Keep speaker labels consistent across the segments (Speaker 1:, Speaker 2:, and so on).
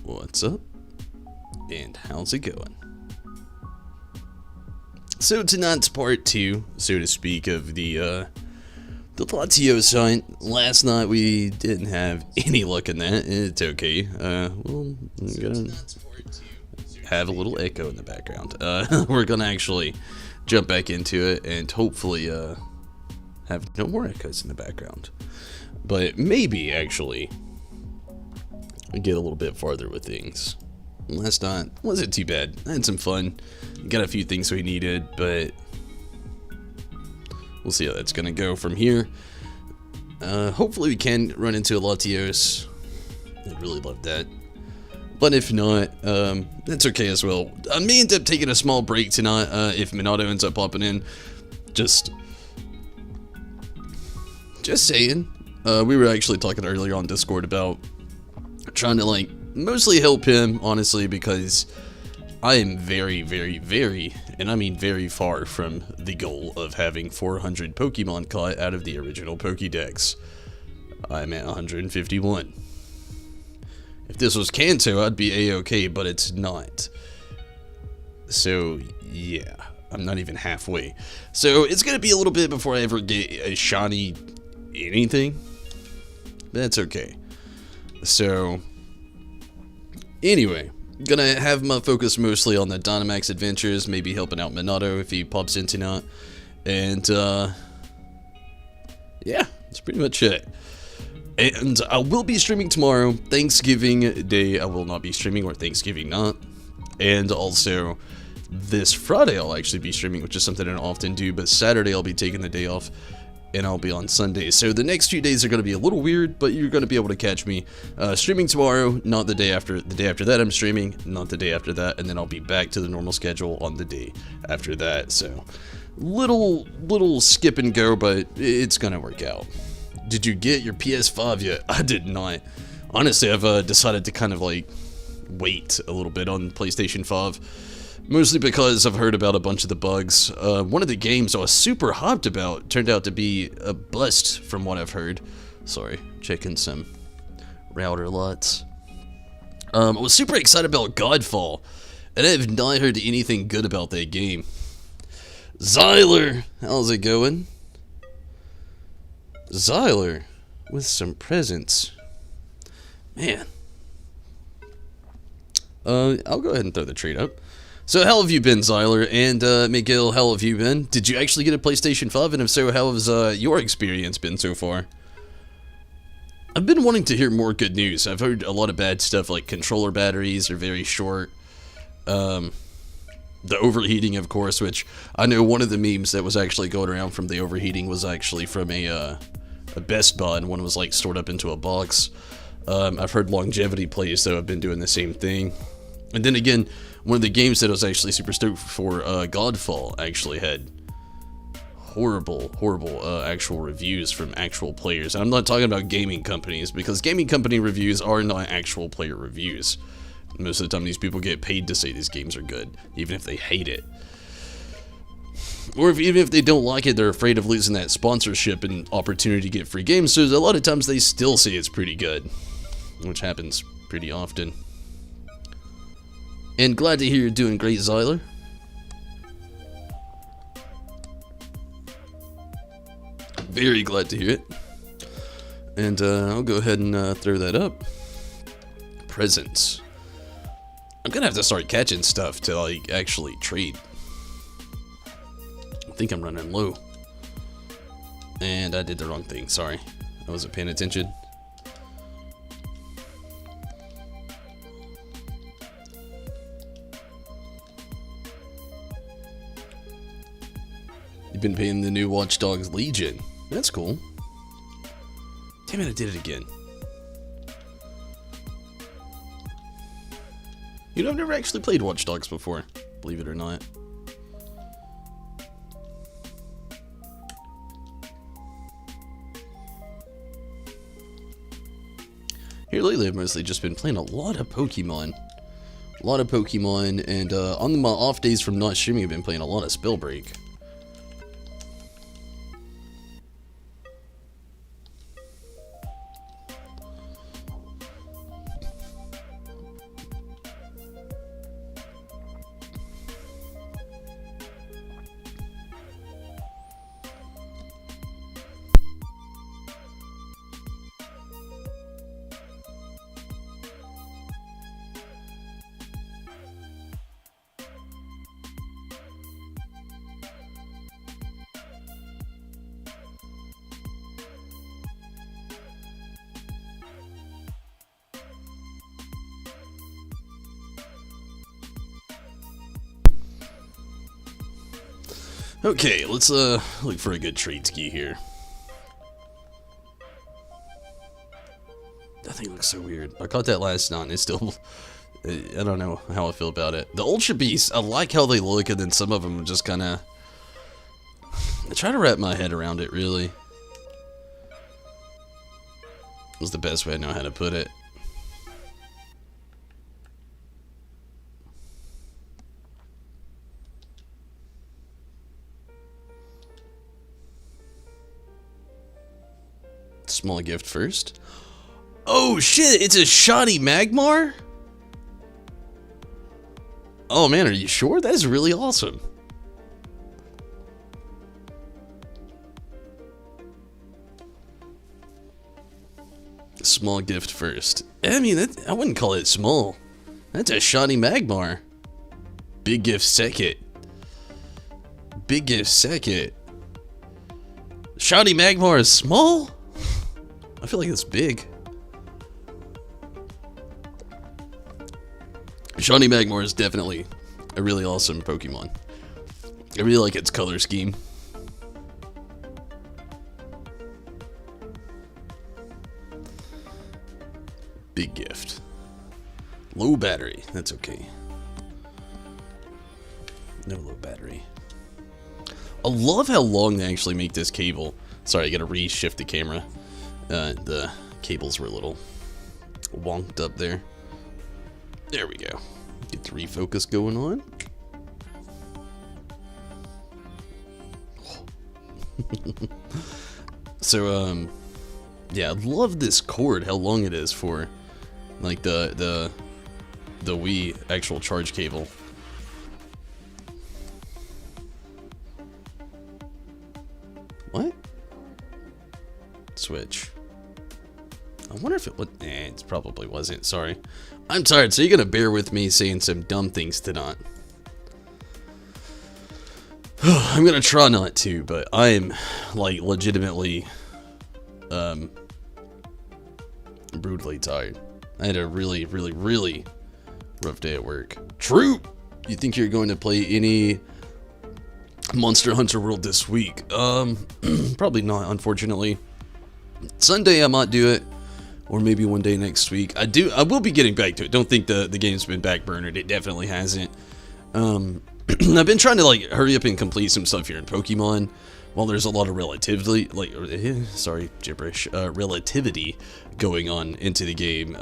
Speaker 1: What's up? And how's it going? So tonight's part 2, so to speak, of the Latios hunt. Last night we didn't have any luck in that. It's okay. Well, I'm gonna have a little echo in the background. We're gonna actually jump back into it and hopefully have no more echoes in the background. But maybe actually get a little bit farther with things. Last night wasn't too bad. I had some fun. Got a few things we needed, but we'll see how that's gonna go from here. Hopefully we can run into a Latios. I'd really love that. But if not, that's okay as well. I may end up taking a small break tonight if Minato ends up popping in. Just saying. We were actually talking earlier on Discord about trying to like mostly help him, honestly, because I am very, very, very, and I mean very far from the goal of having 400 Pokemon caught out of the original Pokédex. I'm at 151. If this was Kanto, I'd be a-okay, but it's not. So, yeah, I'm not even halfway. So, it's gonna be a little bit before I ever get a shiny anything. That's okay. So, anyway, gonna have my focus mostly on the Dynamax adventures, maybe helping out Minato if he pops in tonight. And, yeah, that's pretty much it. And I will be streaming tomorrow, Thanksgiving Day I will not be streaming, or Thanksgiving not. And also, this Friday I'll actually be streaming, which is something I don't often do, but Saturday I'll be taking the day off, and I'll be on Sunday. So the next few days are going to be a little weird, but you're going to be able to catch me streaming tomorrow, not the day after. The day after that I'm streaming, not the day after that, and then I'll be back to the normal schedule on the day after that. So, little skip and go, but it's going to work out. Did you get your PS5 yet? I did not. Honestly, I've decided to kind of like wait a little bit on PlayStation 5. Mostly because I've heard about a bunch of the bugs. One of the games I was super hyped about turned out to be a bust from what I've heard. Sorry, checking some router LUTs. I was super excited about Godfall, and I have not heard anything good about that game. Zyler, how's it going? Zyler, with some presents. Man. I'll go ahead and throw the trade up. So how have you been, Zyler? And, Miguel, how have you been? Did you actually get a PlayStation 5? And if so, how has, your experience been so far? I've been wanting to hear more good news. I've heard a lot of bad stuff, like controller batteries are very short. The overheating, of course, which I know one of the memes that was actually going around from the overheating was actually from a Best Buy, and one was, like, stored up into a box. I've heard longevity plays, though, have been doing the same thing. And then again, one of the games that I was actually super stoked for, Godfall, actually had horrible actual reviews from actual players. And I'm not talking about gaming companies, because gaming company reviews are not actual player reviews. Most of the time these people get paid to say these games are good, even if they hate it. Or even if they don't like it, they're afraid of losing that sponsorship and opportunity to get free games, so a lot of times they still say it's pretty good, which happens pretty often. And glad to hear you're doing great, Zyler. Very glad to hear it. And I'll go ahead and throw that up. Presents. I'm gonna have to start catching stuff to like actually trade. I think I'm running low. And I did the wrong thing, sorry. I wasn't paying attention. You've been paying the new Watch Dogs Legion. That's cool. Damn it, I did it again. You know, I've never actually played Watch Dogs before, believe it or not. Here lately, I've mostly just been playing a lot of Pokemon. And on my off days from not streaming, I've been playing a lot of Spellbreak. Okay, let's look for a good trade ski here. That thing looks so weird. I caught that last night and it's still... I don't know how I feel about it. The Ultra Beasts, I like how they look, and then some of them just kind of... I try to wrap my head around it, really. Was the best way I know how to put it. Small gift first. Oh shit, it's a shoddy Magmar? Oh man, are you sure? That is really awesome. Small gift first. I mean, I wouldn't call it small. That's a shoddy Magmar. Big gift second. Big gift second. Shoddy Magmar is small? I feel like it's big. Shoddy Magmar is definitely a really awesome Pokemon. I really like its color scheme. Big gift. Low battery. That's okay. No low battery. I love how long they actually make this cable. Sorry, I gotta re-shift the camera. The cables were a little wonked up there. There we go. Get the refocus going on. So, yeah, I love this cord, how long it is for, like, the Wii actual charge cable. What? Switch. I wonder if it would. It probably wasn't. Sorry. I'm tired, so you're gonna bear with me saying some dumb things tonight. I'm gonna try not to, but I'm, like, legitimately, brutally tired. I had a really rough day at work. True! You think you're going to play any Monster Hunter World this week? Probably not, unfortunately. Sunday I might do it. or maybe one day next week. I will be getting back to it. Don't think the game's been backburnered. It definitely hasn't. I've been trying to like hurry up and complete some stuff here in Pokemon. While there's a lot of relativity going on into the game.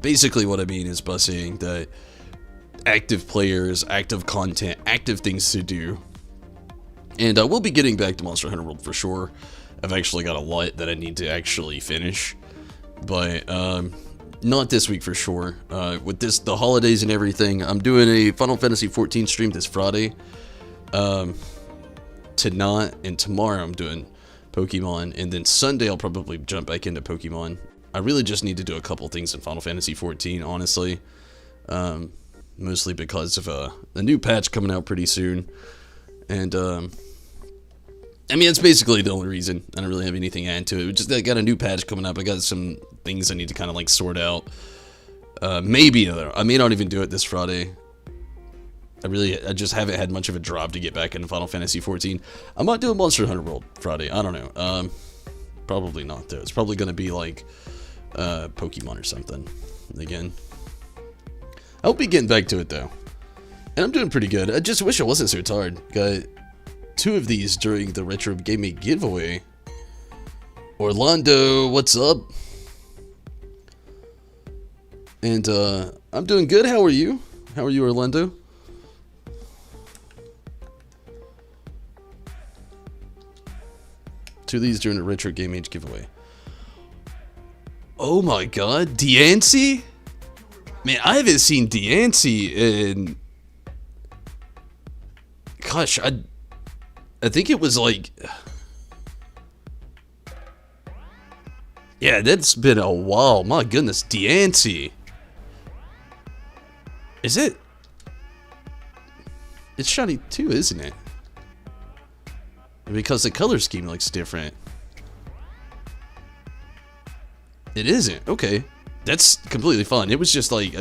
Speaker 1: Basically what I mean is by saying that active players, active content, active things to do. And I will be getting back to Monster Hunter World for sure. I've actually got a lot that I need to actually finish. But not this week for sure. With the holidays and everything, I'm doing a Final Fantasy 14 stream this Friday. Tonight and tomorrow I'm doing Pokemon, and then Sunday I'll probably jump back into Pokemon. I really just need to do a couple things in Final Fantasy 14, honestly. Mostly because of a new patch coming out pretty soon. And, I mean, it's basically the only reason. I don't really have anything to add to it. Just I got a new patch coming up. I got some things I need to kind of like sort out. Maybe, I may not even do it this Friday. I just haven't had much of a drop to get back into Final Fantasy 14. I might do a Monster Hunter World Friday. I don't know. Probably not, though. It's probably going to be, like, Pokemon or something. Again. I'll be getting back to it, though. And I'm doing pretty good. I just wish I wasn't so tired. Got 2 of these during the Retro Gaming giveaway. Orlando, what's up? And, I'm doing good. How are you? How are you, Orlando? Two of these during a Retro Game Age giveaway. Oh my god, Deancey? Man, I haven't seen Deancey in... Gosh, I think it was like... Yeah, that's been a while. My goodness, Deancey. Is it? It's shiny too, isn't it? Because the color scheme looks different. It isn't. Okay. That's completely fine. It was just like...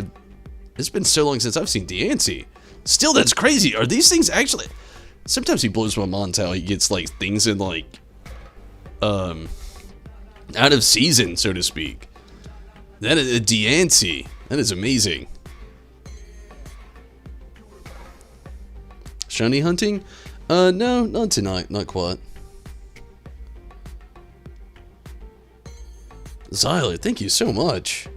Speaker 1: it's been so long since I've seen Deancey. Still, that's crazy. Are these things actually... Sometimes he blows my mind how he gets like things in like... out of season, so to speak. That is a Deancey. That is amazing. Shiny hunting? No, not tonight. Not quite. Zyler, thank you so much.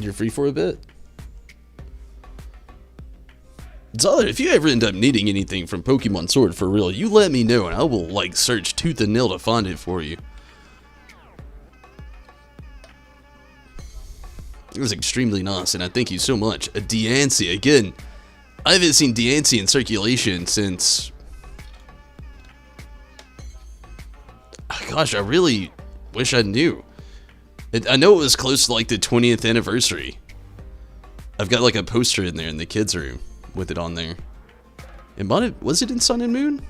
Speaker 1: You're free for a bit? Zyler, if you ever end up needing anything from Pokemon Sword for real, you let me know and I will, like, search tooth and nail to find it for you. It was extremely nice, and I thank you so much. A Deancey, again, I haven't seen Deancey in circulation since... Gosh, I really wish I knew. I know it was close to, like, the 20th anniversary. I've got, like, a poster in there in the kids' room with it on there. It might have... Was it in Sun and Moon?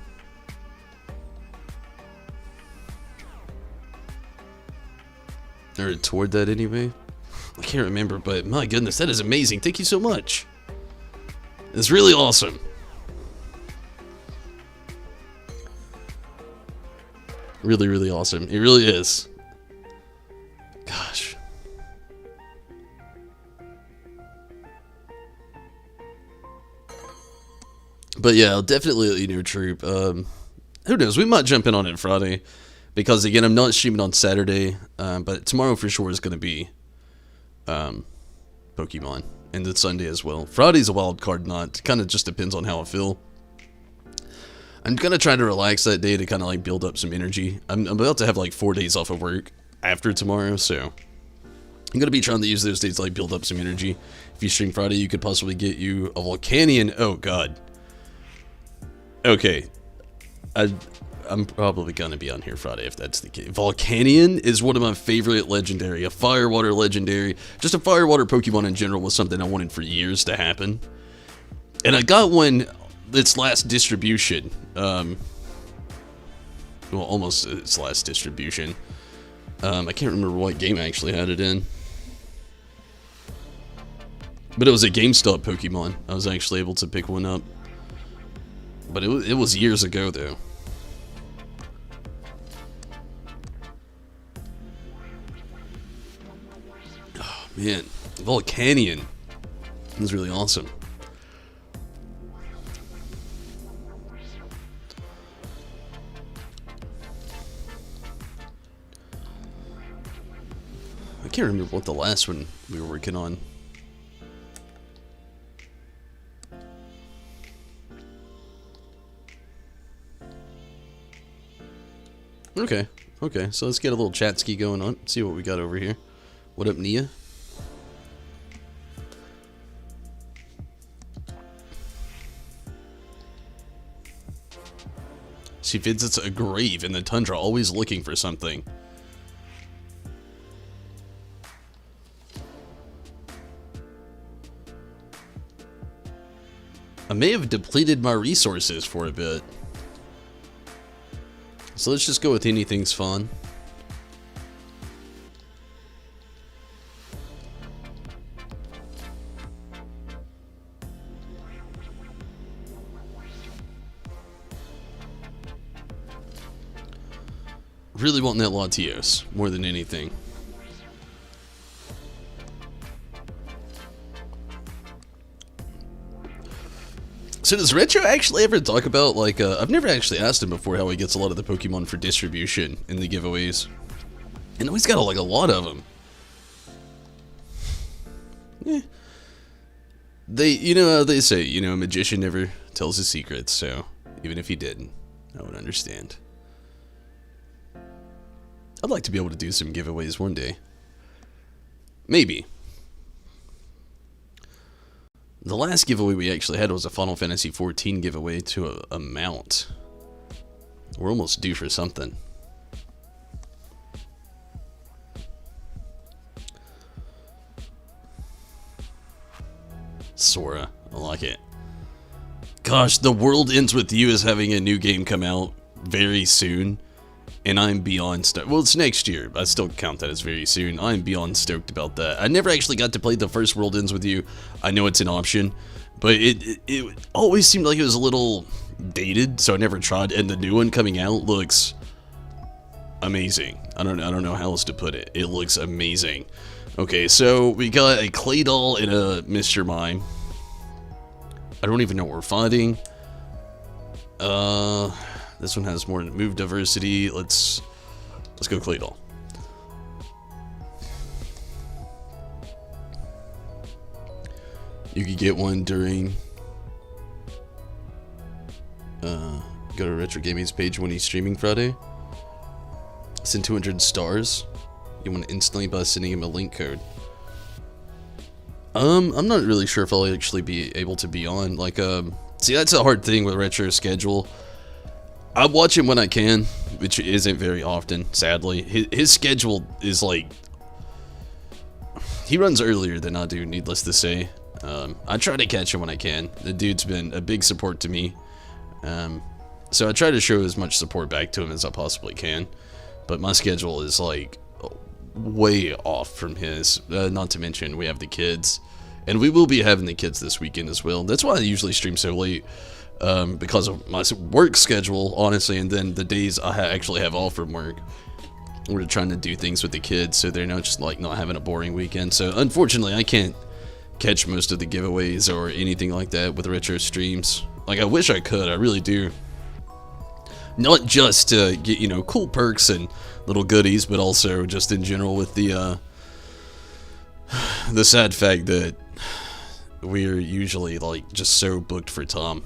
Speaker 1: Or toward that, anyway? I can't remember, but my goodness, that is amazing. Thank you so much. It's really awesome. Really, really awesome. It really is. Gosh. But yeah, I'll definitely let you know, Troop. Who knows? We might jump in on it Friday. Because, again, I'm not streaming on Saturday. But tomorrow for sure is going to be Pokemon. And then Sunday as well. Friday's a wild card night. Kind of just depends on how I feel. I'm going to try to relax that day to kind of like build up some energy. I'm about to have like 4 days off of work after tomorrow, so I'm going to be trying to use those days to like build up some energy. If you stream Friday, you could possibly get you a Volcanion. Oh, God. Okay. I'm probably going to be on here Friday if that's the case. Volcanion is one of my favorite legendary. A Firewater legendary. Just a Firewater Pokemon in general was something I wanted for years to happen. And I got one its last distribution. Well, almost its last distribution. I can't remember what game I actually had it in. But it was a GameStop Pokemon. I was actually able to pick one up. But it was years ago, though. Oh, man. Volcanion. It was really awesome. I can't remember what the last one we were working on. Okay, so let's get a little chat ski going on. See what we got over here. What up, Nia? She visits a grave in the tundra, always looking for something. I may have depleted my resources for a bit. So let's just go with anything's fun. Really wanting that Latios more than anything. So does Retro actually ever talk about, like, I've never actually asked him before how he gets a lot of the Pokemon for distribution in the giveaways. I know he's got, like, a lot of them. They say, a magician never tells his secrets, so even if he didn't, I would understand. I'd like to be able to do some giveaways one day. Maybe. The last giveaway we actually had was a Final Fantasy XIV giveaway to a mount. We're almost due for something. Sora, I like it. Gosh, The World Ends With You is having a new game come out very soon. And I'm beyond stoked. Well, it's next year, but I still count that as very soon. I'm beyond stoked about that. I never actually got to play the first World Ends With You. I know it's an option, but it always seemed like it was a little dated, so I never tried. And the new one coming out looks amazing. I don't know how else to put it. It looks amazing. Okay, so we got a Clay Doll and a Mr. Mime. I don't even know what we're fighting. This one has more move diversity. Let's go Clay Doll. You could get one during go to Retro Gaming's page when he's streaming Friday. Send 200 stars. You want to instantly by sending him a link code. I'm not really sure if I'll actually be able to be on. Like, see, that's a hard thing with Retro's schedule. I watch him when I can, which isn't very often, sadly. His schedule is like... He runs earlier than I do, needless to say. I try to catch him when I can. The dude's been a big support to me. So I try to show as much support back to him as I possibly can. But my schedule is like way off from his. Not to mention, we have the kids. And we will be having the kids this weekend as well. That's why I usually stream so late. Because of my work schedule, honestly, and then the days I actually have off from work. We're trying to do things with the kids so they're not just like not having a boring weekend. So unfortunately, I can't catch most of the giveaways or anything like that with Retro streams. Like, I wish I could, I really do. Not just to get, cool perks and little goodies, but also just in general with the sad fact that we're usually like just so booked for Tom.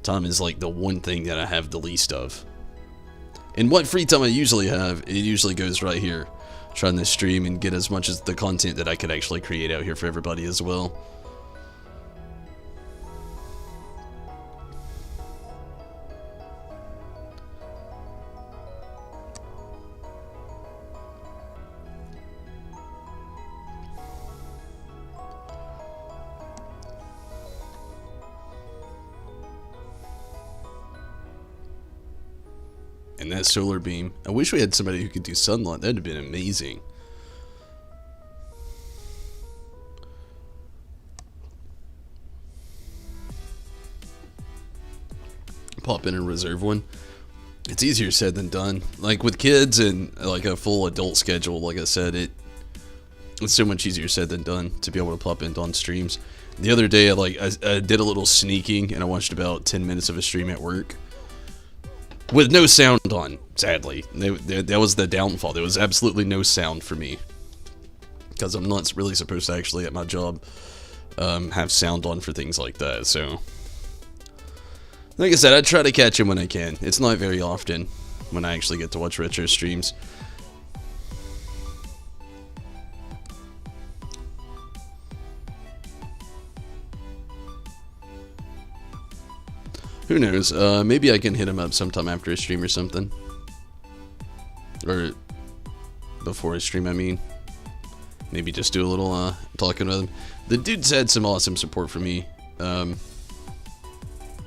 Speaker 1: Time is like the one thing that I have the least of. And what free time I usually have, it usually goes right here. Trying to stream and get as much as the content that I could actually create out here for everybody as well. And that solar beam. I wish we had somebody who could do sunlight. That'd have been amazing. pop in and reserve one. It's easier said than done. Like with kids and like a full adult schedule, like I said, it's so much easier said than done to be able to pop in on streams. The other day, I did a little sneaking and I watched about 10 minutes of a stream at work with no sound on. Sadly, that was the downfall. There was absolutely no sound for me because I'm not really supposed to actually at my job have sound on for things like that. So, like I said, I try to catch them when I can. It's not very often when I actually get to watch retro streams. Who knows? Maybe I can hit him up sometime after a stream or something. Or before a stream, I mean. Maybe just do a little talking with him. The dude's had some awesome support for me.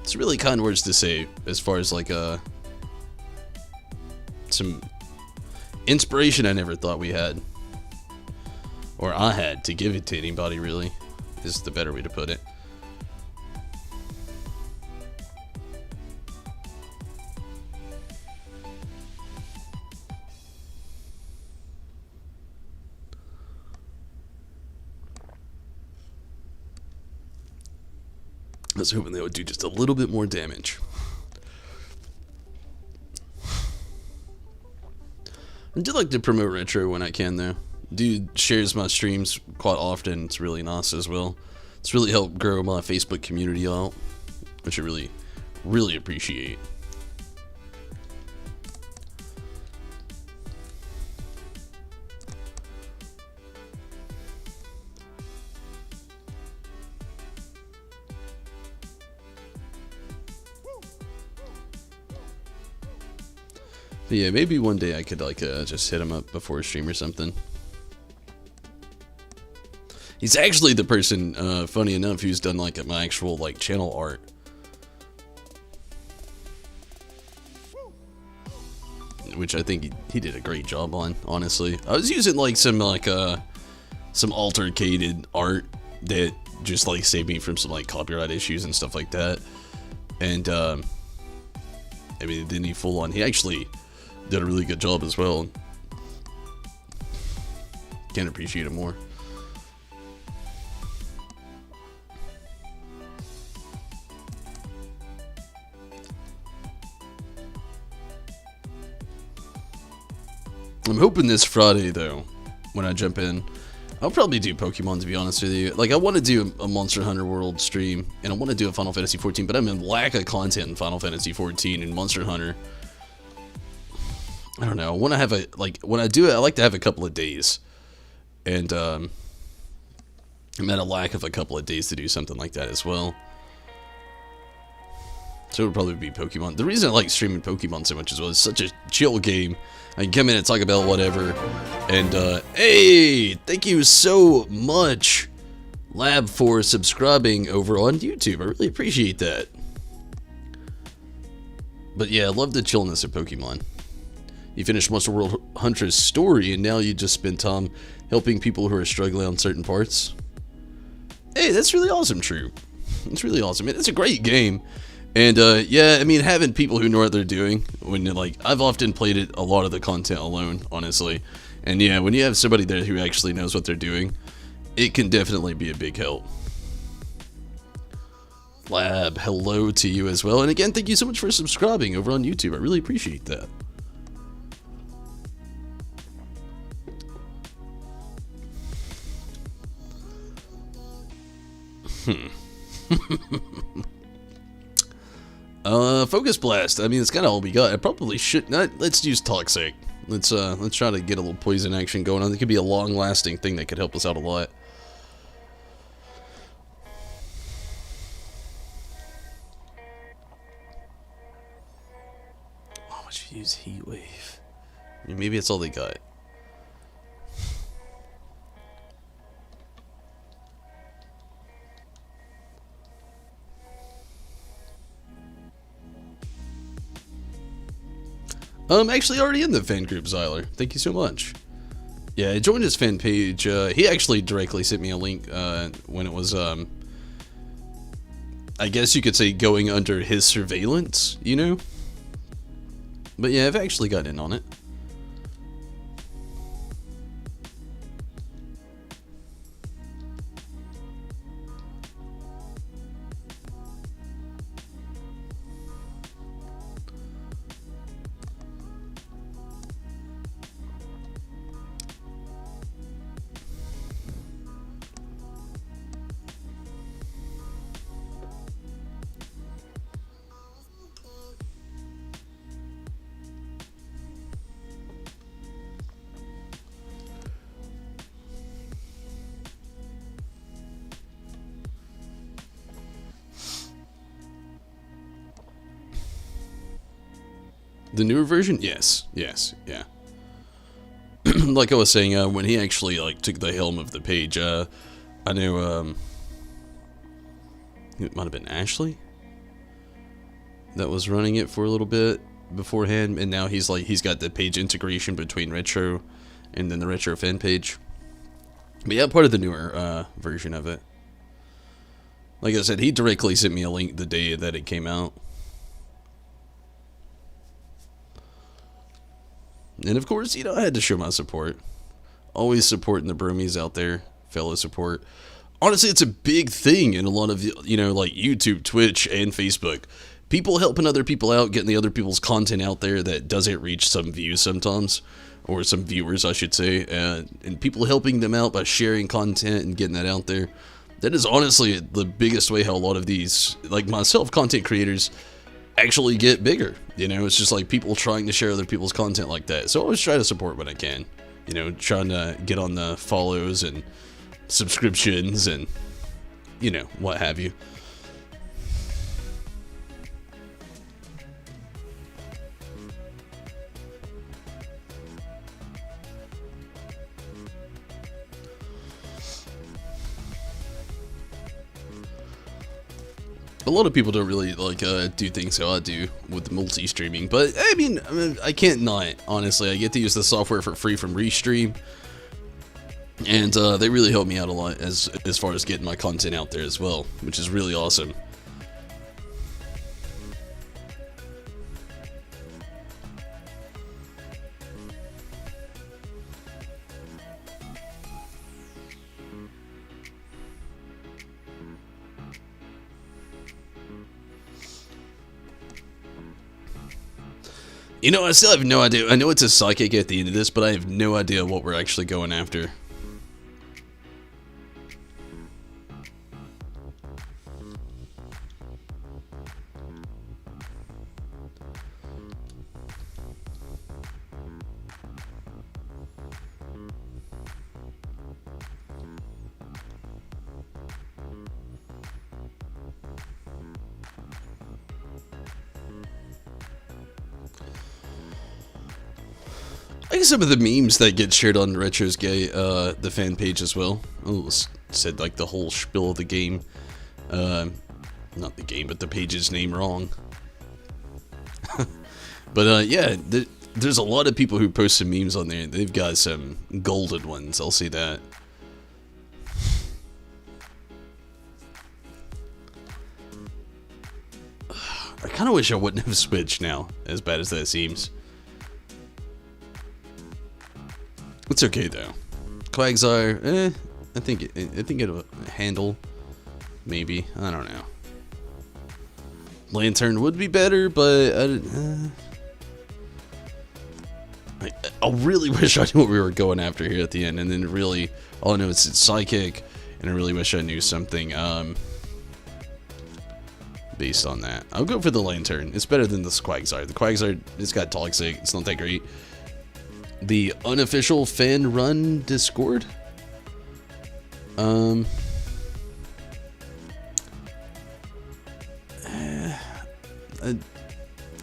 Speaker 1: It's really kind words to say as far as like some inspiration I never thought we had. Or I had to give it to anybody, really, is the better way to put it. I was hoping they would do just a little bit more damage. I do like to promote retro when I can, though. Dude shares my streams quite often. It's really nice as well. It's really helped grow my Facebook community out, which I really, really appreciate. But yeah, maybe one day I could like just hit him up before a stream or something. He's actually the person, funny enough, who's done like my actual like channel art. Which I think he did a great job on, honestly. I was using like some altercated art that just like saved me from some like copyright issues and stuff like that. And I mean, it didn't need full on. He actually did a really good job as well. Can't appreciate it more. I'm hoping this Friday, though, when I jump in, I'll probably do Pokemon, to be honest with you. Like, I want to do a Monster Hunter World stream, and I want to do a Final Fantasy XIV, but I'm in lack of content in Final Fantasy XIV and Monster Hunter. I don't know. I want to have a, like, when I do it, I like to have a couple of days. And, I'm at a lack of a couple of days to do something like that as well. So it would probably be Pokemon. The reason I like streaming Pokemon so much as well, it's such a chill game. I can come in and talk about whatever. And, hey, thank you so much, Lab, for subscribing over on YouTube. I really appreciate that. But yeah, I love the chillness of Pokemon. You finished Monster World Hunter's story, and now you just spend time helping people who are struggling on certain parts. Hey, that's really awesome, True. It's really awesome. It's a great game. And, yeah, I mean, having people who know what they're doing, when, like, I've often played it, a lot of the content alone, honestly. And, yeah, when you have somebody there who actually knows what they're doing, it can definitely be a big help. Lab, hello to you as well. And again, thank you so much for subscribing over on YouTube. I really appreciate that. Focus Blast. I mean, it's kind of all we got. I probably should not. Let's use Toxic. Let's try to get a little poison action going on. It could be a long-lasting thing that could help us out a lot. Why would you use Heat Wave? I mean, maybe it's all they got. I'm actually already in the fan group, Zyler. Thank you so much. Yeah, I joined his fan page. He actually directly sent me a link when it was, I I guess you could say, going under his surveillance, you know? But yeah, I've actually got in on it. The newer version? Yes. Yes. Yeah. Like I was saying, when he actually, like, took the helm of the page, I know, it might have been Ashley that was running it for a little bit beforehand, and now he's got the page integration between Retro and then the Retro fan page. But yeah, part of the newer, version of it. Like I said, he directly sent me a link the day that it came out. And of course, you know, I had to show my support. Always supporting the broomies out there, fellow support. Honestly, it's a big thing in a lot of, you know, like YouTube, Twitch, and Facebook. People helping other people out, getting the other people's content out there that doesn't reach some views sometimes. Or some viewers, I should say. And people helping them out by sharing content and getting that out there. That is honestly the biggest way how a lot of these, like myself, content creators actually get bigger. You know, it's just like people trying to share other people's content like that. So I always try to support when I can. You know, trying to get on the follows and subscriptions and, you know, what have you. A lot of people don't really like do things how I do with multi-streaming, but I mean, I can't not, honestly. I get to use the software for free from Restream, and they really help me out a lot as far as getting my content out there as well, which is really awesome. You know, I still have no idea. I know it's a psychic at the end of this, but I have no idea what we're actually going after. I guess some of the memes that get shared on Retro's the fan page as well. Oh, said like the whole spiel of the game. Not the game, but the page's name wrong. But yeah, there's a lot of people who post some memes on there. They've got some golden ones, I'll say that. I kind of wish I wouldn't have switched now, as bad as that seems. It's okay though. Quagsire, I think it'll handle. Maybe, I don't know. Lantern would be better, but I really wish I knew what we were going after here at the end, and then really, all I know is it's psychic, and I really wish I knew something based on that. I'll go for the Lantern. It's better than the Quagsire. The Quagsire, it's got toxic. It's not that great. The unofficial fan run Discord. I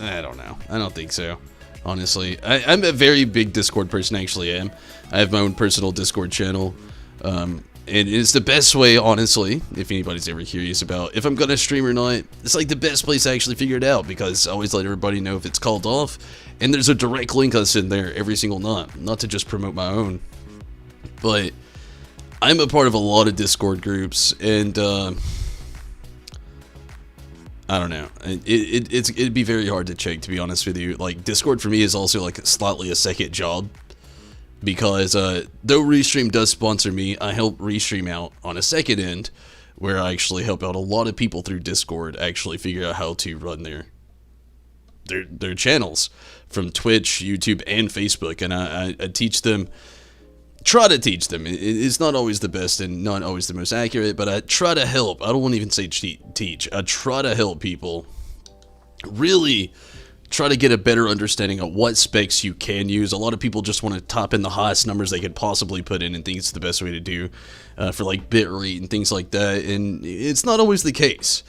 Speaker 1: don't know. I don't think so. Honestly, I'm a very big Discord person. I actually am. I have my own personal Discord channel. And it's the best way, honestly, if anybody's ever curious about if I'm going to stream or not. It's like the best place to actually figure it out, because I always let everybody know if it's called off. And there's a direct link us in there every single night. Not to just promote my own, but I'm a part of a lot of Discord groups, and I don't know. It'd be very hard to check, to be honest with you. Like, Discord for me is also like slightly a second job. Because though Restream does sponsor me, I help Restream out on a second end, where I actually help out a lot of people through Discord actually figure out how to run their channels from Twitch, YouTube, and Facebook, and I teach them, try to teach them. It's not always the best and not always the most accurate, but I try to help. I don't want to even say teach. I try to help people really try to get a better understanding of what specs you can use. A lot of people just want to top in the highest numbers they could possibly put in and think it's the best way to do for like bitrate and things like that, and it's not always the case.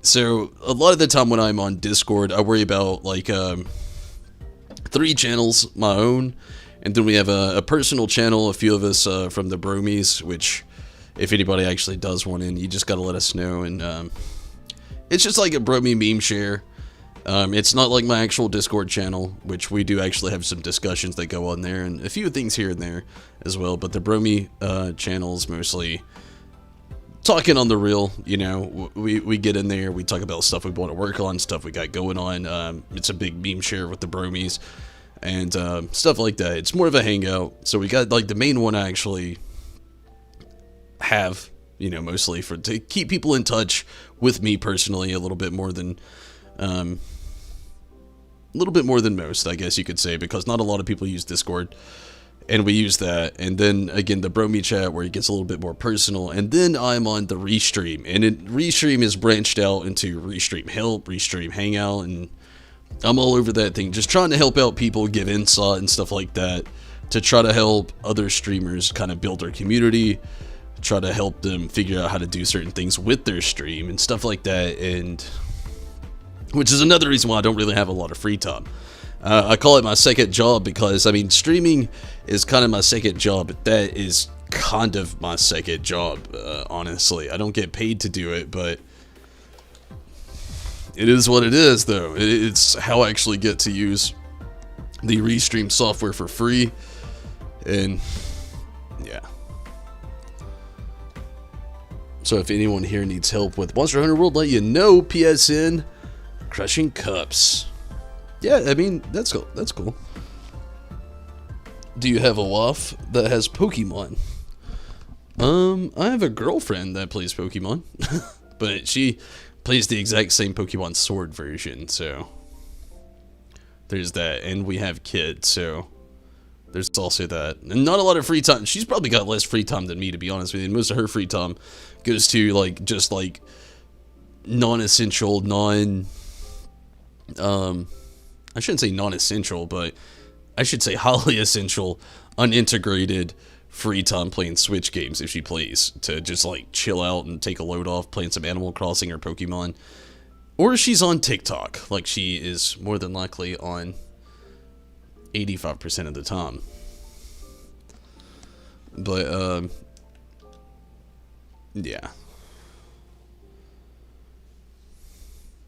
Speaker 1: So a lot of the time when I'm on Discord, I worry about like 3 channels, my own, and then we have a personal channel, a few of us from the Bromies, which if anybody actually does want in, you just gotta let us know. And it's just like a Bromie meme share. It's not like my actual Discord channel, which we do actually have some discussions that go on there, and a few things here and there as well, but the Bromie channel is mostly talking on the real, you know. We get in there, we talk about stuff we want to work on, stuff we got going on. It's a big meme share with the Bromies, and stuff like that. It's more of a hangout, so we got, like, the main one I actually have, you know, mostly to keep people in touch with me personally a little bit more than most, I guess you could say, because not a lot of people use Discord, and we use that. And then again, the Bromie chat, where it gets a little bit more personal, and then I'm on the Restream, and Restream is branched out into Restream Help, Restream Hangout, and I'm all over that thing, just trying to help out people, give insight and stuff like that, to try to help other streamers kind of build their community, try to help them figure out how to do certain things with their stream and stuff like that, and which is another reason why I don't really have a lot of free time. I call it my second job because, I mean, streaming is kind of my second job, but that is kind of my second job, honestly. I don't get paid to do it, but it is what it is, though. It's how I actually get to use the Restream software for free, and yeah. So if anyone here needs help with Monster Hunter World, let you know. PSN, Crushing Cups. Yeah, I mean, that's cool. That's cool. Do you have a wife that has Pokemon? I have a girlfriend that plays Pokemon, but she plays the exact same Pokemon Sword version, so there's that. And we have kids, so there's also that. And not a lot of free time. She's probably got less free time than me, to be honest with you. Most of her free time goes to, like, just, like, non-essential, I shouldn't say non-essential, but I should say highly essential, unintegrated free time playing Switch games if she plays, to just, like, chill out and take a load off playing some Animal Crossing or Pokemon. Or she's on TikTok, like she is more than likely on 85% of the time. But, yeah.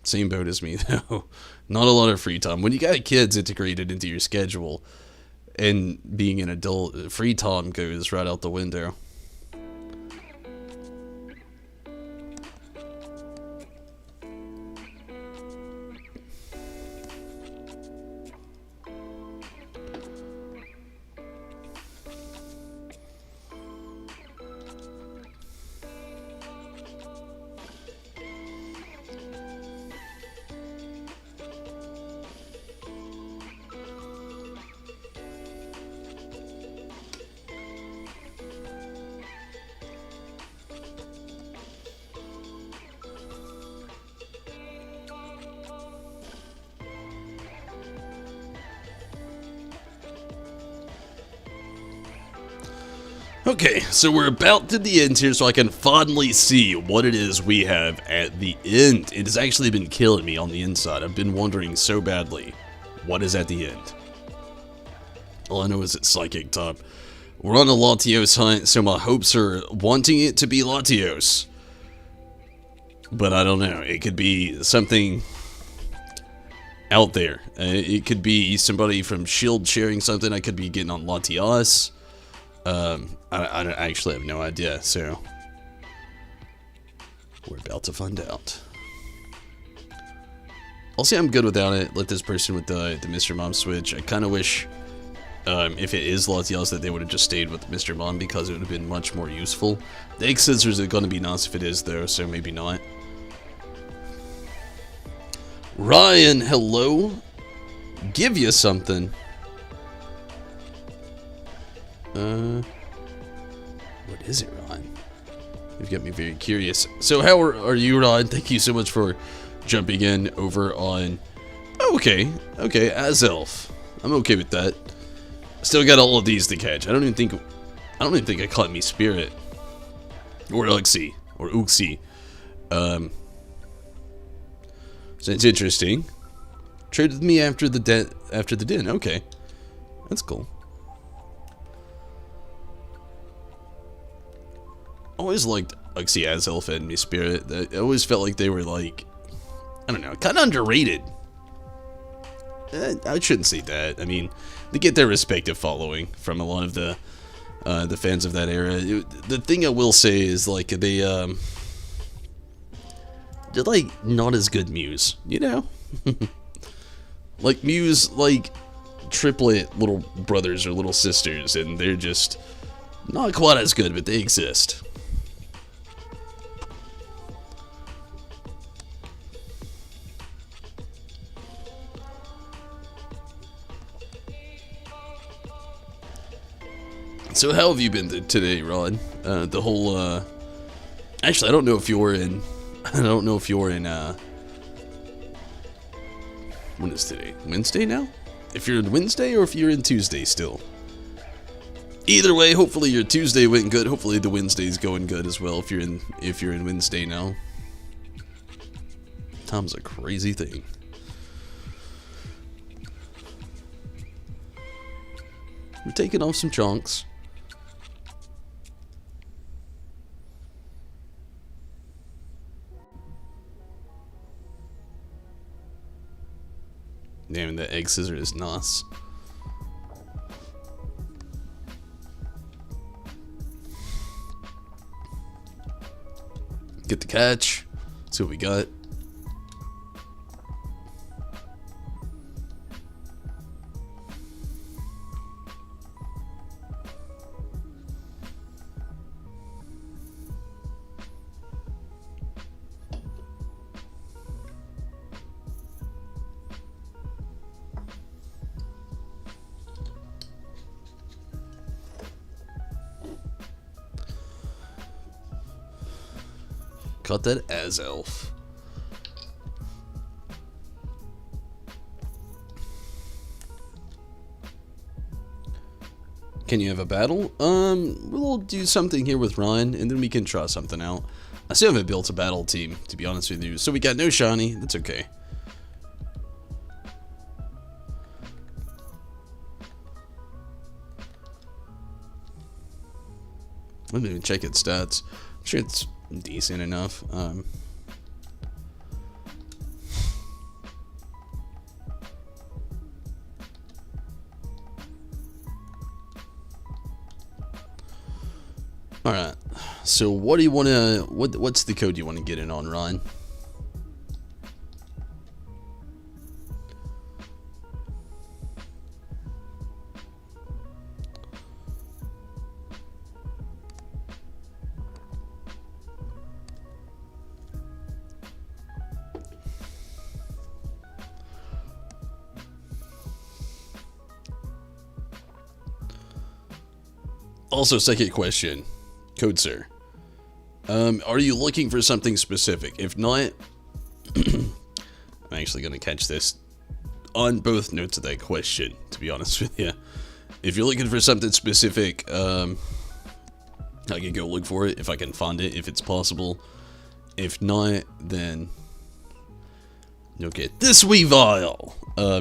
Speaker 1: Same boat as me, though. Not a lot of free time. When you got kids integrated into your schedule and being an adult, free time goes right out the window. Okay, so we're about to the end here, so I can finally see what it is we have at the end. It has actually been killing me on the inside. I've been wondering so badly, what is at the end? All I know is it's Psychic time. We're on a Latios hunt, so my hopes are wanting it to be Latios. But I don't know, it could be something out there. It could be somebody from S.H.I.E.L.D. sharing something. I could be getting on Latios. I actually have no idea, so we're about to find out. I'll say I'm good without it. Let this person with the Mr. Mom switch. I kind of wish, if it is Latios, that they would have just stayed with Mr. Mom because it would have been much more useful. The egg scissors are going to be nice if it is, though, so maybe not. Ryan, hello. Give you something. What is it, Ryan? You've got me very curious. So how are you, Ryan? Thank you so much for jumping in over on... Okay, as Elf. I'm okay with that. Still got all of these to catch. I don't even think I caught me Spirit. Or Uxie. So it's interesting. Trade with me after the den. Okay. That's cool. Always liked Uxie as Elf and Miss Spirit. I always felt like they were like, I don't know, kind of underrated. I shouldn't say that. I mean, they get their respective following from a lot of the fans of that era. The thing I will say is like they're like not as good Muse, you know? Like Muse, like triplet little brothers or little sisters, and they're just not quite as good, but they exist. So how have you been today, Rod? The whole, actually, I don't know if you're in, when is today? Wednesday now? If you're in Wednesday or if you're in Tuesday still. Either way, hopefully your Tuesday went good. Hopefully the Wednesday's going good as well if you're in Wednesday now. Time's a crazy thing. We're taking off some chunks. Damn, the egg scissor is nice. Get the catch. See what we got. Caught that as Elf. Can you have a battle? We'll do something here with Ryan, and then we can try something out. I still haven't built a battle team, to be honest with you. So we got no shiny. That's okay. I didn't even check its stats. I'm sure it's decent enough. Alright, so what do you want to, what's the code you want to get in on, Ryan? Also, second question, Code Sir. Are you looking for something specific? If not, I'm actually going to catch this on both notes of that question, to be honest with you. If you're looking for something specific, I can go look for it if I can find it, if it's possible. If not, then you'll get this Weavile.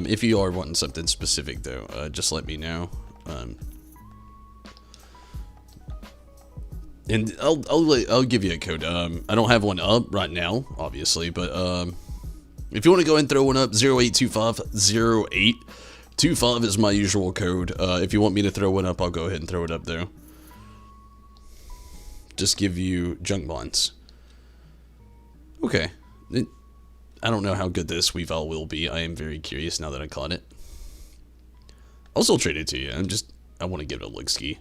Speaker 1: If you are wanting something specific, though, just let me know. And I'll give you a code. I don't have one up right now, obviously, but if you want to go and throw one up, 08250825 is my usual code. If you want me to throw one up, I'll go ahead and throw it up there. Just give you junk bonds. Okay. I don't know how good this Weavile will be. I am very curious now that I caught it. I'll still trade it to you. I want to give it a look-ski.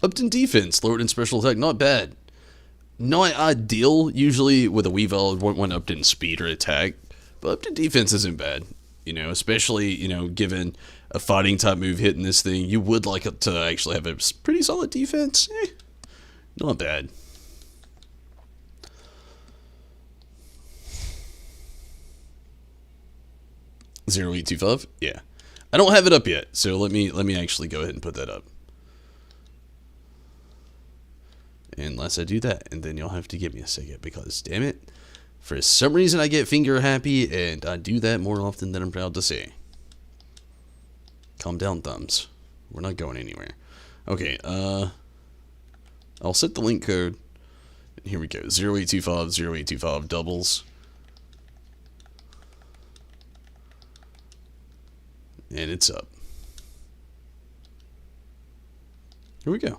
Speaker 1: Upton defense, lowered in special attack, not bad. Not ideal. Usually with a Weavile, I want Upton speed or attack. But Upton defense isn't bad. You know, especially, you know, given a fighting type move hitting this thing, you would like it to actually have a pretty solid defense. Not bad. $0.825? Yeah. I don't have it up yet, so let me actually go ahead and put that up. Unless I do that, and then you'll have to give me a second, because damn it, for some reason I get finger happy, and I do that more often than I'm proud to say. Calm down, thumbs. We're not going anywhere. Okay, I'll set the link code. Here we go. 0825, 0825 doubles. And it's up. Here we go.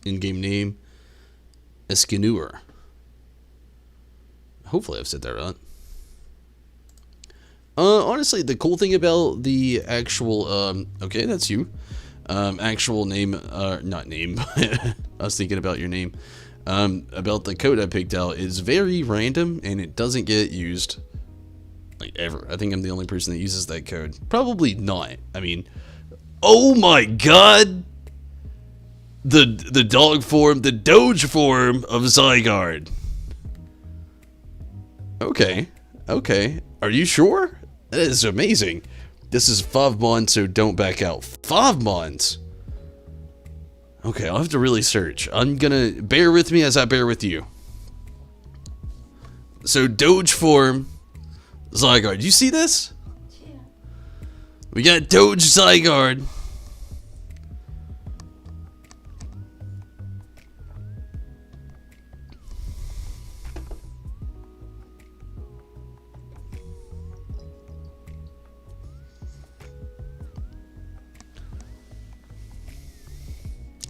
Speaker 1: In-game name, Escanur. Hopefully I've said that right. Honestly, the cool thing about the actual, okay, that's you. Actual name, not name, I was thinking about your name. About the code I picked out is very random, and it doesn't get used, like, ever. I think I'm the only person that uses that code. Probably not. I mean, oh my god! The dog form, the Doge form of Zygarde. Okay, okay. Are you sure? That is amazing. This is 5 months, so don't back out. 5 months? Okay, I'll have to really search. I'm gonna bear with me as I bear with you. So, Doge form Zygarde. You see this? Yeah. We got Doge Zygarde.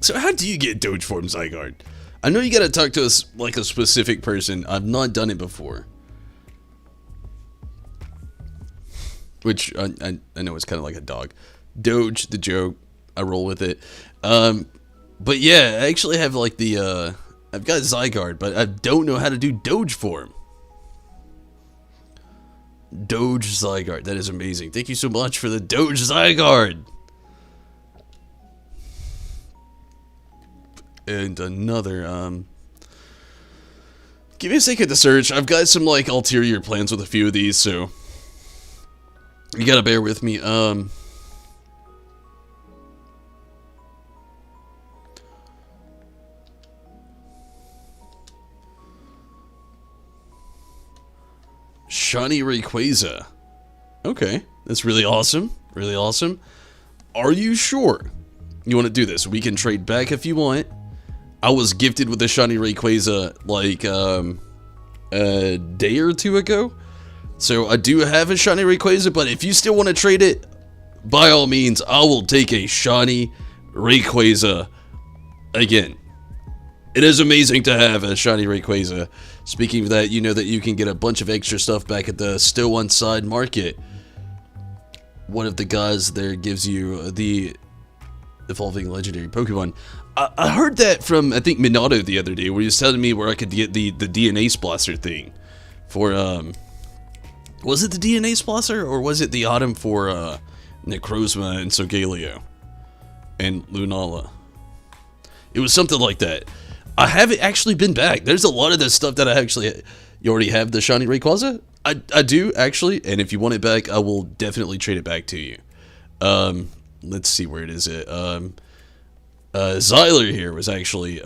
Speaker 1: So how do you get Doge form Zygarde? I know you gotta talk to us like a specific person. I've not done it before. Which, I know it's kind of like a dog. Doge, the joke. I roll with it. But yeah, I actually have like the, I've got Zygarde, but I don't know how to do Doge form. Doge Zygarde. That is amazing. Thank you so much for the Doge Zygarde. And another, give me a second to search. I've got some, like, ulterior plans with a few of these, so you gotta bear with me. Shiny Rayquaza. Okay, that's really awesome. Really awesome. Are you sure you want to do this? We can trade back if you want. I was gifted with the Shiny Rayquaza like a day or two ago. So I do have a Shiny Rayquaza, but if you still want to trade it, by all means, I will take a Shiny Rayquaza again. It is amazing to have a Shiny Rayquaza. Speaking of that, you know that you can get a bunch of extra stuff back at the Still Inside Market. One of the guys there gives you the evolving legendary Pokemon. I heard that from, I think, Minato the other day, where he was telling me where I could get the DNA Splasser thing. For, was it the DNA Splasser, or was it the item for, Necrozma and Solgaleo? And Lunala? It was something like that. I haven't actually been back. There's a lot of this stuff that I actually, you already have the Shiny Rayquaza? I do, actually, and if you want it back, I will definitely trade it back to you. Let's see, where it is it, Xyler here was actually,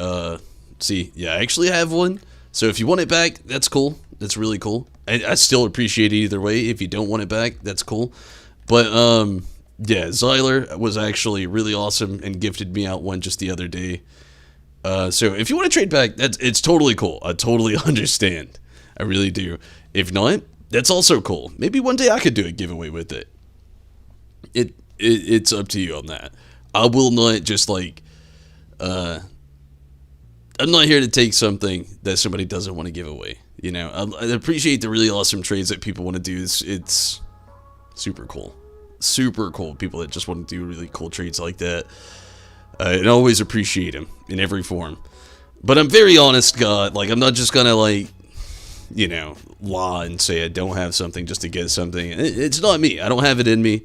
Speaker 1: see, yeah, I actually have one, so if you want it back, that's cool, that's really cool. I still appreciate it either way. If you don't want it back, that's cool, but, yeah, Xyler was actually really awesome and gifted me out one just the other day. So if you want to trade back, it's totally cool. I totally understand. I really do. If not, that's also cool. Maybe one day I could do a giveaway with it. It's up to you on that. I will not just, like, I'm not here to take something that somebody doesn't want to give away. You know, I appreciate the really awesome trades that people want to do. It's super cool. Super cool. People that just want to do really cool trades like that. And I always appreciate them in every form. But I'm very honest, God. Like, I'm not just gonna, like, you know, lie and say I don't have something just to get something. It's not me. I don't have it in me.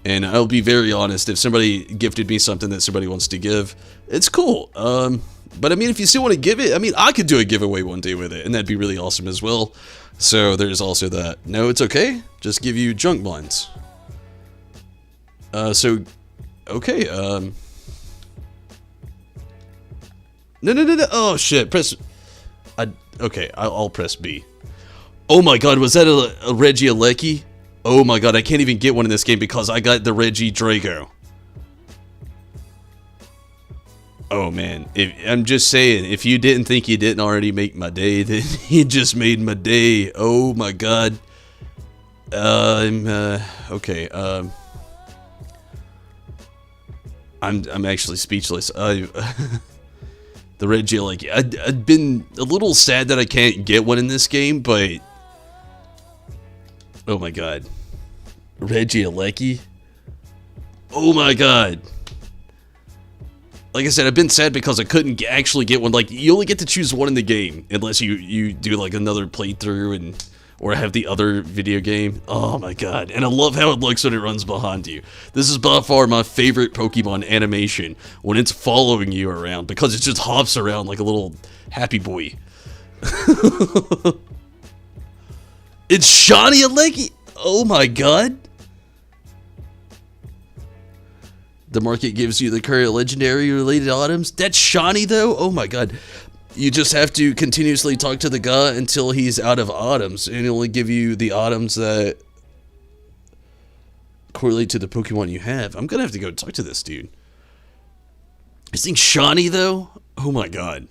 Speaker 1: And I'll be very honest. If somebody gifted me something that somebody wants to give, it's cool. But I mean, if you still want to give it, I mean, I could do a giveaway one day with it, and that'd be really awesome as well. So there's also that. No, it's okay. Just give you junk blinds. Okay. No. Oh shit. Okay, I'll press B. Oh my god, was that a Reggie Alecki? Oh my god, I can't even get one in this game because I got the Reggie Drago. Oh man, I'm just saying, if you didn't think you didn't already make my day, then you just made my day. Oh my god. Okay, I'm actually speechless. The Reggie, like, I'd been a little sad that I can't get one in this game, but oh my god. Reggie Alecki? Oh my god. Like I said, I've been sad because I couldn't actually get one. Like, you only get to choose one in the game unless you do like another playthrough or have the other video game. Oh my god. And I love how it looks when it runs behind you. This is by far my favorite Pokemon animation when it's following you around because it just hops around like a little happy boy. It's Shiny Alecki. Oh my god. The market gives you the current legendary related items. That's Shiny though? Oh my god. You just have to continuously talk to the guy until he's out of items. And he'll only give you the items that correlate to the Pokemon you have. I'm gonna have to go talk to this dude. This thing's Shiny though? Oh my god.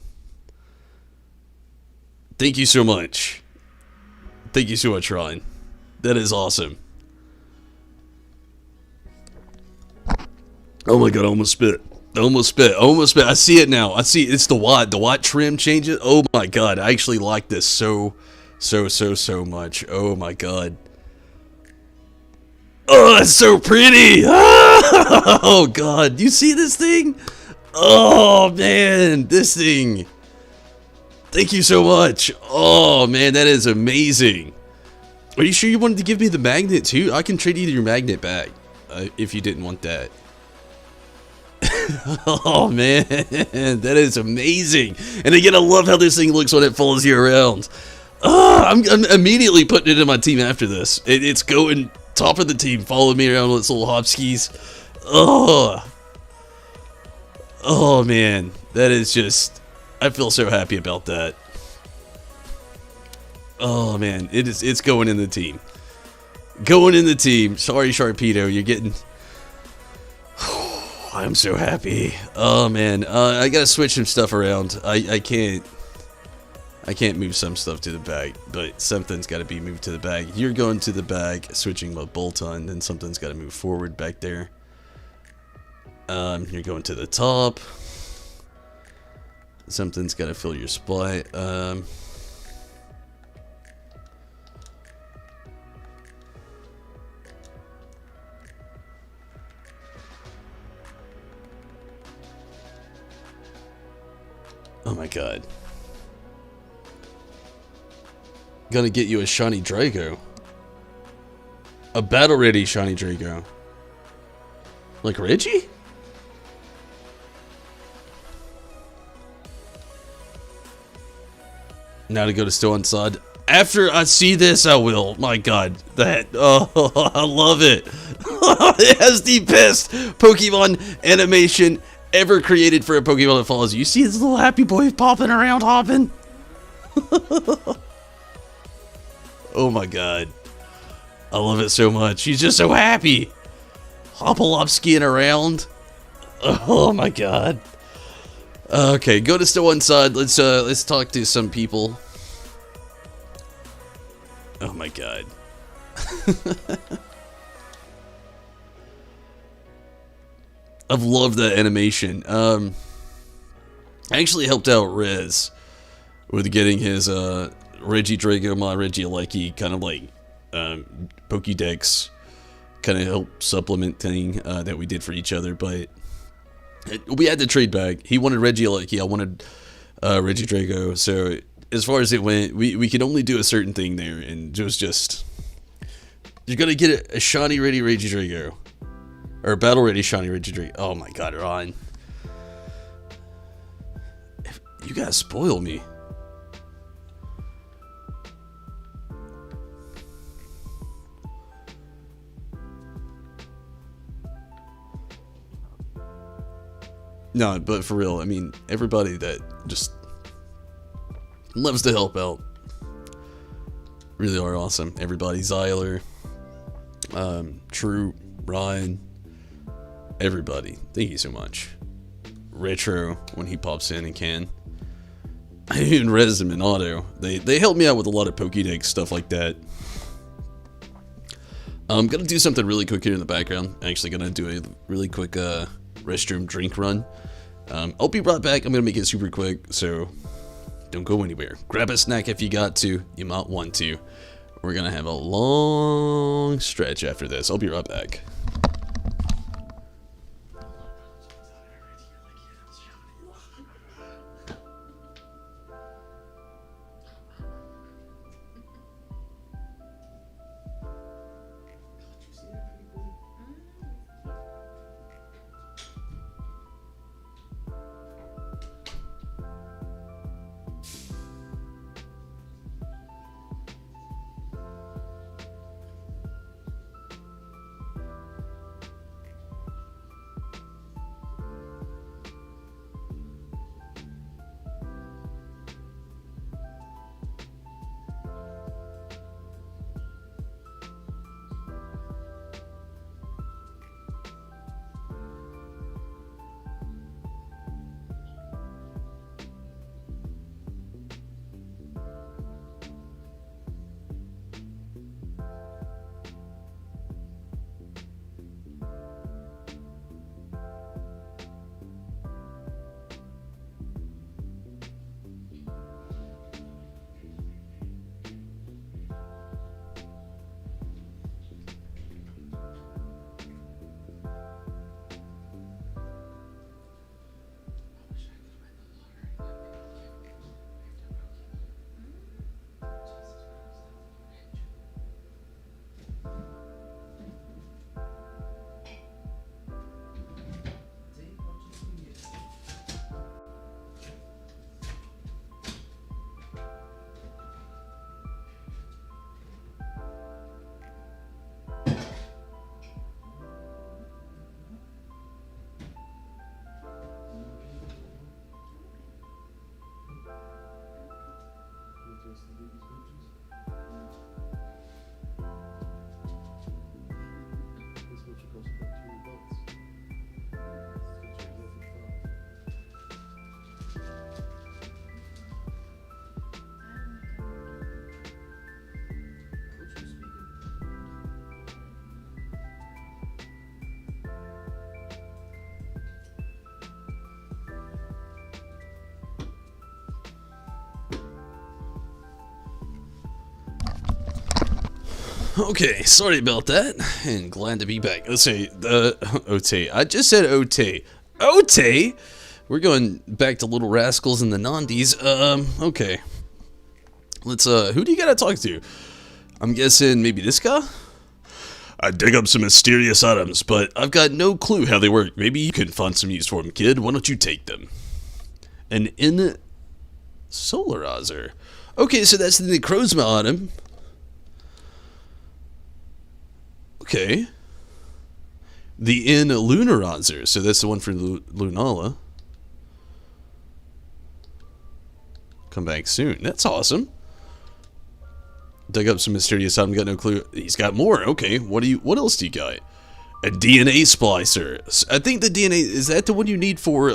Speaker 1: Thank you so much. Thank you so much, Ryan. That is awesome. Oh my god, I almost spit. I see it now. I see it's the white trim changes. Oh my god, I actually like this so much. Oh my god. Oh, it's so pretty. Oh god, you see this thing? Oh man, this thing. Thank you so much. Oh man, that is amazing. Are you sure you wanted to give me the magnet too? I can trade you your magnet back if you didn't want that. Oh man, that is amazing. And again, I love how this thing looks when it follows you around. I'm immediately putting it in my team after this. It's going top of the team, follow me around with its little hop skis. Oh man, that is just, I feel so happy about that. Oh man, it's going in the team. Going in the team. Sorry, Sharpedo, you're getting... I'm so happy. Oh man, I gotta switch some stuff around. I can't move some stuff to the bag, but something's gotta be moved to the bag. You're going to the bag, switching my Bolton, then something's gotta move forward back there. You're going to the top. Something's gotta fill your spot. Oh my god. Gonna get you a Shiny Drago. A battle ready Shiny Drago. Like Reggie? Now to go to Still Inside. After I see this, I will. My god. That. Oh, I love it. It has the best Pokemon animation ever created for a Pokemon that follows you. You see this little happy boy popping around, hopping? Oh my god. I love it so much. He's just so happy. Hopalopskiing around. Oh my god. Okay, go to Still Inside. Let's talk to some people. Oh my god. I've loved that animation. I actually helped out Rez with getting his Regidrago, my Regieleki kind of like Pokédex kind of help supplement thing that we did for each other, but we had to trade back. He wanted Regieleki, I wanted Regidrago, so as far as it went, we could only do a certain thing there, and it was just, you're gonna get a shiny ready Regidrago, or a battle ready shiny Regidrago. Oh my god, Ron. You guys spoil me. No, but for real, I mean, everybody that just loves to help out really are awesome. Everybody, Zyler, True, Ryan, everybody. Thank you so much. Retro, when he pops in and can. Even Resm and Otto, they help me out with a lot of Pokédex stuff like that. I'm gonna do something really quick here in the background. Actually gonna do a really quick restroom drink run. I'll be right back. I'm gonna make it super quick, so don't go anywhere. Grab a snack if you got to. You might want to. We're gonna have a long stretch after this. I'll be right back. Okay, sorry about that, and glad to be back. Let's say, Ote. I just said Ote. Ote? We're going back to Little Rascals and the Nandies. Okay. Let's, who do you gotta talk to? I'm guessing maybe this guy? I dig up some mysterious items, but I've got no clue how they work. Maybe you can find some use for them, kid. Why don't you take them? An Solarizer. Okay, so that's the Necrozma item. Okay. The Lunarizer. So that's the one for Lunala. Come back soon. That's awesome. Dug up some mysterious item. Got no clue. He's got more. Okay. What else do you got? A DNA splicer. I think the DNA, is that the one you need for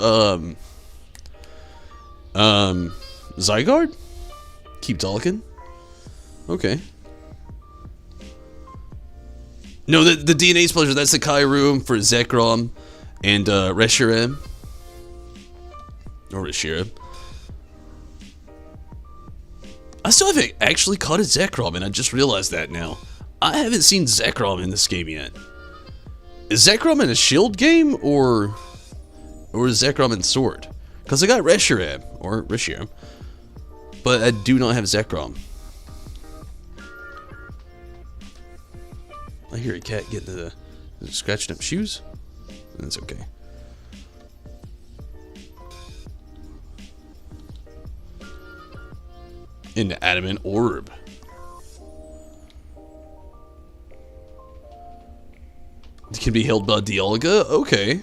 Speaker 1: Zygarde? Keep talking. Okay. No, the DNA splicer, that's the Kyurem for Zekrom and Reshiram. Or Reshiram. I still haven't actually caught a Zekrom, and I just realized that now. I haven't seen Zekrom in this game yet. Is Zekrom in a shield game, or is Zekrom in sword? Because I got Reshiram, or Reshiram, but I do not have Zekrom. I hear a cat getting the scratching up shoes. That's okay. An adamant orb. It can be held by Dialga? Okay.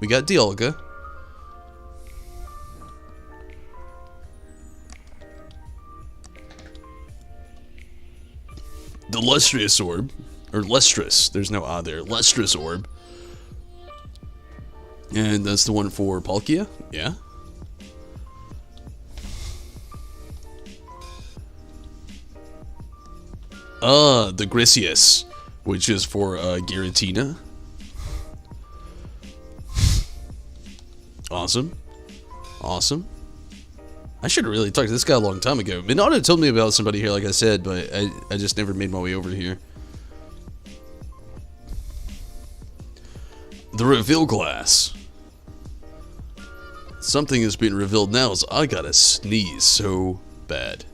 Speaker 1: We got Dialga. The Lustrous Orb. Or Lustrous. There's no A there. Lustrous Orb. And that's the one for Palkia? Yeah. The Grisius, which is for Giratina. Awesome. Awesome. I should have really talked to this guy a long time ago. Minado told me about somebody here, like I said, but I just never made my way over here. The reveal glass. Something is being revealed now, so I gotta sneeze so bad.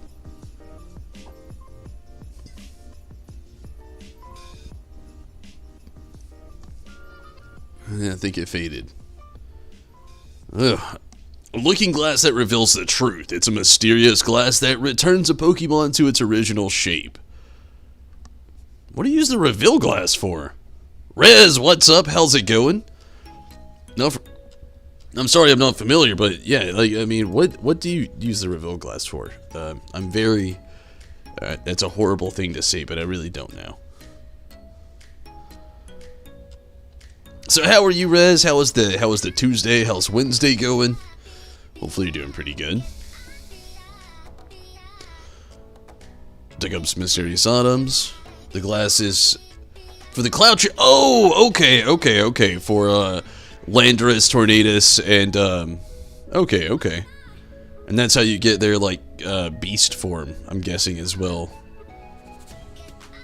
Speaker 1: I think it faded. Ugh. A looking glass that reveals the truth. It's a mysterious glass that returns a Pokemon to its original shape. What do you use the reveal glass for? Rez, what's up? How's it going? No, I'm sorry I'm not familiar, but yeah, like, I mean, what do you use the reveal glass for? I'm very... that's a horrible thing to say, but I really don't know. So how are you, Rez? How was the Tuesday? How's Wednesday going? Hopefully you're doing pretty good. Dig up some mysterious items. The glass is for the cloud tree. Oh, okay. For Landorus, Tornadus, and okay. And that's how you get their like beast form, I'm guessing as well.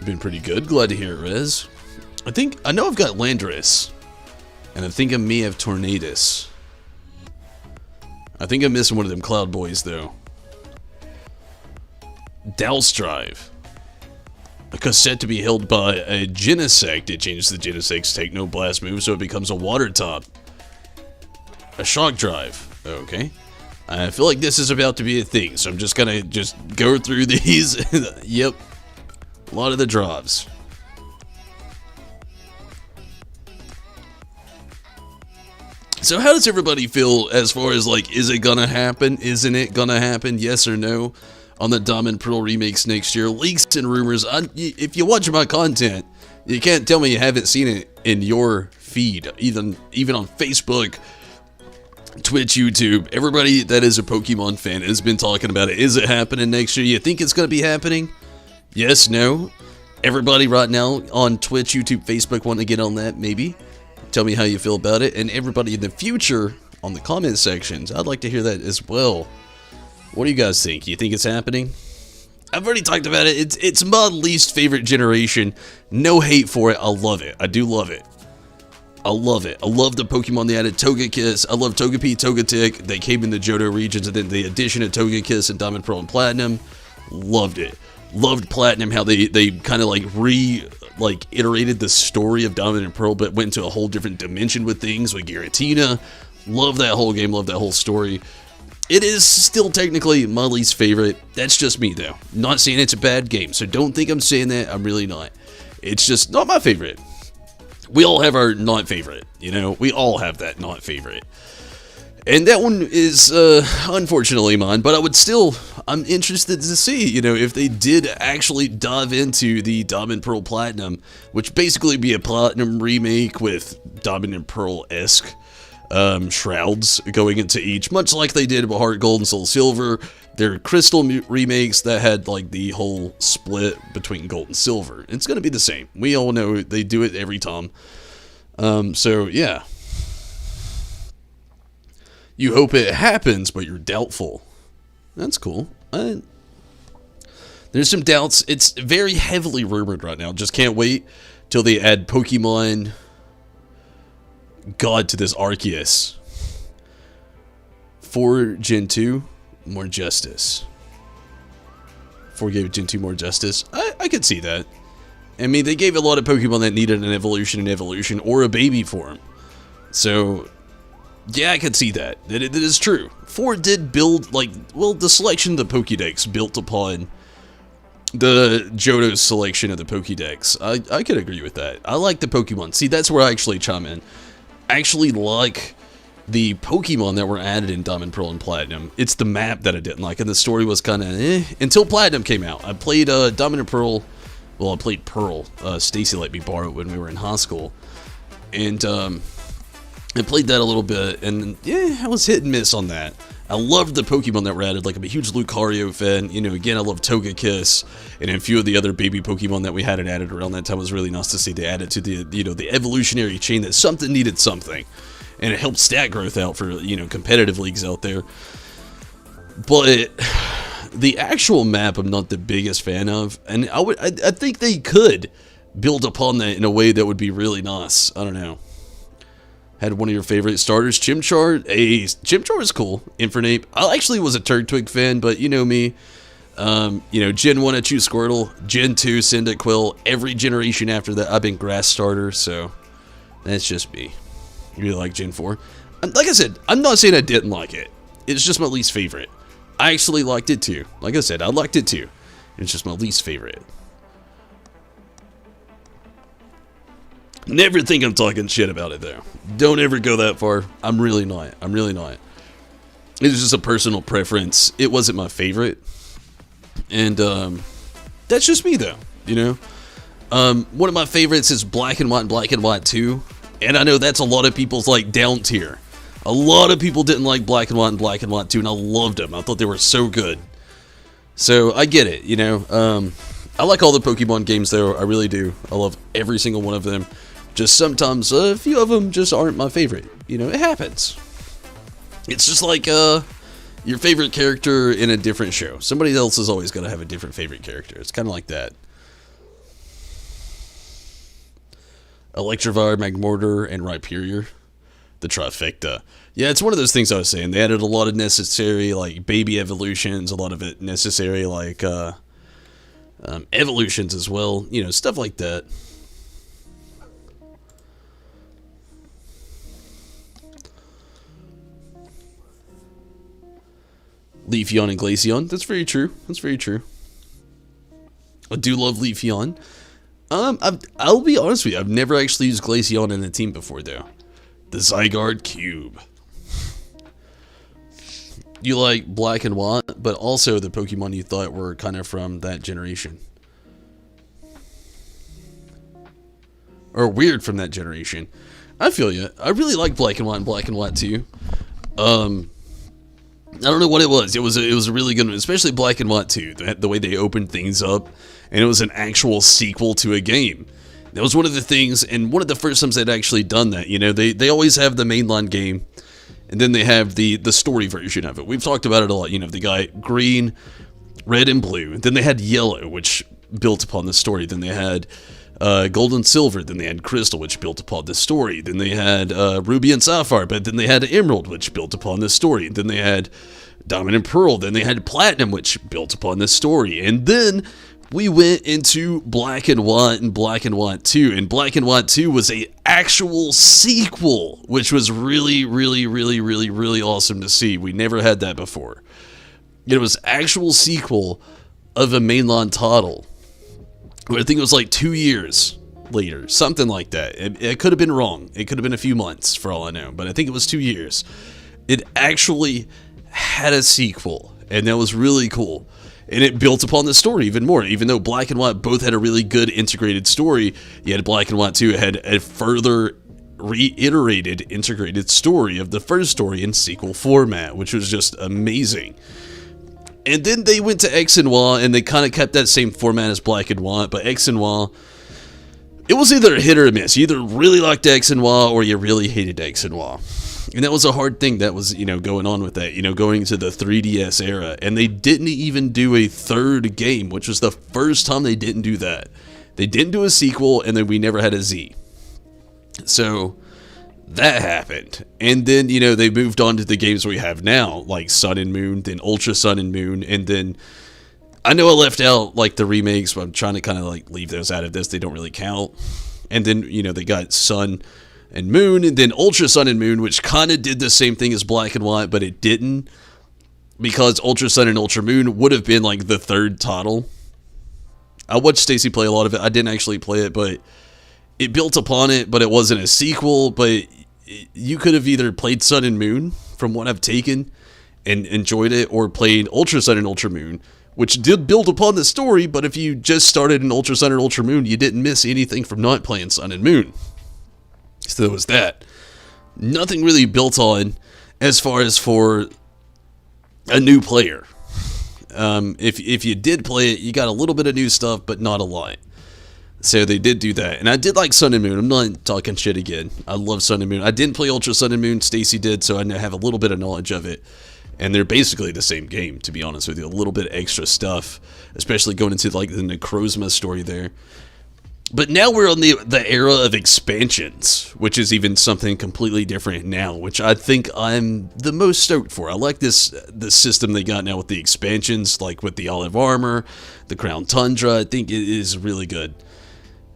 Speaker 1: Been pretty good. Glad to hear it, Rez. I know I've got Landorus. And I think I may have Tornadus. I think I'm missing one of them Cloud Boys, though. Dowstrive. A cassette to be held by a Genesect. It changes the Genesect's Techno Blast move, so it becomes a Water Top. A Shock Drive. Okay. I feel like this is about to be a thing, so I'm just gonna go through these. Yep. A lot of the drops. So how does everybody feel as far as, like, is it gonna happen? Isn't it gonna happen? Yes or no? On the Diamond Pearl remakes next year. Leaks and rumors. If you watch my content, you can't tell me you haven't seen it in your feed. Even on Facebook, Twitch, YouTube. Everybody that is a Pokemon fan has been talking about it. Is it happening next year? You think it's gonna be happening? Yes, no? Everybody right now on Twitch, YouTube, Facebook want to get on that, maybe? Tell me how you feel about it, and everybody in the future on the comment sections, I'd like to hear that as well. What do you guys think? You think it's happening? I've already talked about it. It's my least favorite generation. No hate for it. I love it. I do love it. I love it. I love the Pokemon they added. Togekiss. I love Togepi, Togetic. They came in the Johto regions, and then the addition of Togekiss and Diamond, Pearl, and Platinum. Loved it. Loved Platinum, how they kind of like iterated the story of Diamond and Pearl, but went into a whole different dimension with things with Giratina. Love that whole game, love that whole story. It is still technically my least favorite. That's just me, though. Not saying it's a bad game, so don't think I'm saying that. I'm really not. It's just not my favorite. We all have our not favorite, you know? We all have that not favorite. And that one is, unfortunately mine, but I'm interested to see, you know, if they did actually dive into the Diamond Pearl Platinum, which basically be a Platinum remake with Diamond and Pearl-esque shrouds going into each, much like they did with Heart Gold and Soul Silver. They're Crystal remakes that had, like, the whole split between Gold and Silver. It's gonna be the same. We all know they do it every time. So, yeah. You hope it happens, but you're doubtful. That's cool. There's some doubts. It's very heavily rumored right now. Just can't wait till they add Pokemon God to this Arceus. For Gen 2, more justice. For gave Gen 2 more justice. I could see that. I mean, they gave a lot of Pokemon that needed an evolution, or a baby form. So, yeah, I could see that. That is true. 4 did build, like, well, the selection of the Pokédex built upon the Johto's selection of the Pokédex. I could agree with that. I like the Pokemon. See, that's where I actually chime in. I actually like the Pokemon that were added in Diamond, Pearl, and Platinum. It's the map that I didn't like, and the story was kind of until Platinum came out. I played Diamond and Pearl. Well, I played Pearl. Stacy let me borrow it when we were in high school. And I played that a little bit, and yeah, I was hit and miss on that. I loved the Pokemon that were added. Like, I'm a huge Lucario fan. You know, again, I love Togekiss, and a few of the other baby Pokemon that we had added around that time was really nice to see. They added to the, you know, the evolutionary chain that something needed something. And it helped stat growth out for, you know, competitive leagues out there. But the actual map I'm not the biggest fan of, and I think they could build upon that in a way that would be really nice. I don't know. Had one of your favorite starters, Chimchar. Hey, Chimchar is cool. Infernape. I actually was a Turtwig fan, but you know me. You know, Gen 1 I choose Squirtle. Gen 2 Cyndaquil. Every generation after that I've been Grass starter, so that's just me. You really like Gen 4? Like I said, I'm not saying I didn't like it. It's just my least favorite. I actually liked it too. Like I said, I liked it too. It's just my least favorite. Never think I'm talking shit about it though. Don't ever go that far. I'm really not. I'm really not. It's just a personal preference. It wasn't my favorite. And that's just me though, you know? One of my favorites is Black and White and Black and White 2. And I know that's a lot of people's, like, down tier. A lot of people didn't like Black and White and Black and White 2, and I loved them. I thought they were so good. So, I get it, you know. I like all the Pokemon games, though. I really do. I love every single one of them. Just sometimes, a few of them just aren't my favorite. You know, it happens. It's just like, your favorite character in a different show. Somebody else is always going to have a different favorite character. It's kind of like that. Electivire, Magmortar, and Rhyperior. The trifecta. Yeah, it's one of those things I was saying. They added a lot of necessary, like, baby evolutions, a lot of it necessary, like, evolutions as well. You know, stuff like that. Leafeon and Glaceon. That's very true. That's very true. I do love Leafeon. I'll be honest with you, I've never actually used Glaceon in a team before, though. The Zygarde Cube. You like Black and White, but also the Pokemon you thought were kind of from that generation. Or weird from that generation. I feel you. I really like Black and White and Black and White, too. I don't know what it was. It was a really good one, especially Black and White 2. The way they opened things up, and it was an actual sequel to a game. That was one of the things, and one of the first times they'd actually done that. You know, they always have the mainline game, and then they have the story version of it. We've talked about it a lot. You know, they got green, red, and blue. Then they had yellow, which built upon the story. Then they had gold and silver. Then they had crystal, which built upon the story. Then they had ruby and sapphire, but then they had emerald, which built upon the story. Then they had diamond and pearl. Then they had platinum, which built upon the story. And then we went into Black and White and Black and White 2. And Black and White 2 was a actual sequel, which was really, really, really, really, really awesome to see. We never had that before. It was actual sequel of a mainline title. I think it was like 2 years later, something like that. It could have been wrong. It could have been a few months for all I know, but I think it was 2 years. It actually had a sequel, and that was really cool. And it built upon the story even more. Even though Black and White both had a really good integrated story, you had Black and White 2 had a further reiterated integrated story of the first story in sequel format, which was just amazing. And then they went to X and Y, and they kind of kept that same format as Black and White, but X and Y, it was either a hit or a miss. You either really liked X and Y, or you really hated X and Y. And that was a hard thing that was, going on with that, going to the 3DS era. And they didn't even do a third game, which was the first time they didn't do that. They didn't do a sequel, and then we never had a Z. So that happened. And then, they moved on to the games we have now, like Sun and Moon, then Ultra Sun and Moon, and then I know I left out, like, the remakes, but I'm trying to kind of, like, leave those out of this. They don't really count. And then, they got Sun and Moon, and then Ultra Sun and Moon, which kind of did the same thing as Black and White, but it didn't, because Ultra Sun and Ultra Moon would have been, like, the third title. I watched Stacy play a lot of it. I didn't actually play it, but it built upon it, but it wasn't a sequel. But you could have either played Sun and Moon, from what I've taken, and enjoyed it, or played Ultra Sun and Ultra Moon, which did build upon the story, but if you just started in Ultra Sun or Ultra Moon, you didn't miss anything from not playing Sun and Moon. So there was that. Nothing really built on as far as for a new player. If you did play it, you got a little bit of new stuff, but not a lot. So they did do that. And I did like Sun and Moon. I'm not talking shit again. I love Sun and Moon. I didn't play Ultra Sun and Moon. Stacy did, so I have a little bit of knowledge of it. And they're basically the same game, to be honest with you. A little bit extra stuff, especially going into like the Necrozma story there. But now we're on the era of expansions, which is even something completely different now, which I think I'm the most stoked for. I like the system they got now with the expansions, like with the Olive Armor, the Crown Tundra. I think it is really good.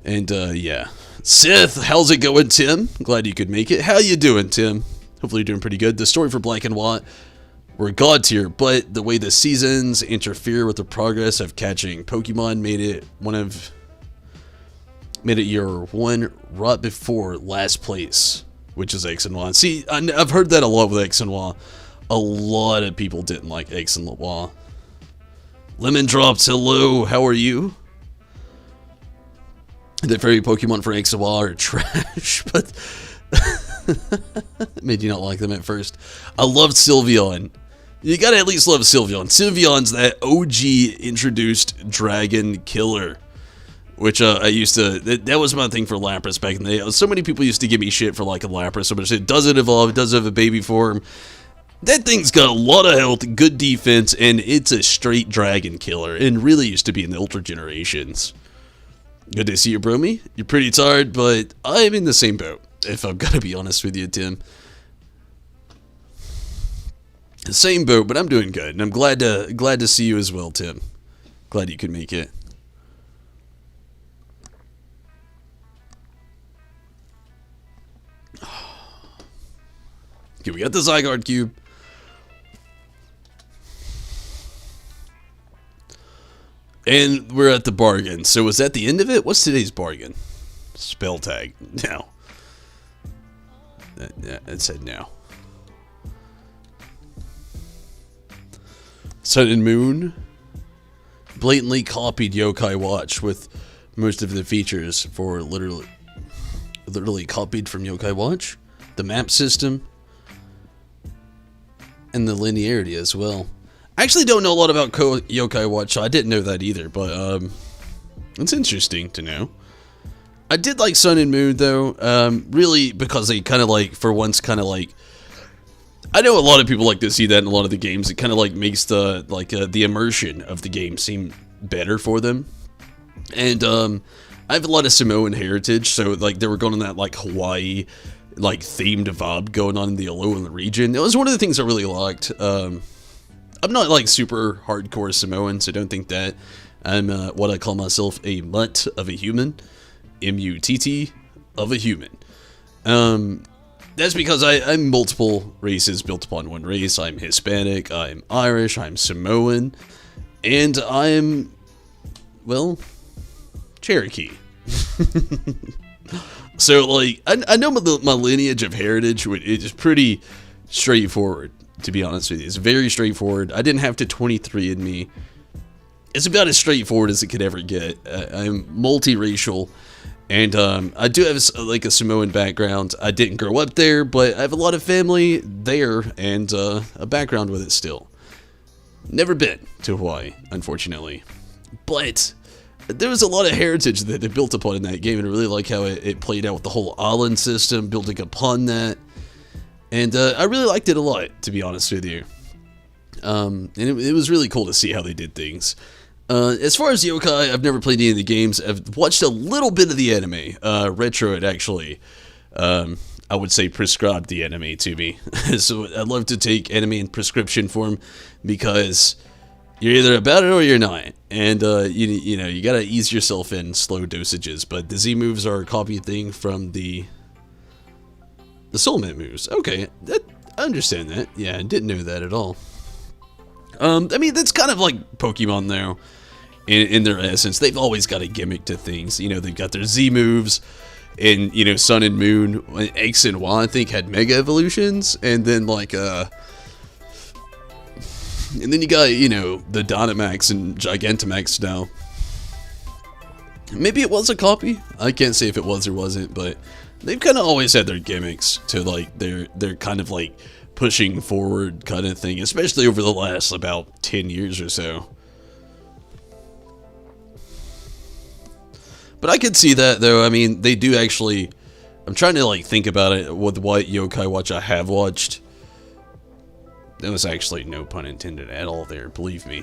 Speaker 1: And yeah. Sith, how's it going, Tim? Glad you could make it. How you doing, Tim? Hopefully you're doing pretty good. The story for Black and White, we're god tier, but the way the seasons interfere with the progress of catching Pokemon made it year one right before last place, which is X and Y. See, I've heard that a lot with X and Y. A lot of people didn't like X and Y. Lemon Drops, hello, how are you? The fairy Pokemon for X and Y are trash, but made you not like them at first. I loved Sylveon. You gotta at least love Sylveon. Sylveon's that OG introduced dragon killer. Which I used to, that was my thing for Lapras back in the day. So many people used to give me shit for like a Lapras. Somebody said, does it evolve? It does have a baby form. That thing's got a lot of health, good defense, and it's a straight dragon killer. And really used to be in the Ultra Generations. Good to see you, Bromy. You're pretty tired, but I'm in the same boat, if I'm gonna be honest with you, Tim. The same boat, but I'm doing good. And I'm glad to see you as well, Tim. Glad you could make it. Okay, we got the Zygarde Cube. And we're at the bargain. So was that the end of it? What's today's bargain? Spell tag. No. It said no. Sun and Moon blatantly copied Yokai Watch with most of the features for literally copied from Yokai Watch. The map system. And the linearity as well. I actually don't know a lot about Yokai Watch, so I didn't know that either, but it's interesting to know. I did like Sun and Moon though, really because they kind of like, for once, kind of like, I know a lot of people like to see that in a lot of the games. It kind of like makes the immersion of the game seem better for them. And I have a lot of Samoan heritage, so like they were going on that like Hawaii like themed vibe going on in the Alolan region. It was one of the things I really liked. I'm not like super hardcore Samoan, so don't think that. I'm what I call myself a mutt of a human. M-U-T-T of a human. That's because I'm multiple races built upon one race. I'm Hispanic, I'm Irish, I'm Samoan, and I'm, well, Cherokee. So, like, I know my lineage of heritage, it is pretty straightforward, to be honest with you. It's very straightforward. I didn't have to 23andMe. It's about as straightforward as it could ever get. I'm multiracial, and I do have, like, a Samoan background. I didn't grow up there, but I have a lot of family there, and a background with it still. Never been to Hawaii, unfortunately. But there was a lot of heritage that they built upon in that game, and I really like how it played out with the whole island system, building upon that. And I really liked it a lot, to be honest with you. And it was really cool to see how they did things. As far as yokai, I've never played any of the games. I've watched a little bit of the anime. Retro, it actually, I would say, prescribed the anime to me. So I'd love to take anime in prescription form, because you're either about it or you're not. And, you know, you gotta ease yourself in slow dosages. But the Z moves are a copy thing from the soulmate moves. Okay, I understand that. Yeah, I didn't know that at all. I mean, that's kind of like Pokemon, though, in their essence. They've always got a gimmick to things. You know, they've got their Z moves, and, you know, Sun and Moon, X and Y, I think, had Mega Evolutions, and then, like, and then you got, you know, the Dynamax and Gigantamax now. Maybe it was a copy. I can't say if it was or wasn't, but they've kind of always had their gimmicks to, like, they're kind of, like, pushing forward kind of thing, especially over the last about 10 years or so. But I could see that, though. I mean, they do actually... I'm trying to, like, think about it with what yokai watch I have watched. There was actually no pun intended at all there, believe me.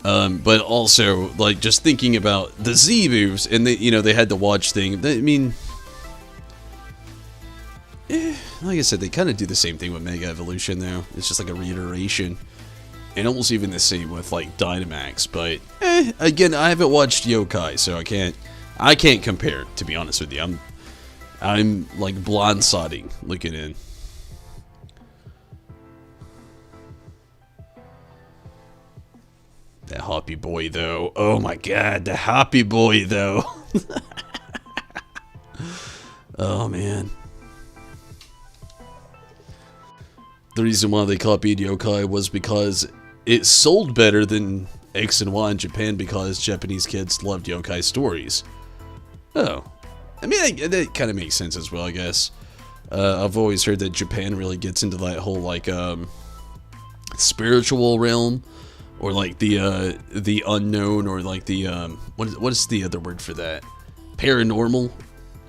Speaker 1: But also, like, just thinking about the Z moves, and they, you know, they had the watch thing. I mean... like I said, they kind of do the same thing with Mega Evolution, though. It's just like a reiteration. And almost even the same with, like, Dynamax. But, again, I haven't watched yokai, so I can't compare, to be honest with you. I'm like, blindsiding looking in. That Hoppy Boy, though. Oh, my God, the Hoppy Boy, though. Oh, man. The reason why they copied yokai was because it sold better than X and Y in Japan, because Japanese kids loved yokai stories. Oh. I mean, that kind of makes sense as well, I guess. I've always heard that Japan really gets into that whole, like, spiritual realm, or, like, the unknown, or, like, the, what is the other word for that? Paranormal,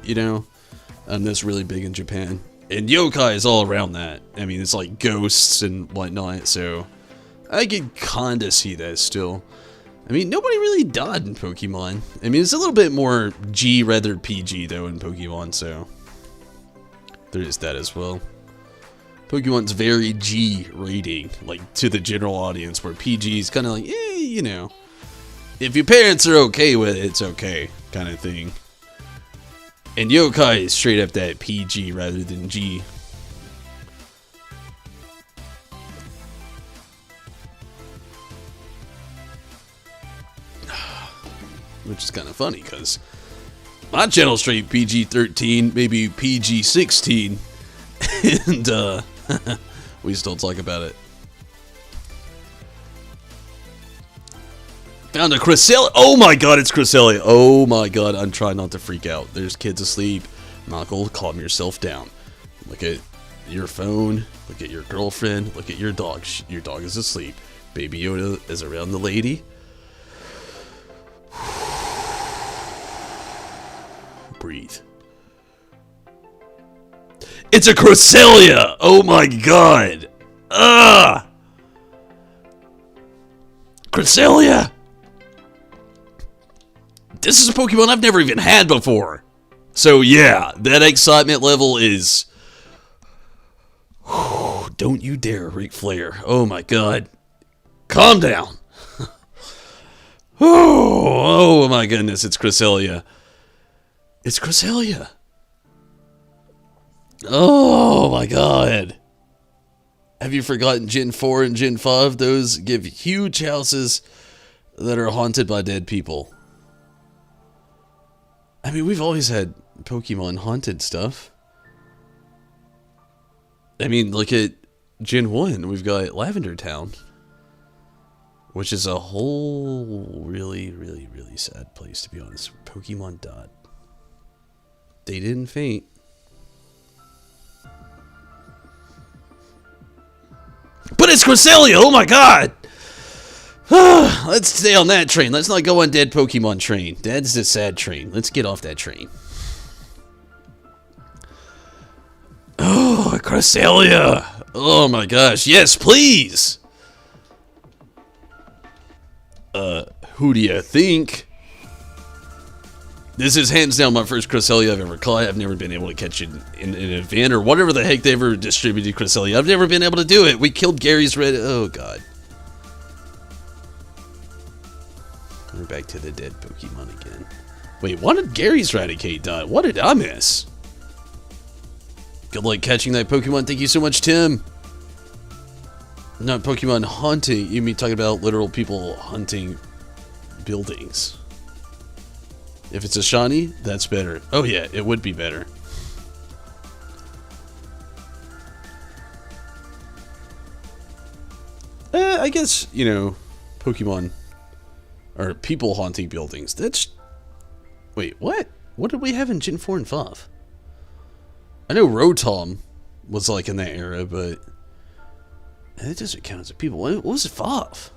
Speaker 1: you know? That's really big in Japan. And yokai is all around that. I mean, it's like ghosts and whatnot, so I can kinda see that still. I mean, nobody really died in Pokemon. I mean, it's a little bit more G rather PG, though, in Pokemon, so there is that as well. Pokemon's very G rating, like, to the general audience, where PG is kind of like, you know, if your parents are okay with it, it's okay, kind of thing. And yokai is straight up that PG rather than G. Which is kind of funny, because my channel's straight PG-13, maybe PG-16, and we still talk about it. Found a Cresselia. Oh my God, it's Cresselia. Oh my God, I'm trying not to freak out. There's kids asleep. Knuckle, calm yourself down. Look at your phone. Look at your girlfriend. Look at your dog. Your dog is asleep. Baby Yoda is around the lady. Breathe. It's a Cresselia! Oh my God! Ah! Cresselia! This is a Pokemon I've never even had before. So yeah, that excitement level is... Don't you dare, Ric Flair. Oh my God. Calm down. Oh my goodness, it's Cresselia. It's Cresselia. Oh my God. Have you forgotten Gen 4 and Gen 5? Those give huge houses that are haunted by dead people. I mean, we've always had Pokemon haunted stuff. I mean, look at Gen 1. We've got Lavender Town, which is a whole really, really, really sad place, to be honest. Pokemon died. They didn't faint. But it's Cresselia! Oh my God! Let's stay on that train. Let's not go on dead Pokemon train. That's the sad train. Let's get off that train. Oh, Cresselia! Oh my gosh, yes, please! Who do you think? This is hands down my first Cresselia I've ever caught. I've never been able to catch it in an event or whatever the heck they ever distributed Cresselia. I've never been able to do it. We killed Gary's red. Oh god. We're back to the dead Pokemon again. Wait, why did Gary's Raticate die? What did I miss? Good luck catching that Pokemon. Thank you so much, Tim. Not Pokemon hunting. You mean talking about literal people hunting buildings? If it's a shiny, that's better. Oh yeah, it would be better. I guess, you know, Pokemon or people haunting buildings. That's... Wait, what? What did we have in Gen 4 and 5? I know Rotom was like in that era, but it doesn't count as a people. What was it, 5?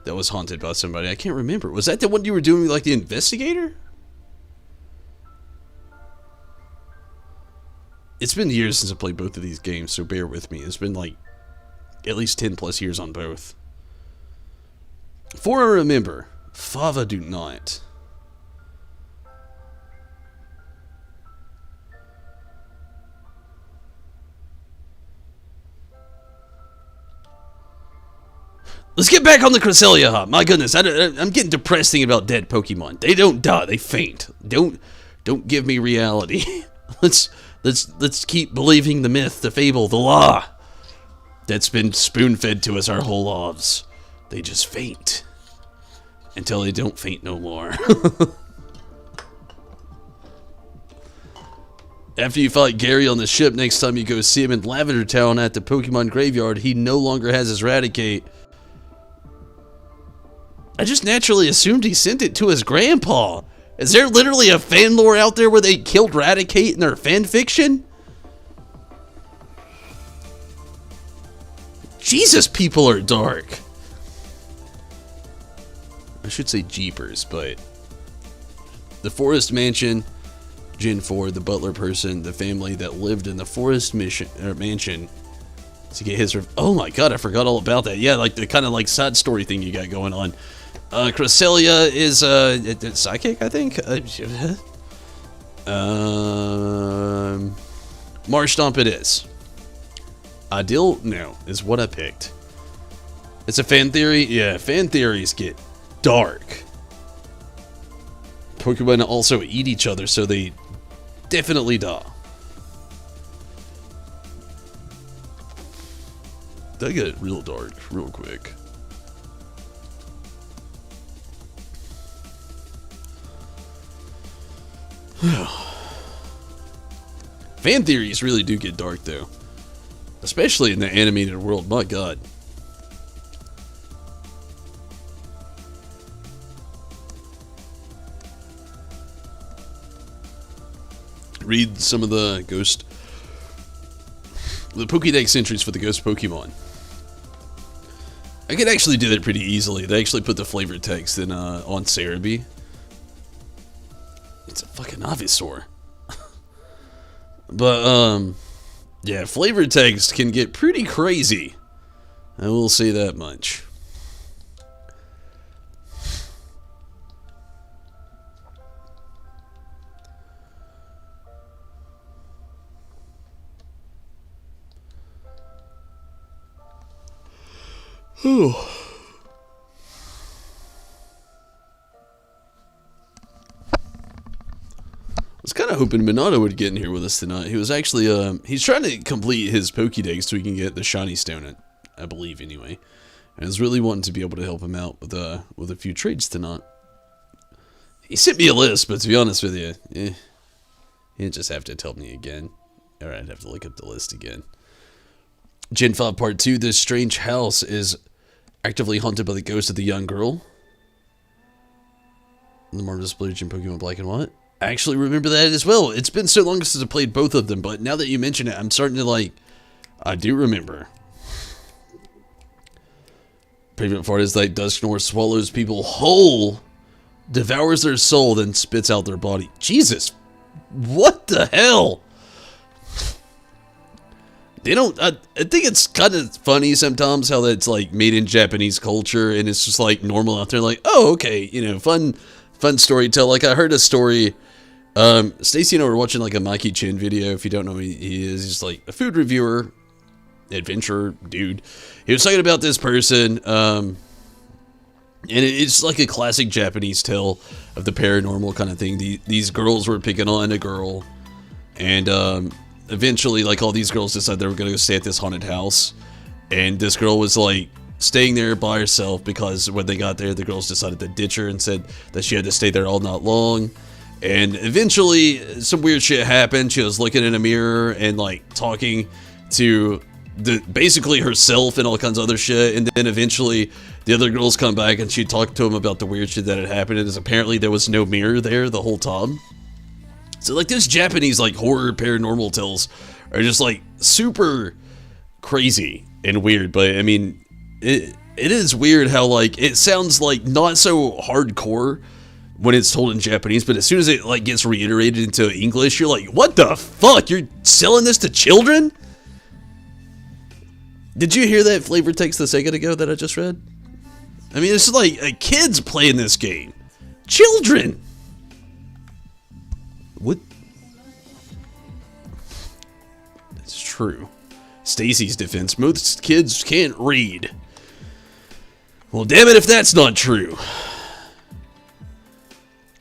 Speaker 1: That was haunted by somebody. I can't remember. Was that the one you were doing like the investigator? It's been years since I played both of these games, so bear with me. It's been like at least 10 plus years on both. 4 I remember. 5 I do not. Let's get back on the Cresselia hop. My goodness, I'm getting depressed thinking about dead Pokemon. They don't die, they faint. Don't give me reality. let's keep believing the myth, the fable, the lie that's been spoon-fed to us our whole lives. They just faint until they don't faint no more. After you fight Gary on the ship, next time you go see him in Lavender Town at the Pokemon Graveyard, he no longer has his Raticate. I just naturally assumed he sent it to his grandpa. Is there literally a fan lore out there where they killed Raticate in their fan fiction? Jesus, people are dark. I should say jeepers, but the Forest Mansion, Gen 4, the butler person, the family that lived in the Forest Mansion to get his... Oh my god, I forgot all about that. Yeah, like the kind of like side story thing you got going on. Cresselia is psychic, I think. Marshtomp it is. Ideal? No, is what I picked. It's a fan theory? Yeah, fan theories get dark. Pokemon also eat each other, so they definitely die. That got real dark real quick. Fan theories really do get dark though. Especially in the animated world, my god. Read some of the Pokédex entries for the ghost Pokemon. I could actually do that pretty easily. They actually put the flavored text in on Cerebi. It's a fucking Ivysaur. But, yeah, flavored text can get pretty crazy. I will say that much. Whew. I was kind of hoping Minato would get in here with us tonight. He was actually, he's trying to complete his Pokédex so he can get the Shiny Stone, I believe, anyway. And I was really wanting to be able to help him out with a few trades tonight. He sent me a list, but to be honest with you, he'd just have to tell me again. Or I'd have to look up the list again. Gen 5 Part 2, this strange house is actively haunted by the ghost of the young girl. The Marvelous Blue Gen Pokemon Black and White. I actually remember that as well. It's been so long since I played both of them, but now that you mention it, I'm starting to like... I do remember. Favorite part is like Dusknoir swallows people whole, devours their soul, then spits out their body. Jesus! What the hell? they don't, I think it's kind of funny sometimes how that's like made in Japanese culture and it's just like normal out there, like, oh, okay, you know, fun storytell. Like I heard a story, Stacy and I were watching like a Mikey Chin video. If you don't know who he is, he's like a food reviewer, adventurer dude. He was talking about this person, and it's like a classic Japanese tale of the paranormal kind of thing. These girls were picking on a girl, and eventually, like, all these girls decided they were going to go stay at this haunted house, and this girl was like staying there by herself because when they got there, the girls decided to ditch her and said that she had to stay there all night long. And eventually, some weird shit happened. She was looking in a mirror and like talking to basically herself and all kinds of other shit. And then eventually, the other girls come back and she talked to them about the weird shit that had happened. And apparently, there was no mirror there the whole time. So like those Japanese like horror paranormal tales are just like super crazy and weird. But I mean, it is weird how like it sounds like not so hardcore when it's told in Japanese, but as soon as it like gets reiterated into English, you're like, what the fuck? You're selling this to children? Did you hear that flavor text a second ago that I just read? I mean, it's like kids playing this game. Children. What? That's true. Stacy's defense, most kids can't read. Well, damn it if that's not true.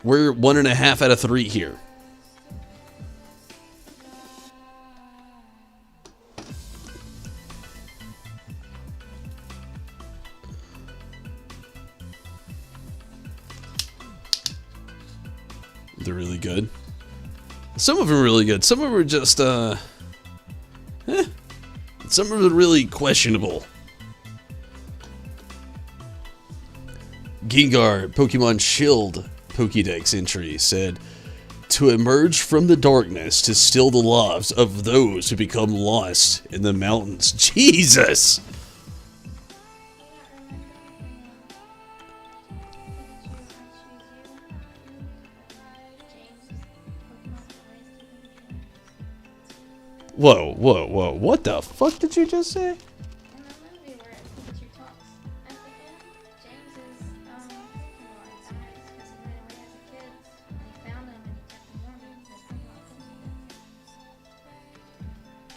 Speaker 1: We're 1.5 out of 3 here. They're really good. Some of them are really good. Some of them are just, some of them are really questionable. Gengar, Pokemon Shield Pokédex entry said, to emerge from the darkness to steal the lives of those who become lost in the mountains. Jesus! Whoa, whoa, whoa. What the fuck did you just say?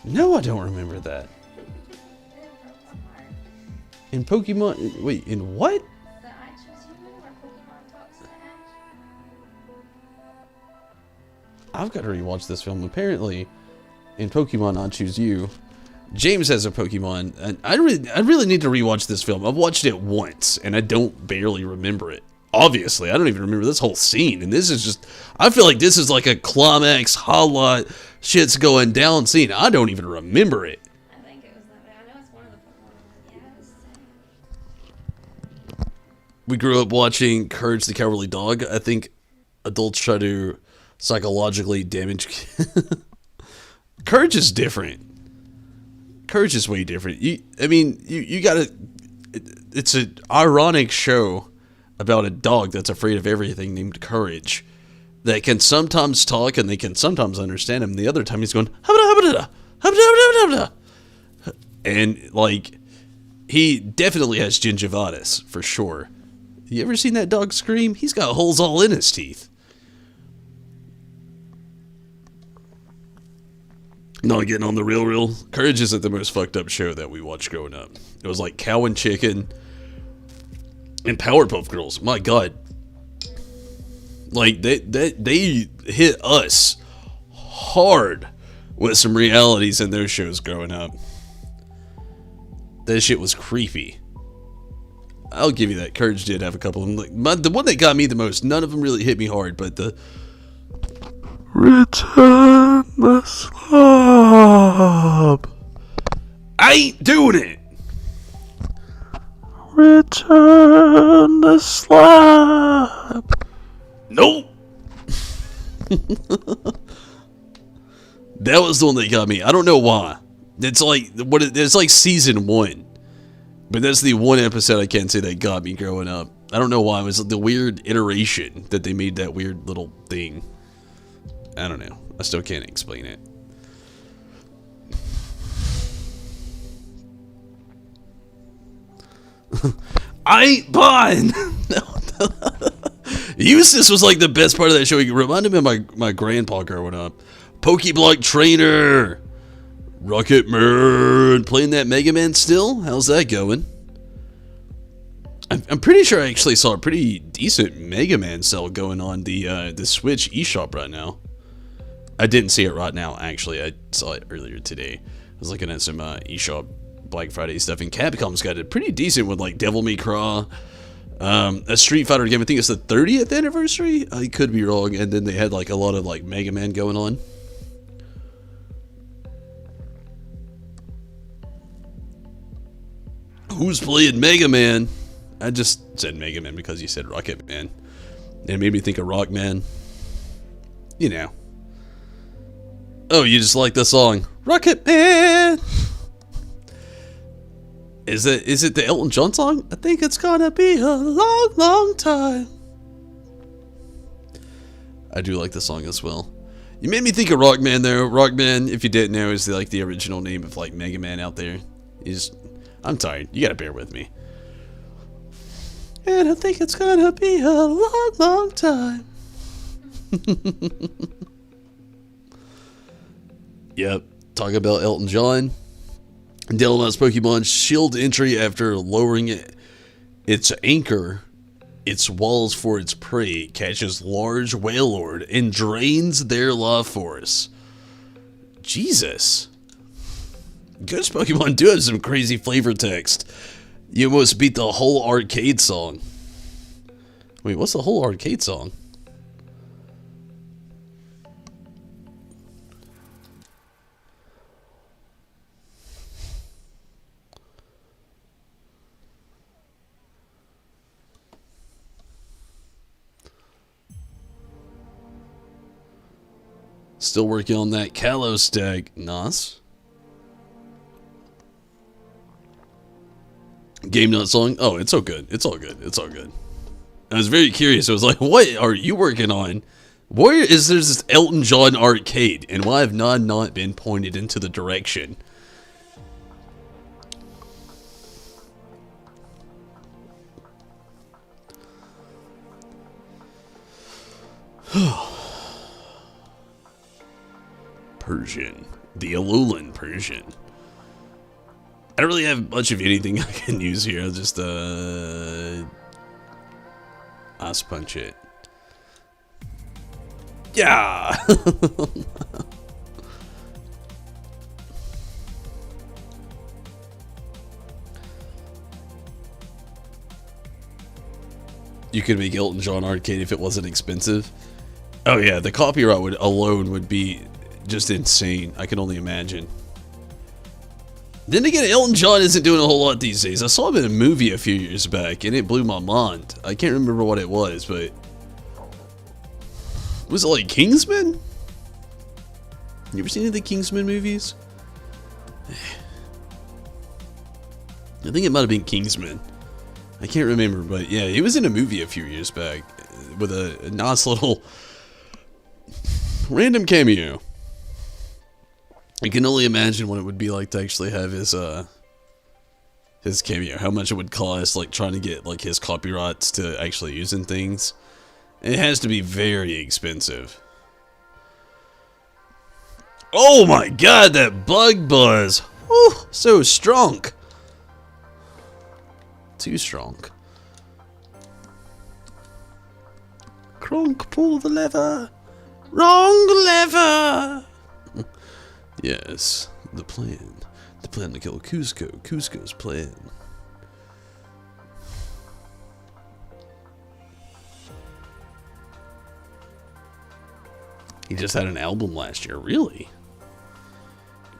Speaker 1: No, I don't remember that. In Pokemon... Wait, in what? I've got to rewatch this film. Apparently, in Pokemon I Choose You, James has a Pokemon, and I really need to rewatch this film. I've watched it once, and I don't barely remember it. Obviously, I don't even remember this whole scene, and this is just... I feel like this is like a climax, highlight, shit's going down scene. I don't even remember it.
Speaker 2: I think it was that way. I know it's one of the Pokemon.
Speaker 1: We grew up watching Courage the Cowardly Dog. I think adults try to psychologically damage... Courage is different. Courage is way different. You gotta... It's an ironic show about a dog that's afraid of everything named Courage, that can sometimes talk and they can sometimes understand him. The other time he's going, and like, he definitely has gingivitis for sure. You ever seen that dog scream? He's got holes all in his teeth. Not getting on the real. Courage isn't the most fucked up show that we watched growing up. It was like Cow and Chicken and Powerpuff Girls. My God. Like, they hit us hard with some realities in those shows growing up. That shit was creepy. I'll give you that. Courage did have a couple of them. Like, the one that got me the most, none of them really hit me hard, but the... Return the slab. I ain't doing it. Return the slab. Nope. That was the one that got me. I don't know why. It's like it's like season 1, but that's the one episode I can't say that got me growing up. I don't know why. It was the weird iteration that they made that weird little thing. I don't know. I still can't explain it. I ain't buying. Eustace was like the best part of that show. He reminded me of my grandpa growing up. Pokeblock Trainer. Rocket Man. Playing that Mega Man still? How's that going? I'm pretty sure I actually saw a pretty decent Mega Man sale going on the Switch eShop right now. I didn't see it right now, actually. I saw it earlier today. I was looking at some eShop Black Friday stuff, and Capcom's got it pretty decent with like Devil May Cry, a Street Fighter game. I think it's the 30th anniversary. I could be wrong. And then they had like a lot of like Mega Man going on. Who's playing Mega Man? I just said Mega Man because you said Rocket Man. It made me think of Rock Man. You know. Oh, you just like the song Rocket Man. Is it the Elton John song? I think it's gonna be a long, long time. I do like the song as well. You made me think of Rockman though. Rockman, if you didn't know, is the original name of like Mega Man out there. I'm tired. You gotta bear with me. And I think it's gonna be a long, long time. Yep. Talk about Elton John. Dynamax Pokemon shield entry after lowering its anchor, its walls for its prey, catches large Wailord and drains their life force. Jesus. Ghost Pokemon do have some crazy flavor text. You almost beat the whole arcade song. Wait, what's the whole arcade song? Still working on that Kalos deck. Nice. Game Nut song? Oh, it's all good. It's all good. It's all good. I was very curious. I was like, what are you working on? Where is there this Elton John arcade? And why have not been pointed into the direction? Persian. The Alolan Persian. I don't really have much of anything I can use here. I'll just, Ice Punch it. Yeah! You could make Elton John arcade if it wasn't expensive. Oh yeah, the copyright alone would be just insane. I can only imagine. Then again, Elton John isn't doing a whole lot these days. I saw him in a movie a few years back, and it blew my mind. I can't remember what it was, but... Was it like Kingsman? You ever seen any of the Kingsman movies? I think it might have been Kingsman. I can't remember, but yeah, he was in a movie a few years back with a nice little random cameo. I can only imagine what it would be like to actually have his cameo. How much it would cost, like trying to get like his copyrights to actually using things. It has to be very expensive. Oh my god, that bug buzz! Whew, so strong. Too strong. Kronk, pull the lever. Wrong lever. Yes, the plan. The plan to kill Cusco. Cusco's plan. He just had an album last year, really?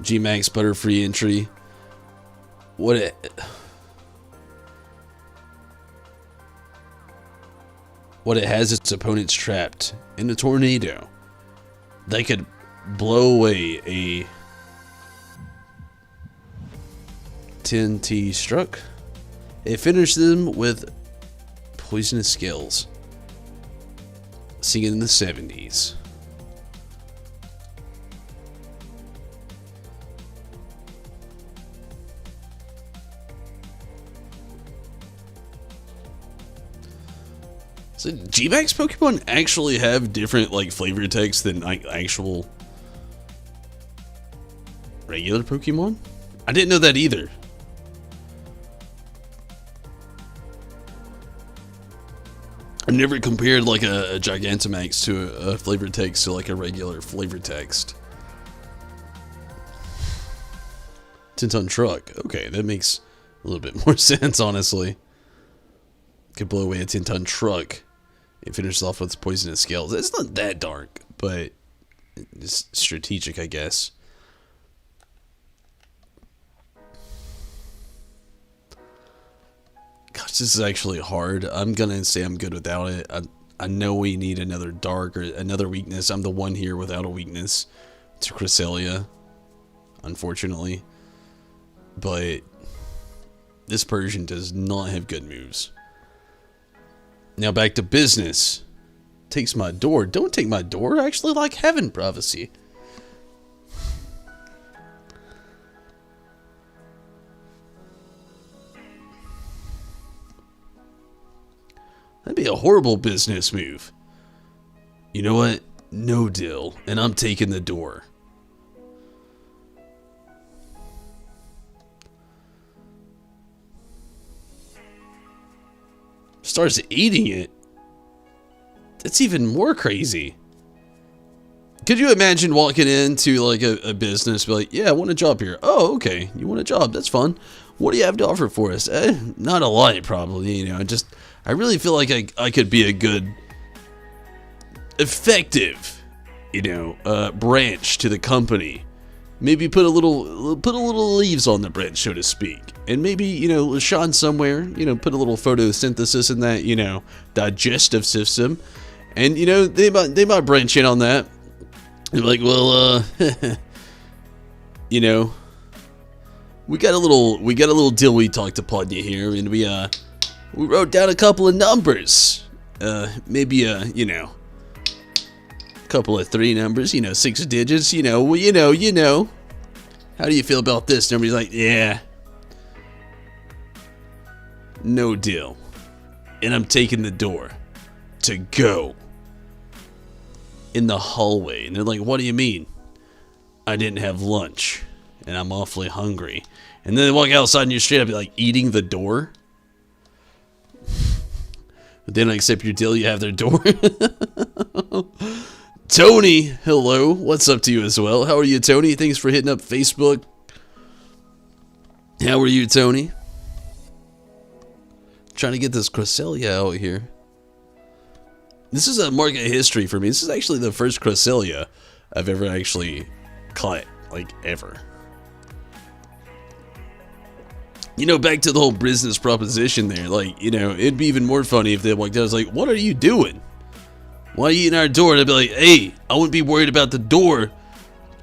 Speaker 1: G-Max Butterfree entry. What it has its opponents trapped in a tornado. They could blow away a TNT struck. It finished them with poisonous scales. Singing in the 70s. So G-Max Pokemon actually have different like flavor text than like actual regular Pokemon? I didn't know that either. I've never compared like a Gigantamax to a flavor text to like a regular flavor text. 10-ton truck. Okay, that makes a little bit more sense, honestly. Could blow away a 10-ton truck and finish off with poisonous scales. It's not that dark, but it's strategic, I guess. Gosh, this is actually hard. I'm gonna say I'm good without it. I know we need another dark or another weakness. I'm the one here without a weakness to Cresselia, unfortunately. But this Persian does not have good moves. Now back to business. Takes my door. Don't take my door. I actually like Heaven Prophecy. That'd be a horrible business move. You know what? No deal. And I'm taking the door. Starts eating it. That's even more crazy. Could you imagine walking into like a business, be like, yeah, I want a job here. Oh, okay. You want a job. That's fun. What do you have to offer for us? Not a lot, probably. You know, I really feel like I could be a good, effective, you know, branch to the company. Maybe put a little leaves on the branch, so to speak. And maybe, you know, shine somewhere, you know, put a little photosynthesis in that, you know, digestive system. And, you know, they might branch in on that. They're like, well, you know, we got a little deal we talked upon you here, and we wrote down a couple of numbers. Maybe you know, a couple of 3 numbers, you know, 6 digits, you know, well, you know. How do you feel about this? And everybody's like, yeah. No deal. And I'm taking the door to go in the hallway. And they're like, what do you mean? I didn't have lunch and I'm awfully hungry. And then they walk outside and you're straight up like eating the door. But they don't accept your deal, you have their door. Tony, hello. What's up to you as well? How are you, Tony? Thanks for hitting up Facebook. How are you, Tony? Trying to get this Cresselia out here. This is a market history for me. This is actually the first Cresselia I've ever actually caught, like ever. You know, back to the whole business proposition there. Like, you know, it'd be even more funny if they walked out. I was like, what are you doing? Why are you eating our door? And I'd be like, hey, I wouldn't be worried about the door.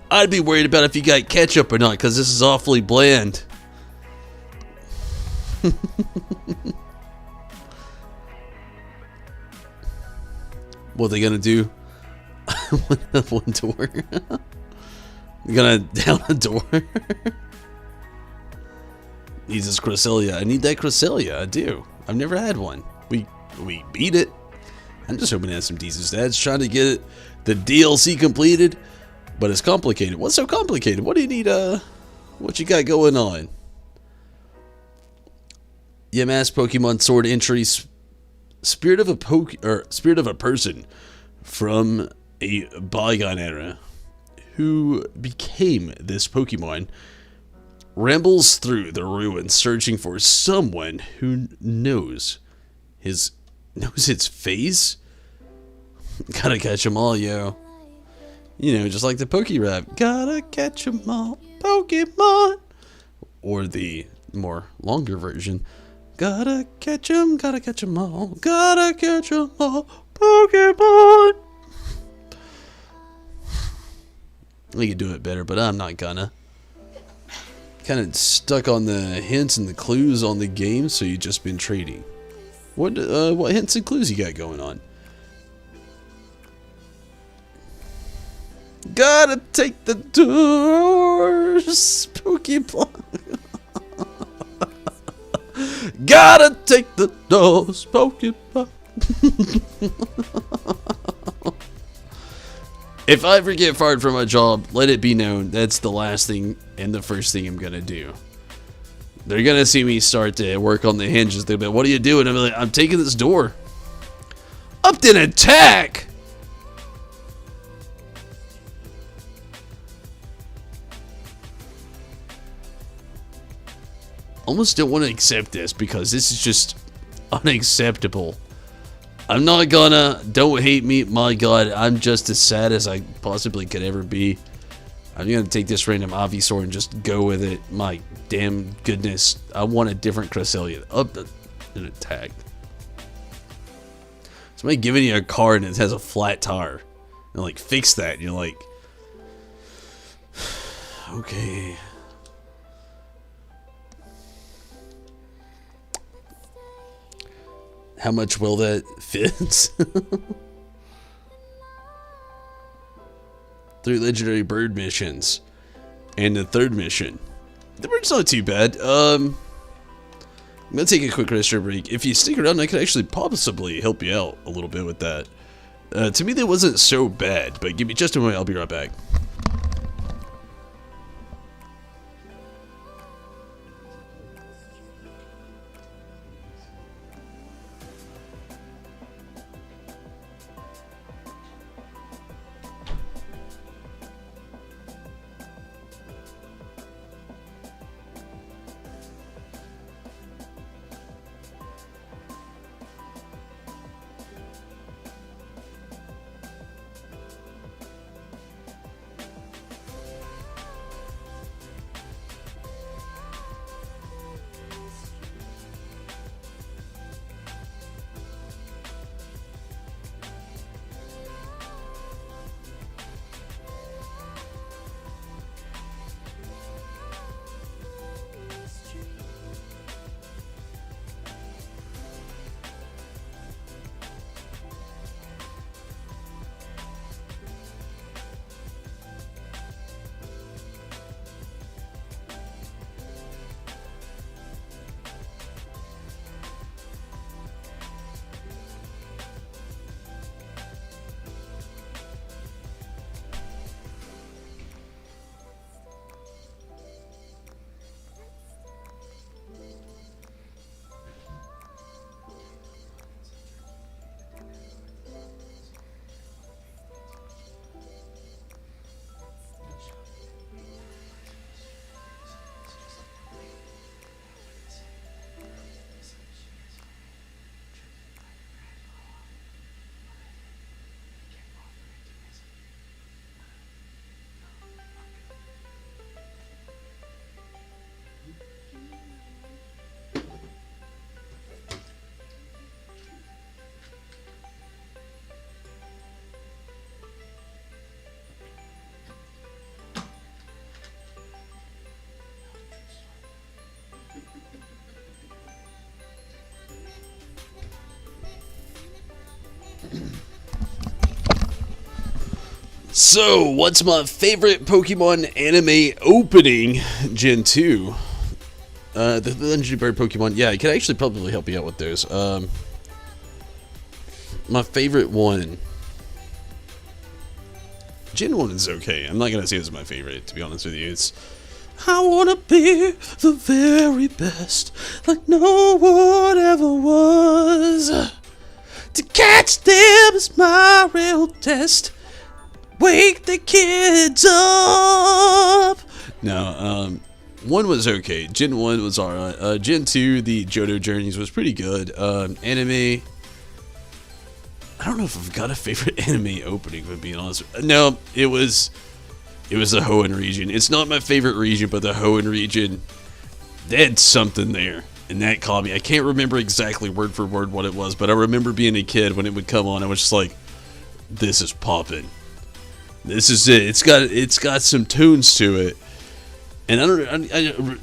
Speaker 1: I'd be worried about if you got ketchup or not, because this is awfully bland. What are they gonna do? One door. They're gonna down a door. Needs this Cresselia. I need that Cresselia. I do. I've never had one. We beat it. I'm just hoping it has some decent stats. Trying to get it, the DLC completed, but it's complicated. What's so complicated? What do you need? What you got going on? Yeah, mass Pokemon Sword entries. Spirit of a person from a bygone era who became this Pokemon rambles through the ruins searching for someone who knows its face. Gotta catch 'em all, yo. You know, just like the Poke Rap. Gotta catch 'em all, Pokemon. Or the more longer version. Gotta catch 'em all, gotta catch 'em all, Pokemon. We could do it better, but I'm not gonna. Kind of stuck on the hints and the clues on the game, so you've just been trading. What hints and clues you got going on? Gotta take the doors, Pokemon. Gotta take the doors, Pokemon. If I ever get fired from my job, let it be known that's the last thing and the first thing I'm gonna do. They're gonna see me start to work on the hinges. They'll be like, what are you doing? I'm like, I'm taking this door. Up to an attack! Almost don't want to accept this because this is just unacceptable. I'm not gonna. Don't hate me. My god, I'm just as sad as I possibly could ever be. I'm gonna take this random Ivysaur and just go with it. My damn goodness. I want a different Cresselia. Up an attack. Somebody giving you a car and it has a flat tire. And like, fix that. And you're like, okay. How much will that fit? 3 legendary bird missions. And the 3rd mission. The bird's not too bad. I'm gonna take a quick restroom break. If you stick around, I could actually possibly help you out a little bit with that. To me, that wasn't so bad, but give me just a moment, I'll be right back. So, what's my favorite Pokemon anime opening? Gen 2. The Legendary Bird Pokemon. Yeah, I could actually probably help you out with those. My favorite one. Gen 1 is okay. I'm not going to say it's my favorite, to be honest with you. It's, I want to be the very best, like no one ever was. To catch them is my real test. Wake the kids up! No, 1 was okay. Gen 1 was alright. Gen 2, the Johto Journeys was pretty good. Anime... I don't know if I've got a favorite anime opening, if I'm being honest. No, it was the Hoenn region. It's not my favorite region, but the Hoenn region, they had something there. And that caught me. I can't remember exactly word for word what it was, but I remember being a kid when it would come on. I was just like, this is poppin'. This is it. It's got some tunes to it, and I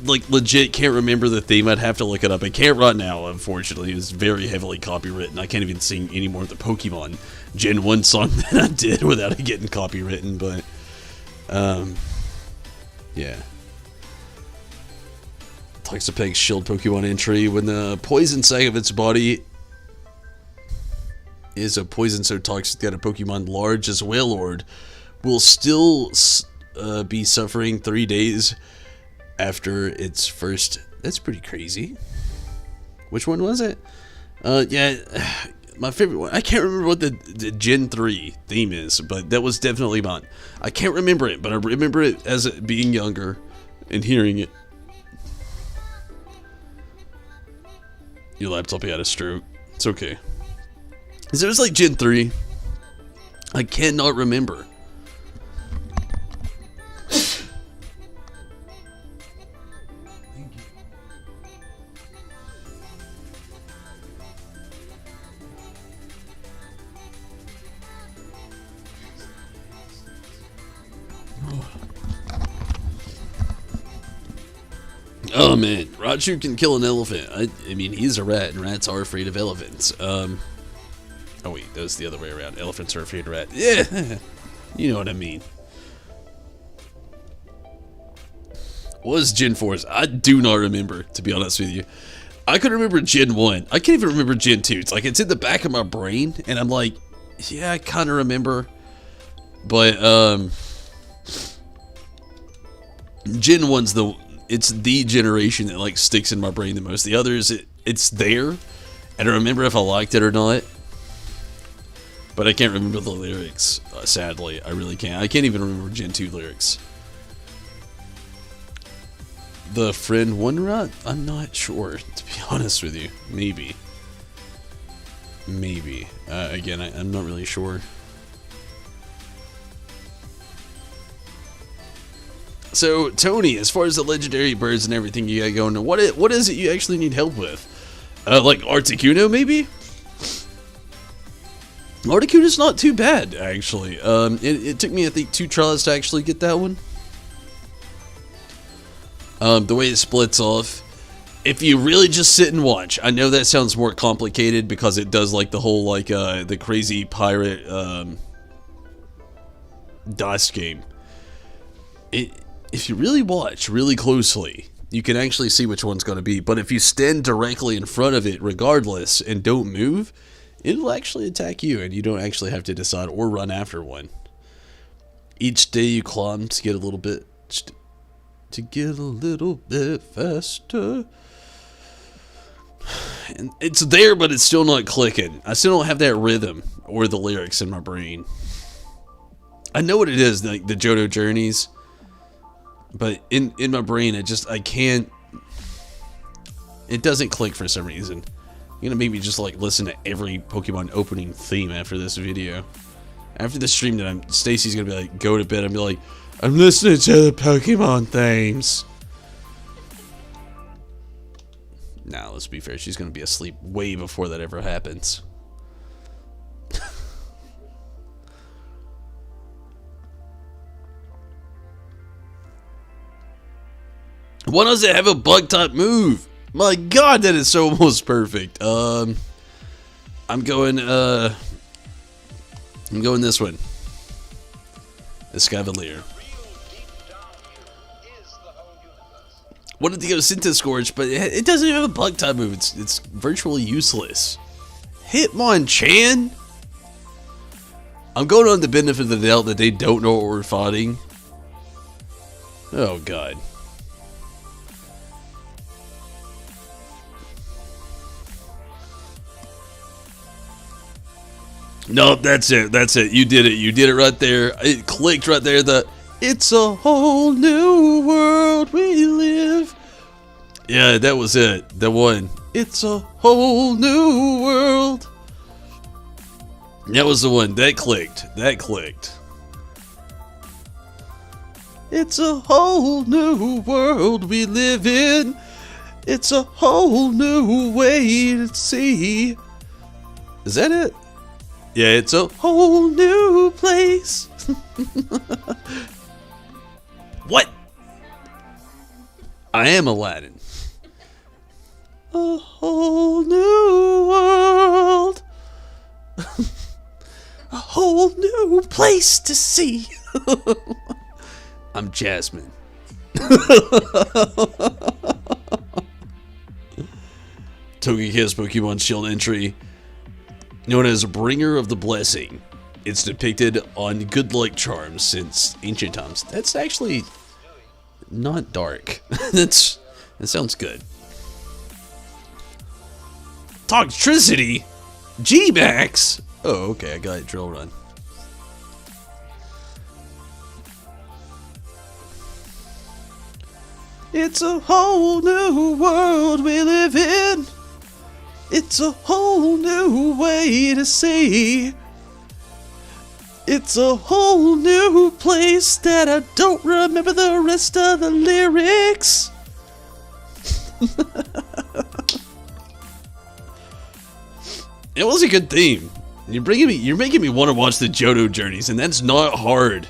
Speaker 1: like legit can't remember the theme. I'd have to look it up. I can't right now, unfortunately. It's very heavily copywritten. I can't even sing any more of the Pokemon Gen 1 song than I did without it getting copywritten. But yeah. Toxapeg's shield Pokemon entry when the poison sac of its body is a poison so toxic that a Pokemon large as Wailord will still be suffering 3 days after its first. That's pretty crazy. Which one was it? Yeah, my favorite one. I can't remember what the Gen 3 theme is, but that was definitely mine. I can't remember it, but I remember it as it being younger and hearing it. Your laptop had a stroke. It's okay. It was like Gen 3. I cannot remember. Oh man, Raichu can kill an elephant. I mean, he's a rat, and rats are afraid of elephants. Oh wait, that was the other way around. Elephants are afraid of rats. Yeah, you know what I mean. What was Gen 4's? I do not remember, to be honest with you. I could remember Gen 1. I can't even remember Gen 2. It's like it's in the back of my brain, and I'm like, yeah, I kind of remember. But, Gen 1's it's the generation that like sticks in my brain the most. The others, it's there, and I remember if I liked it or not, but I can't remember the lyrics. Sadly, I really can't. I can't even remember Gen 2 lyrics. The friend one rot? I'm not sure, to be honest with you. Maybe. Again, I'm not really sure. So, Tony, as far as the legendary birds and everything you got going, what is it you actually need help with? Like Articuno, maybe? Articuno's not too bad, actually. It took me, I think, 2 tries to actually get that one. The way it splits off. If you really just sit and watch, I know that sounds more complicated because it does like the whole, like, the crazy pirate, DOS game. If you really watch really closely, you can actually see which one's going to be. But if you stand directly in front of it regardless and don't move, it'll actually attack you and you don't actually have to decide or run after one. Each day you climb to get a little bit faster. And it's there, but it's still not clicking. I still don't have that rhythm or the lyrics in my brain. I know what it is, like the Johto Journeys. But in my brain, I can't, it doesn't click for some reason. You're gonna make me just like listen to every Pokemon opening theme after this video. After the stream that Stacy's gonna be like, go to bed, and be like, I'm listening to the Pokemon themes. Nah, let's be fair, she's gonna be asleep way before that ever happens. Why does it have a bug type move? My god, that is so almost perfect. I'm going this one. Escavalier. Wanted to go Scorch, but it doesn't even have a bug type move. It's virtually useless. Hitmonchan? I'm going on the benefit of the doubt that they don't know what we're fighting. Oh god. Nope, that's it. You did it right there. It clicked right there. It's a whole new world we live. Yeah, that was it. The one. It's a whole new world. That was the one. That clicked. It's a whole new world we live in. It's a whole new way to see. Is that it? Yeah, it's a whole new place. What? I am Aladdin. A whole new world. A whole new place to see. I'm Jasmine. Togekiss Pokemon Shield entry. Known as Bringer of the Blessing. It's depicted on good luck charms since ancient times. That's actually not dark. That sounds good. Toxtricity? G-Max? Oh, okay, I got it. Drill run. It's a whole new world we live in. It's a whole new way to see. It's a whole new place that I don't remember the rest of the lyrics. It was a good theme. You're making me want to watch the Johto journeys, and that's not hard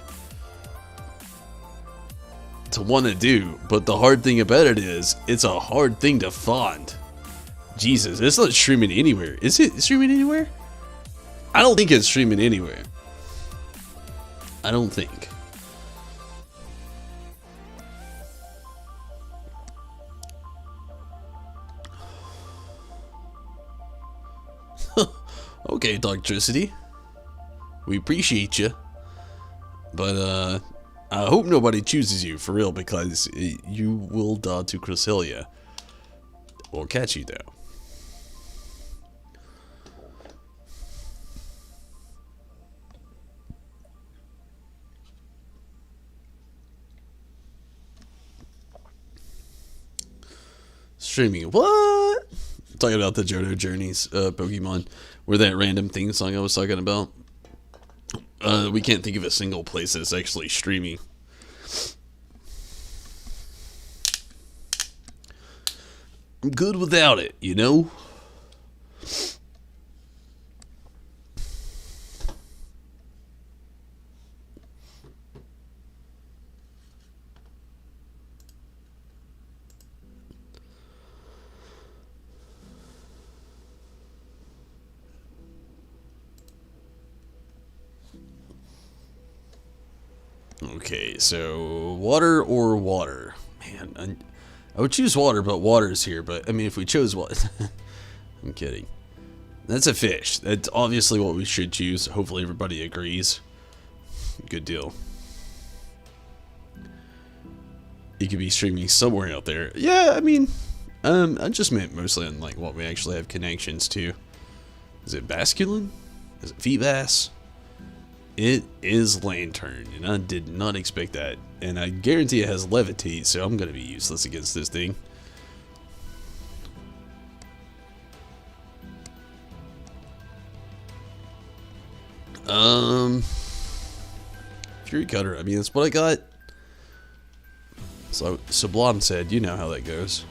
Speaker 1: to want to do. But the hard thing about it is, it's a hard thing to find. Jesus, it's not streaming anywhere. Is it streaming anywhere? I don't think it's streaming anywhere. I don't think. Okay, Toxtricity. We appreciate you. But, I hope nobody chooses you, for real, because you will die to Cresselia. We'll catch you, though. Streaming what? Talking about the Johto Journeys Pokemon, where that random theme song I was talking about. We can't think of a single place that's actually streaming. I'm good without it, you know? Okay, so water or water? Man, I would choose water, but water's here. But I mean, if we chose water, I'm kidding. That's a fish. That's obviously what we should choose. Hopefully, everybody agrees. Good deal. You could be streaming somewhere out there. Yeah, I mean, I just meant mostly on like what we actually have connections to. Is it Basculin? Is it Feebas? It is Lantern, and I did not expect that. And I guarantee it has Levitate, so I'm going to be useless against this thing. Fury Cutter, I mean, that's what I got. So, Sublime said, you know how that goes.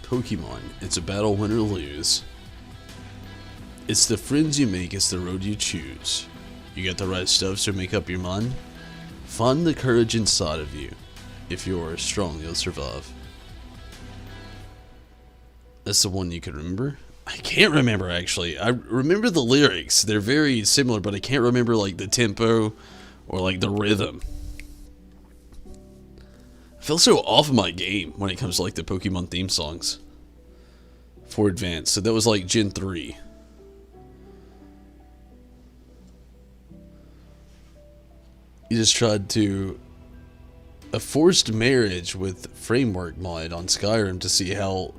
Speaker 1: Pokemon, it's a battle win or lose. It's the friends you make, it's the road you choose. You got the right stuff to make up your mind? Find the courage inside of you. If you're strong, you'll survive. That's the one you can remember? I can't remember, actually. I remember the lyrics. They're very similar, but I can't remember like the tempo or like the rhythm. I feel so off of my game when it comes to like the Pokemon theme songs for Advance. So that was like Gen 3. You just tried to a forced marriage with Framework mod on Skyrim to see how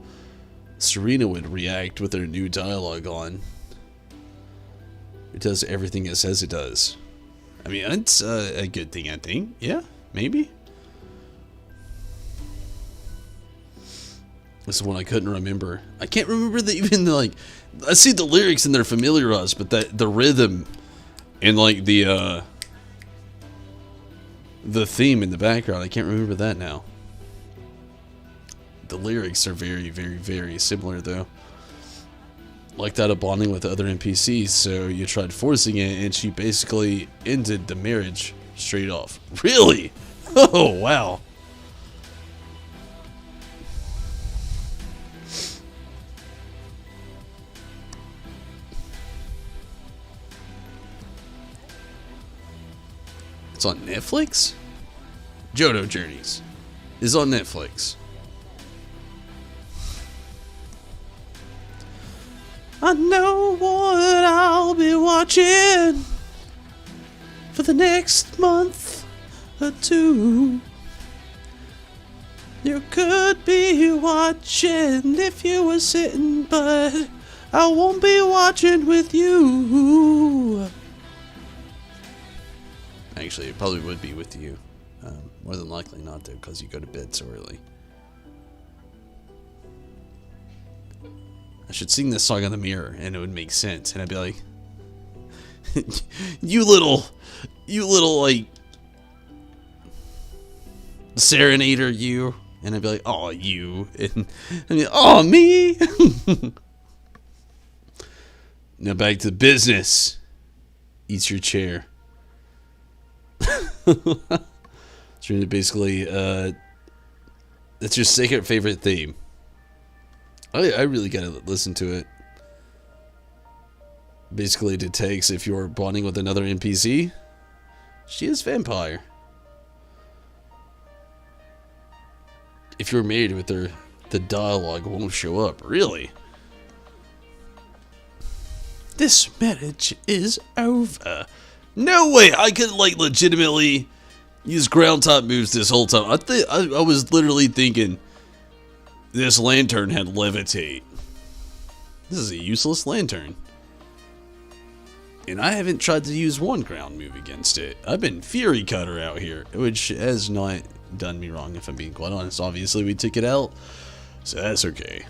Speaker 1: Serena would react with her new dialogue on. It does everything it says it does. I mean, it's a good thing, I think. Yeah, maybe. This is one I couldn't remember. I can't remember even like I see the lyrics and they're familiarized, but the rhythm and like the theme in the background, I can't remember that now. The lyrics are very, very, very similar though. like that of bonding with other NPCs, so you tried forcing it, and she basically ended the marriage straight off. Really? Oh, wow. It's on Netflix? Johto Journeys is on Netflix. I know what I'll be watching for the next month or two. You could be watching if you were sitting, but I won't be watching with you. Actually, it probably would be with you. More than likely not, though, because you go to bed so early. I should sing this song in the mirror, and it would make sense. And I'd be like, you little, like, serenader, you. And I'd be like, oh, you. And I'd be like, oh, me. Now back to business. Eat your chair. It's really basically, that's your second favorite theme. I really gotta listen to it. Basically, it takes if you're bonding with another NPC. She is vampire. If you're married with her, the dialogue won't show up. Really? This marriage is over. No way! I could, like, legitimately use ground type moves this whole time. I was literally thinking this lantern had levitate. This is a useless lantern. And I haven't tried to use one ground move against it. I've been Fury Cutter out here, which has not done me wrong, if I'm being quite honest. Obviously, we took it out, so that's okay.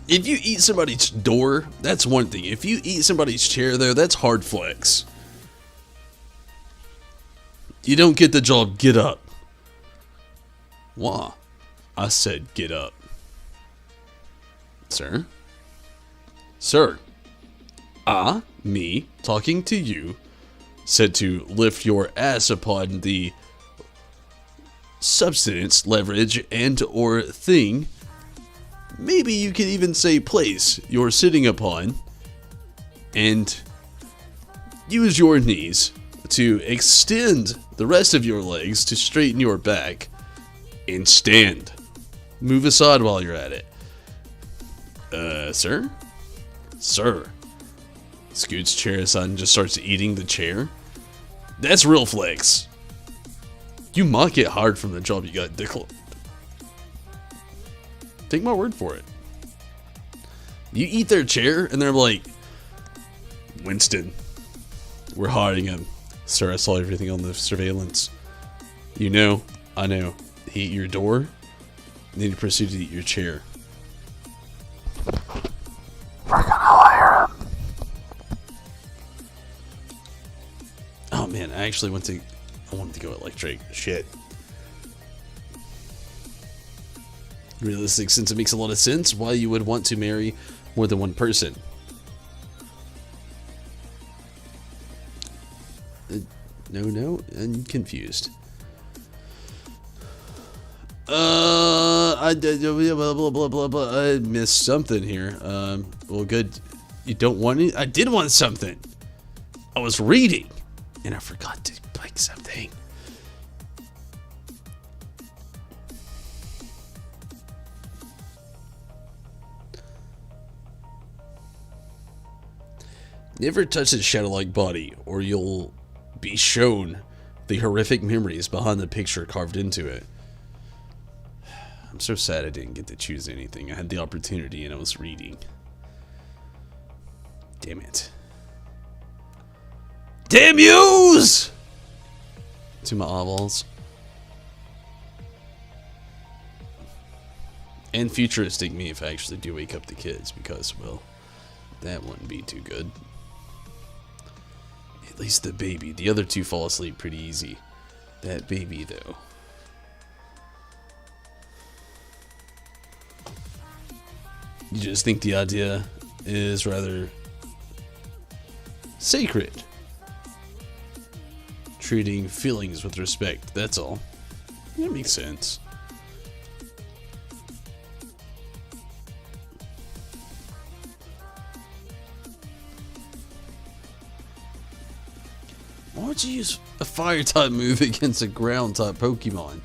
Speaker 1: If you eat somebody's door, that's one thing. If you eat somebody's chair, though, that's hard flex. You don't get the job, get up. Why? I said get up. Sir? Sir. Me, talking to you, said to lift your ass upon the substance, leverage, and or thing. Maybe you could even say place you're sitting upon, and use your knees to extend the rest of your legs to straighten your back and stand. Move aside while you're at it. Sir? Sir. Scoots chair aside and just starts eating the chair. That's real flex. You might get hired from the job you got declined. Take my word for it. You eat their chair and they're like, Winston, we're hiring him. Sir, I saw everything on the surveillance. You know, I know. He ate your door, and then he proceeded to eat your chair.
Speaker 3: We're gonna hire him.
Speaker 1: Oh man, I wanted to go electric. Shit. Realistic, since it makes a lot of sense why you would want to marry more than one person. No, I'm confused. I did blah. I missed something here. Well, good. You don't want it? I did want something. I was reading, and I forgot to pick something. Never touch his shadow-like body, or you'll be shown the horrific memories behind the picture carved into it. I'm so sad I didn't get to choose anything. I had the opportunity and I was reading. Damn it. Damn yous! To my eyeballs. And futuristic me if I actually do wake up the kids, because, well, that wouldn't be too good. At least the baby. The other two fall asleep pretty easy. that baby, though. You just think the idea is rather sacred. Treating feelings with respect, that's all. That makes sense. Why would you use a fire type move against a ground type Pokemon?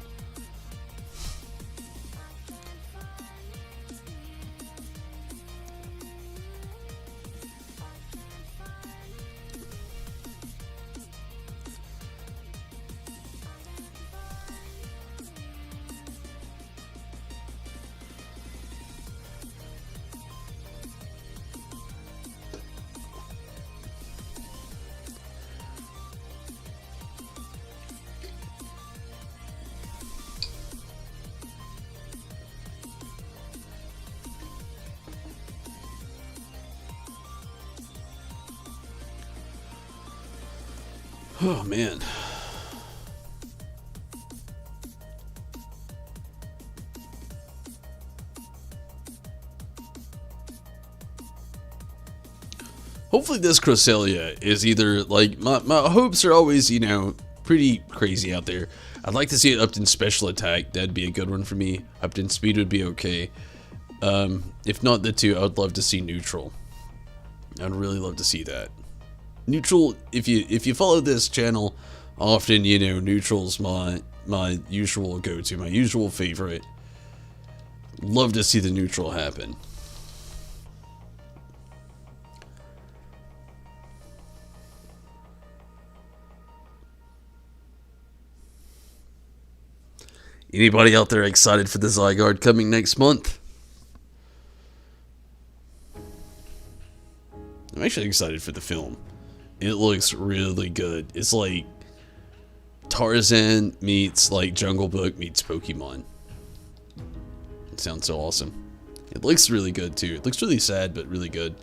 Speaker 1: Oh man. Hopefully this Cresselia is either, like, my hopes are always, you know, pretty crazy out there. I'd like to see it upped in special attack. That'd be a good one for me. Upped in speed would be okay. If not the two, I would love to see neutral. I'd really love to see that. Neutral, if you follow this channel often, you know neutral's my usual go-to, my usual favorite. Love to see the neutral happen. Anybody out there excited for the Zygarde coming next month? I'm actually excited for the film. It looks really good. It's like Tarzan meets like Jungle Book meets Pokemon. It sounds so awesome. It looks really good too. It looks really sad, but really good.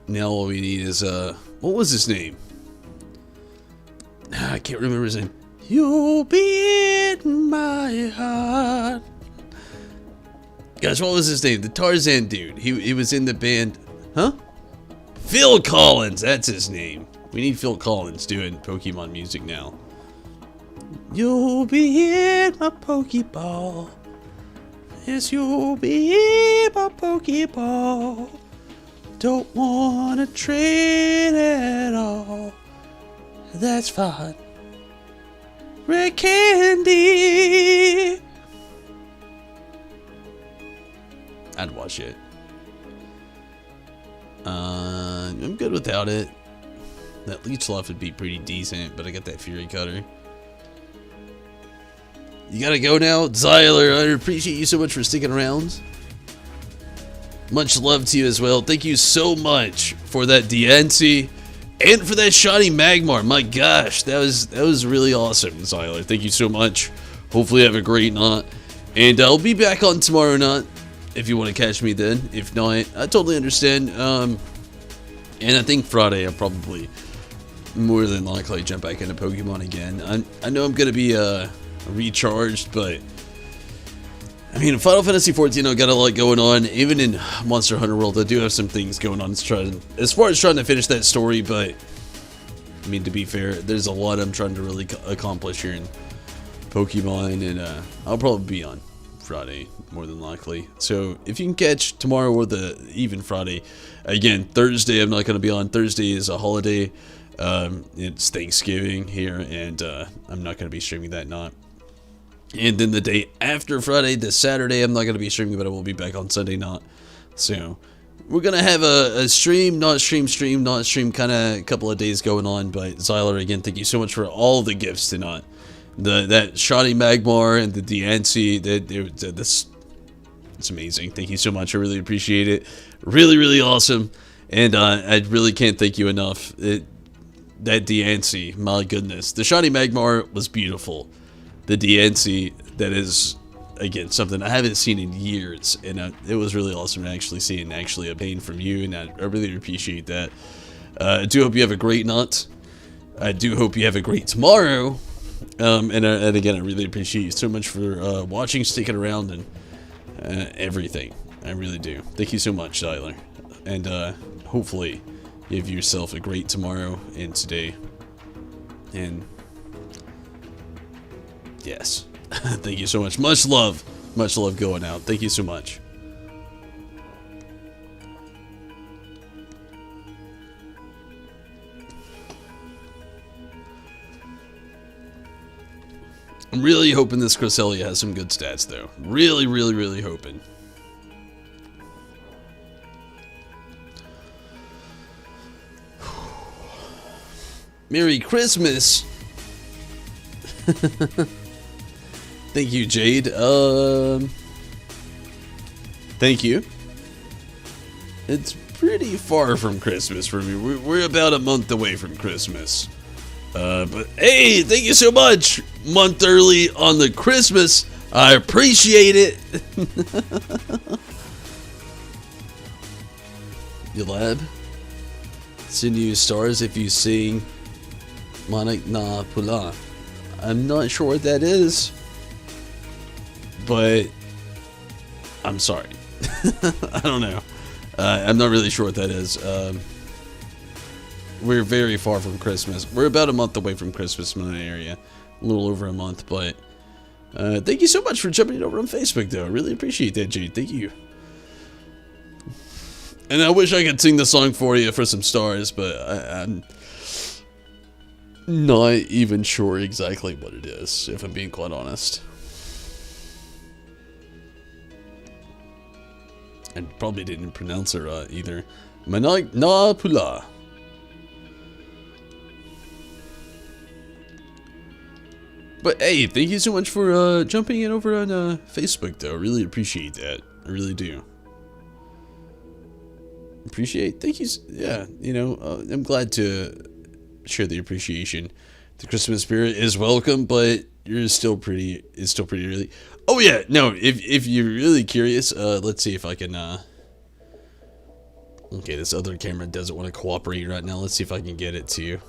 Speaker 1: Now all we need is what was his name? I can't remember his name. You'll be in my heart. Gosh, what was his name? The Tarzan dude. He was in the band. Huh? Phil Collins. That's his name. We need Phil Collins doing Pokemon music now. You'll be in my Pokeball. Yes, you'll be in my Pokeball. Don't wanna trade at all. That's fine. Red candy. I'd watch it. I'm good without it. That leech loft would be pretty decent, but I got that Fury Cutter. You gotta go now, Zyler. I appreciate you so much for sticking around. Much love to you as well. Thank you so much for that DNC. And for that shiny Magmar. My gosh, that was really awesome, Zyler. Thank you so much. Hopefully you have a great night. And I'll be back on tomorrow night if you want to catch me then. If not, I totally understand. And I think Friday I'll probably more than likely jump back into Pokemon again. I know I'm going to be recharged, but I mean, in Final Fantasy XIV, I got a lot going on. Even in Monster Hunter World, I do have some things going on as far as trying to finish that story, but I mean, to be fair, there's a lot I'm trying to really accomplish here in Pokemon, and I'll probably be on Friday, more than likely. So, if you can catch tomorrow or even Friday, again, Thursday I'm not going to be on. Thursday is a holiday. It's Thanksgiving here, and I'm not going to be streaming that night. And then the day after Friday, this Saturday, I'm not going to be streaming, but I will be back on Sunday night. So, we're going to have a stream, not stream, kind of couple of days going on. But Zyler, again, thank you so much for all the gifts tonight. That Shoddy Magmar and the DNC, it's amazing. Thank you so much. I really appreciate it. Really, really awesome. And I really can't thank you enough. That DNC, my goodness. The Shoddy Magmar was beautiful. The DNC, that is again, something I haven't seen in years, and it was really awesome to actually see and actually obtain from you, and I really appreciate that. I do hope you have a great night. I do hope you have a great tomorrow. And again, I really appreciate you so much for watching, sticking around, and everything. I really do. Thank you so much, Tyler. And hopefully you have yourself a great tomorrow and today. And yes, thank you so much. Much love going out. Thank you so much. I'm really hoping this Cresselia has some good stats, though. Really, really, really hoping. Merry Christmas! Thank you, Jade. Thank you. It's pretty far from Christmas for me. We're about a month away from Christmas. But hey, thank you so much! Month early on the Christmas. I appreciate it. You lab? Send you stars if you sing Manik Na Pula. I'm not sure what that is, but I'm sorry. I don't know. I'm not really sure what that is. We're very far from Christmas. We're about a month away from Christmas in my area. A little over a month, but thank you so much for jumping over on Facebook, though. I really appreciate that, Jade. Thank you. And I wish I could sing the song for you for some stars, but I'm not even sure exactly what it is, if I'm being quite honest. I probably didn't pronounce it right either. Manak Na Pula. But hey, thank you so much for jumping in over on Facebook, though. I really appreciate that. I really do. Appreciate. Thank you. Yeah, you know, I'm glad to share the appreciation. The Christmas spirit is welcome, but it's still pretty early. Oh yeah, no. If you're really curious, let's see if I can. Okay, this other camera doesn't want to cooperate right now. Let's see if I can get it to you.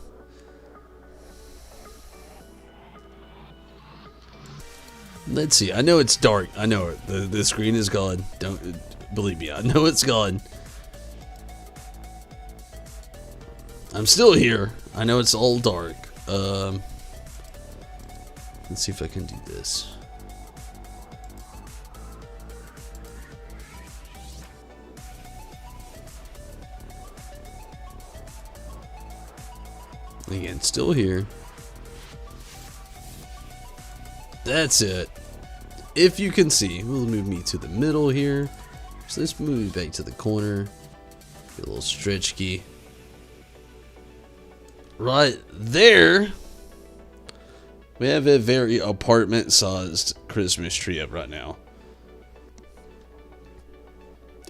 Speaker 1: Let's see. I know it's dark. I know it. The screen is gone. Don't believe me. I know it's gone. I'm still here. I know it's all dark. Let's see if I can do this. Again, still here. That's it. If you can see, we'll move me to the middle here. So let's move me back to the corner. Get a little stretch key. Right there, we have a very apartment-sized Christmas tree up right now.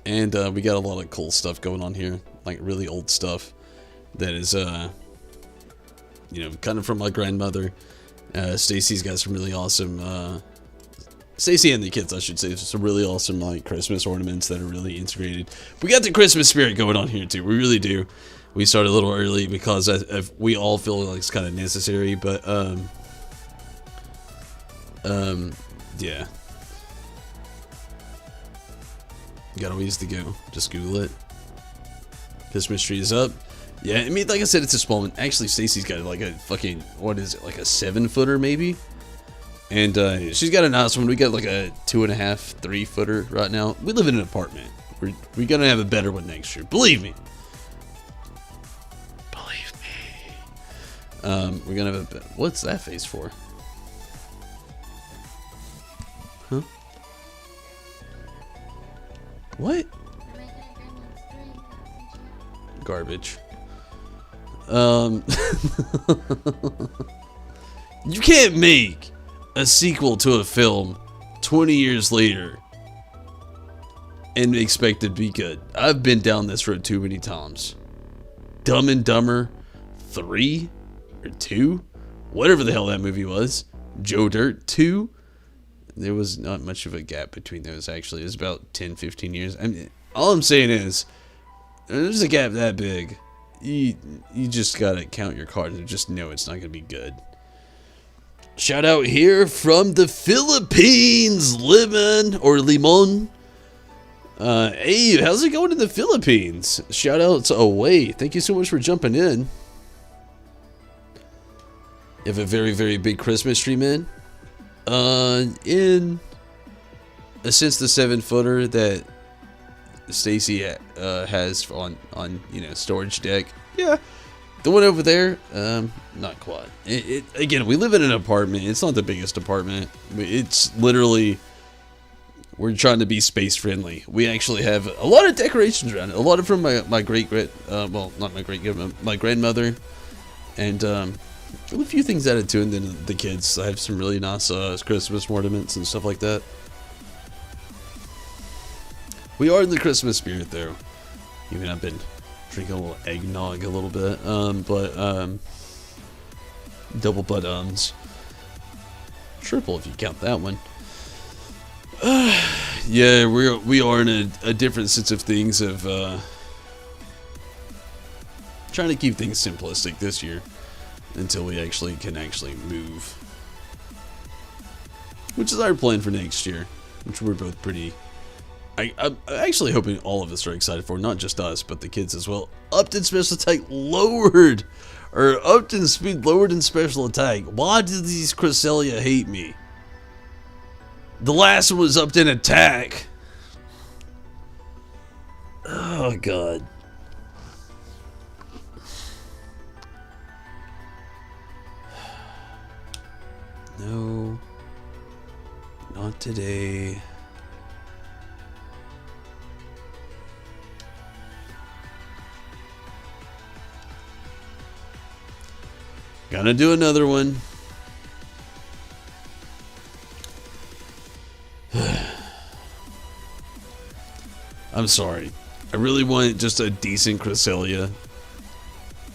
Speaker 1: And we got a lot of cool stuff going on here. Like really old stuff that is, you know, kind of from my grandmother. Stacy's got some really awesome, Stacy and the kids, I should say, some really awesome like Christmas ornaments that are really integrated. We got the Christmas spirit going on here too. We really do. We started a little early because we all feel like it's kind of necessary, but yeah. Got a ways to go. Just Google it. Christmas tree is up. Yeah, I mean, like I said, it's a small one. Actually, Stacy's got like a fucking, what is it, like a 7-footer maybe? And she's got a nice one. We got like a 2.5, 3-footer right now. We live in an apartment. We're gonna have a better one next year. Believe me. Believe me. We're gonna have a, what's that face for? Huh? What? Garbage. You can't make a sequel to a film 20 years later and expect it to be good. I've been down this road too many times. Dumb and Dumber 3 or 2, whatever the hell that movie was. Joe Dirt 2. There was not much of a gap between those, actually. It was about 10, 15 years. I mean, all I'm saying is, there's a gap that big. You just gotta count your cards and just know it's not gonna be good. Shout out here from the Philippines, Limon. Hey, how's it going in the Philippines? Shout outs away. Thank you so much for jumping in. You have a very, very big Christmas tree, man. In a sense, the 7-footer that Stacy has on storage deck. Yeah. The one over there, not quite. Again, we live in an apartment. It's not the biggest apartment. It's literally, we're trying to be space friendly. We actually have a lot of decorations around it. A lot of from my well, not my my grandmother, and a few things added to it. And then the kids. I have some really nice Christmas ornaments and stuff like that. We are in the Christmas spirit, though. Even I've been drinking a little eggnog a little bit, double butt triple if you count that one. Yeah, we are in a different sense of things of trying to keep things simplistic this year until we can move, which is our plan for next year, which we're both pretty. I'm actually hoping all of us are excited for, not just us, but the kids as well. Upton special attack lowered, or Upton speed lowered in special attack. Why did these Cresselia hate me? The last one was Upton attack. Oh god. No, not today. Gonna do another one. I'm sorry. I really want just a decent Cresselia.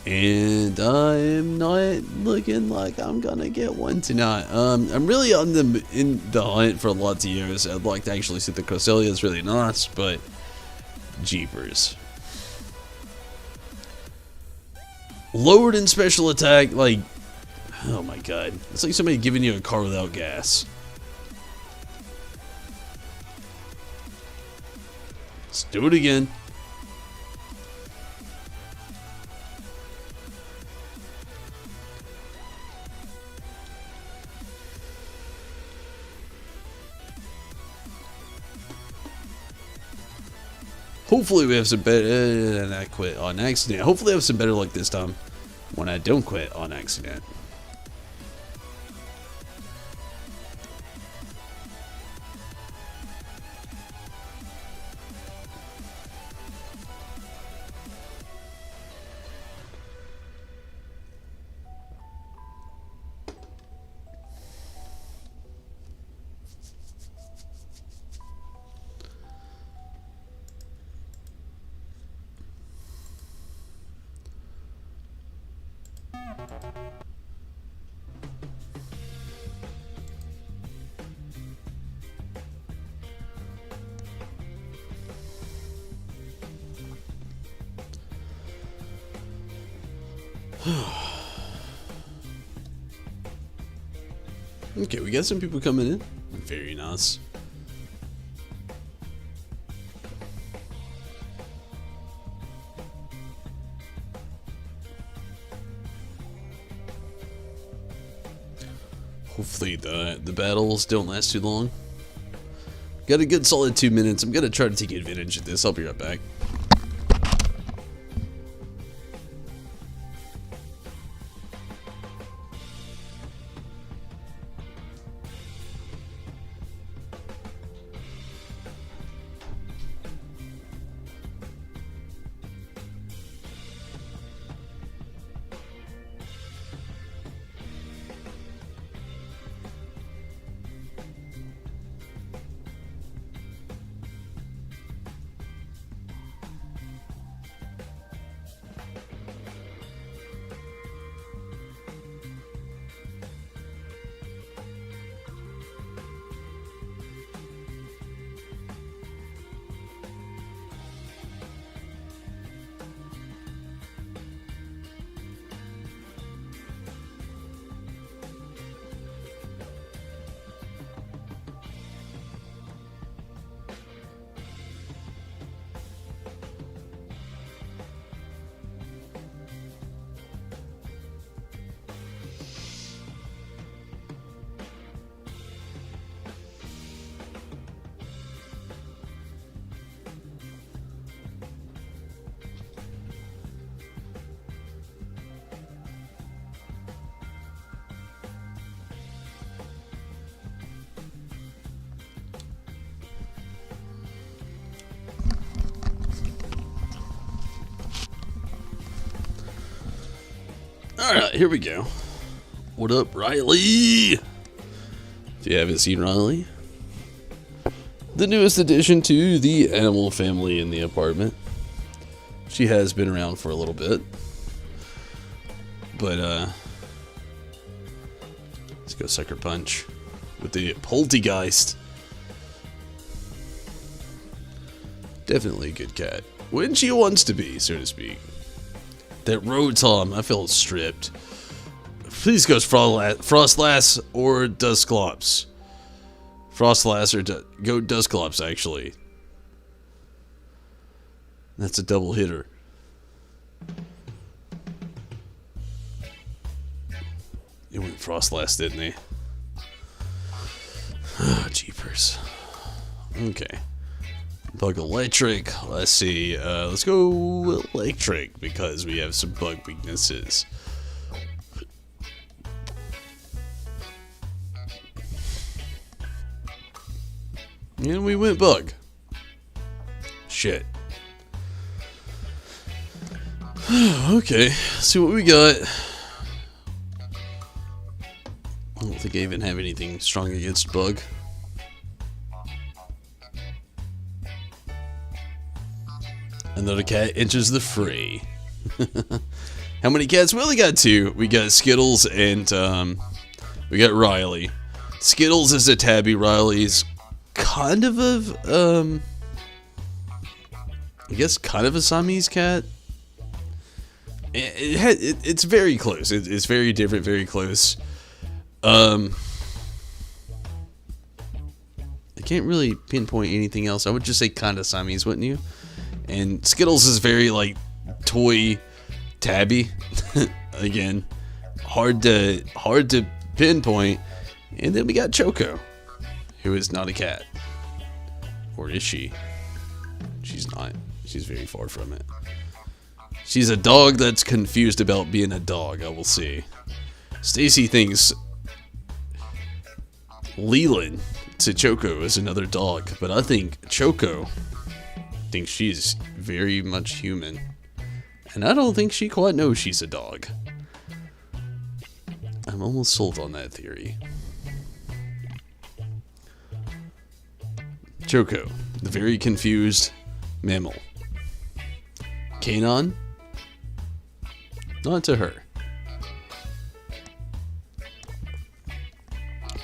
Speaker 1: And I'm not looking like I'm gonna get one tonight. I'm really in the hunt for Latios. I'd like to actually see the Cresselia. It's really nice, but jeepers. Lowered in special attack, like, oh my god. It's like somebody giving you a car without gas. Let's do it again. Hopefully we have some better, and I quit on accident. Hopefully I have some better luck this time when I don't quit on accident. Okay, we got some people coming in. Very nice. Hopefully the battles don't last too long. Got a good solid 2 minutes. I'm gonna try to take advantage of this. I'll be right back. Alright, here we go. What up, Riley? If you haven't seen Riley, the newest addition to the animal family in the apartment. She has been around for a little bit. But, let's go Sucker Punch with the Poltergeist. Definitely a good cat. When she wants to be, so to speak. That Rotom, I feel stripped. Please go Frostlass or Dusclops. Frostlass or go Dusclops, actually. That's a double hitter. It went Frostlass, didn't they? Oh, jeepers. Okay. Bug Electric. Let's see. Let's go Electric because we have some bug weaknesses. And we went Bug. Shit. Okay. Let's see what we got. I don't think I even have anything strong against Bug. Another cat enters the fray. How many cats? We only got two. We got Skittles and we got Riley. Skittles is a tabby. Riley's kind of a I guess kind of a Siamese cat. It's very close. It's very different, very close. I can't really pinpoint anything else. I would just say kind of Siamese, wouldn't you? And Skittles is very like toy tabby. Again, hard to pinpoint. And then we got Choco, who is not a cat. Or is she? She's not. She's very far from it. She's a dog that's confused about being a dog, I will see. Stacy thinks Leland to Choco is another dog, but I think Choco thinks she's very much human. And I don't think she quite knows she's a dog. I'm almost sold on that theory. Choco, the very confused mammal. Kanon? Not to her.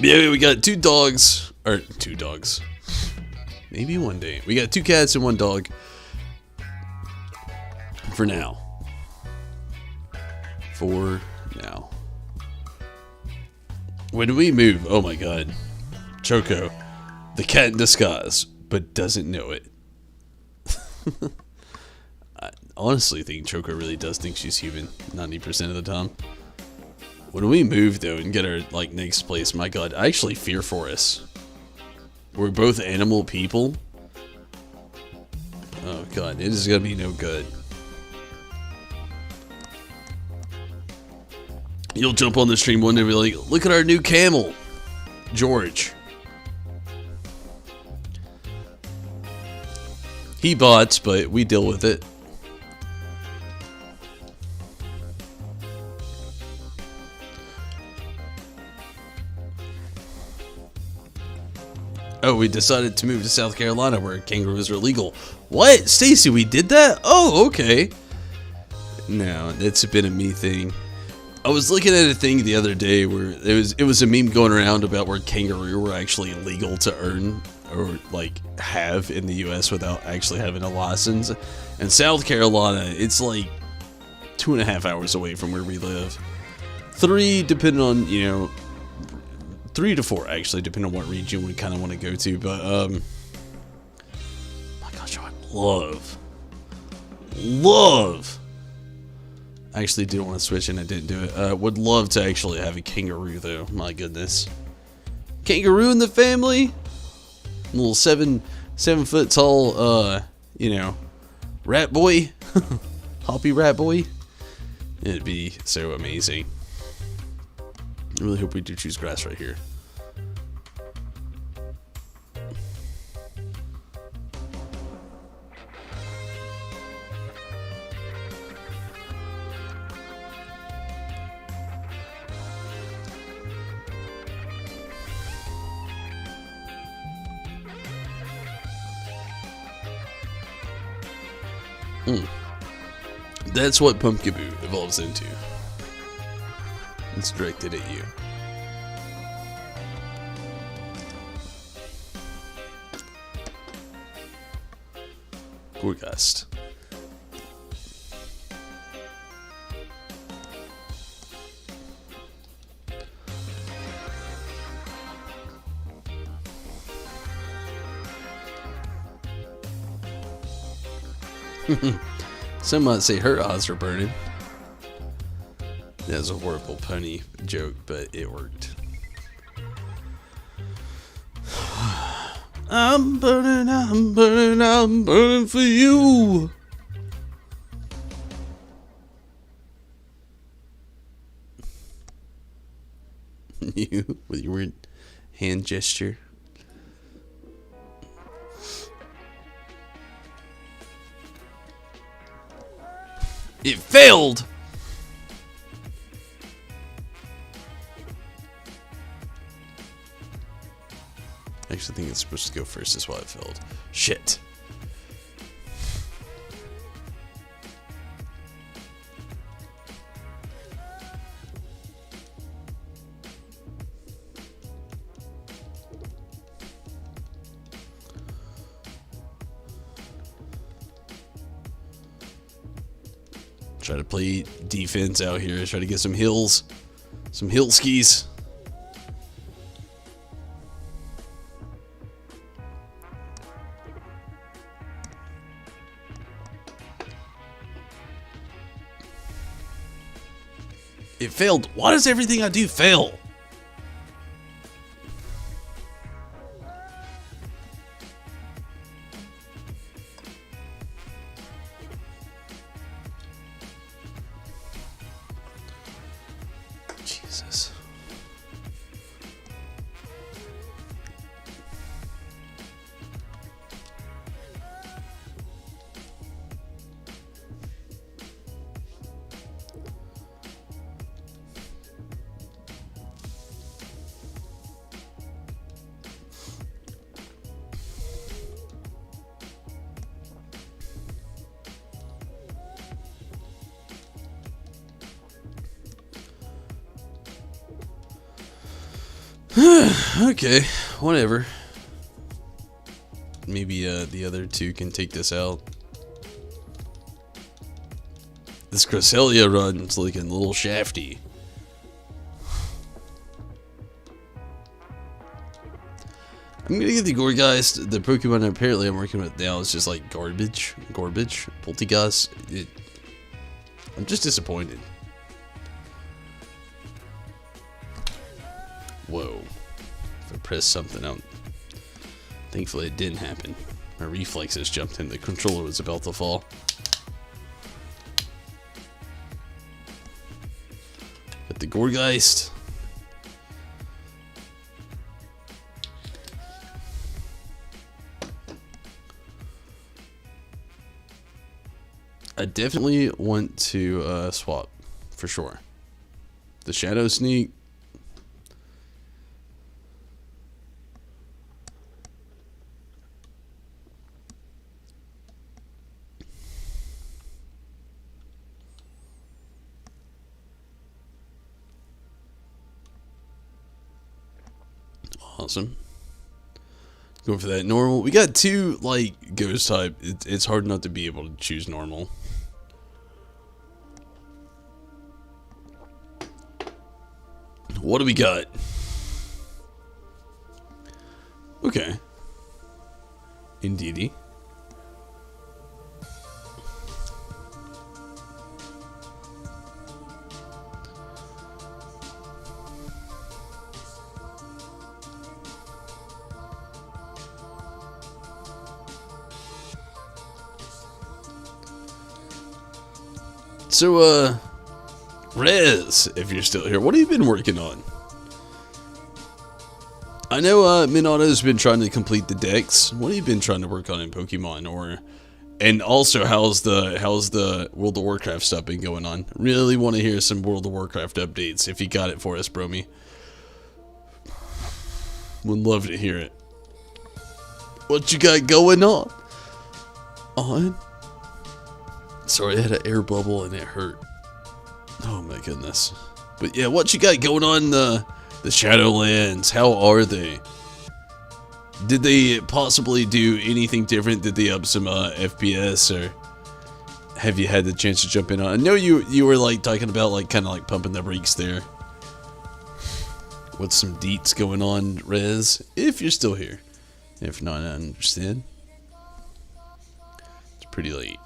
Speaker 1: Yeah, we got two dogs. Or, two dogs. Maybe one day. We got two cats and one dog. For now. For now. When we move, oh my god. Choco, the cat in disguise, but doesn't know it. I honestly think Choco really does think she's human 90% of the time. When we move though and get our like next place, my god, I actually fear for us. We're both animal people. Oh god, it is gonna be no good. You'll jump on the stream one day and be like, look at our new camel, George. He bots, but we deal with it. Oh, we decided to move to South Carolina where kangaroos are legal. What? Stacy, we did that? Oh, okay. No, it's been a me thing. I was looking at a thing the other day where it was a meme going around about where kangaroo were actually legal to earn or like have in the US without actually having a license. And South Carolina, it's like 2.5 hours away from where we live. 3, depending on, you know, 3 to 4 actually, depending on what region we kind of want to go to. But my gosh, I love. I actually did want to switch and I didn't do it. Would love to actually have a kangaroo though. My goodness, kangaroo in the family. Little 7 foot tall, you know, rat boy, hoppy rat boy. It'd be so amazing. I really hope we do choose grass right here. That's what Pumpkaboo evolves into. It's directed at you. Gorgust. Some might say her eyes are burning. That was a horrible punny joke, but it worked. I'm burning, I'm burning, I'm burning for you. You, with your weird hand gesture. It failed! I actually think it's supposed to go first, is why it failed. Shit. Try to play defense out here. Try to get some hills. Some hill skis. It failed. Why does everything I do fail? Jesus. Okay, whatever. Maybe the other two can take this out. This Cresselia run's looking a little shafty. I'm gonna get the Gorgeist. The Pokemon apparently I'm working with now is just like garbage. Poltegas. I'm just disappointed. Whoa. If I pressed something out. Thankfully it didn't happen. My reflexes jumped in. The controller was about to fall. But the Gorgeist. I definitely want to swap. For sure. The Shadow Sneak. Awesome. Going for that normal. We got two, like, ghost type. It's hard not to be able to choose normal. What do we got? Okay. Indeedy. So, Rez, if you're still here, what have you been working on? I know, Minato's been trying to complete the decks. What have you been trying to work on in Pokemon? And also, how's the World of Warcraft stuff been going on? Really want to hear some World of Warcraft updates, if you got it for us, Bromy. Would love to hear it. What you got going on? Sorry, I had an air bubble and it hurt. Oh my goodness. But yeah, what you got going on in the Shadowlands? How are they? Did they possibly do anything different? Did they up some FPS, or have you had the chance to jump in on? I know you were like talking about like kind of like pumping the brakes there. What's some deets going on, Rez? If you're still here. If not, I understand. It's pretty late.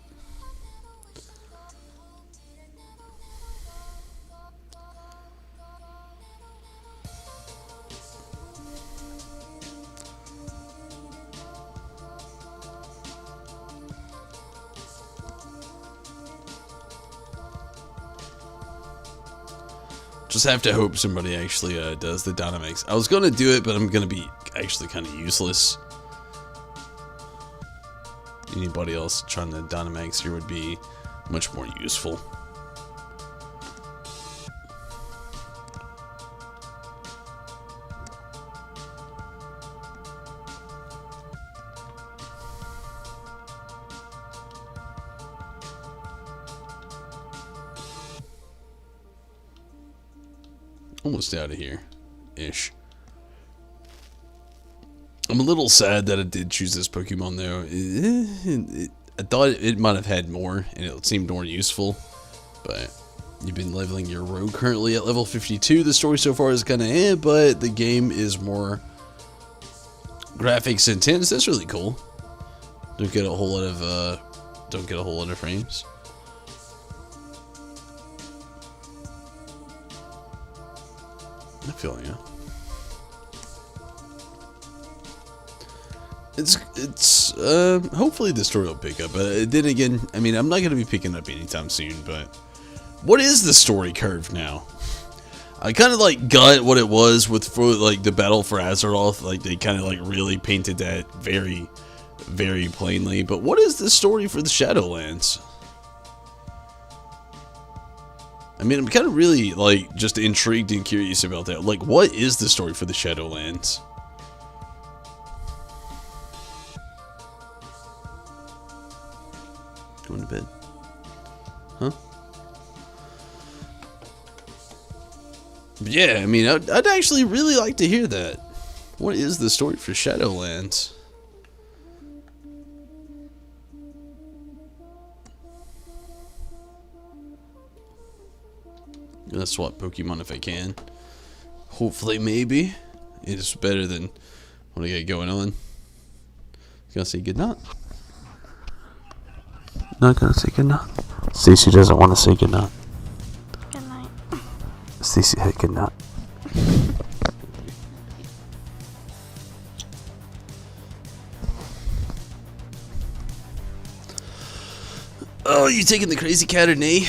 Speaker 1: Just have to hope somebody actually does the Dynamax. I was gonna do it, but I'm gonna be actually kind of useless. Anybody else trying the Dynamax here would be much more useful. Almost out of here, ish. I'm a little sad that I did choose this Pokemon though. I thought it might have had more, and it seemed more useful. But you've been leveling your rogue currently at level 52. The story so far is kind of but the game is more graphics intense. That's really cool. Don't get a whole lot of frames. I feel you. It's hopefully the story will pick up, but then again, I mean, I'm not going to be picking up anytime soon, but what is the story curve now? I kind of like got what it was for like the battle for Azeroth. Like they kind of like really painted that very, very plainly, but what is the story for the Shadowlands? I mean, I'm kind of really, like, just intrigued and curious about that. Like, what is the story for the Shadowlands? Going to bed. Huh? But yeah, I mean, I'd actually really like to hear that. What is the story for Shadowlands? I'm gonna swap Pokemon if I can. Hopefully, maybe. It's better than what I got going on. Gonna say goodnight.
Speaker 3: Not gonna say goodnight. Stacy doesn't want to say goodnight.
Speaker 2: Good night.
Speaker 3: Stacy said goodnight.
Speaker 1: Oh, you taking the crazy cat or nay?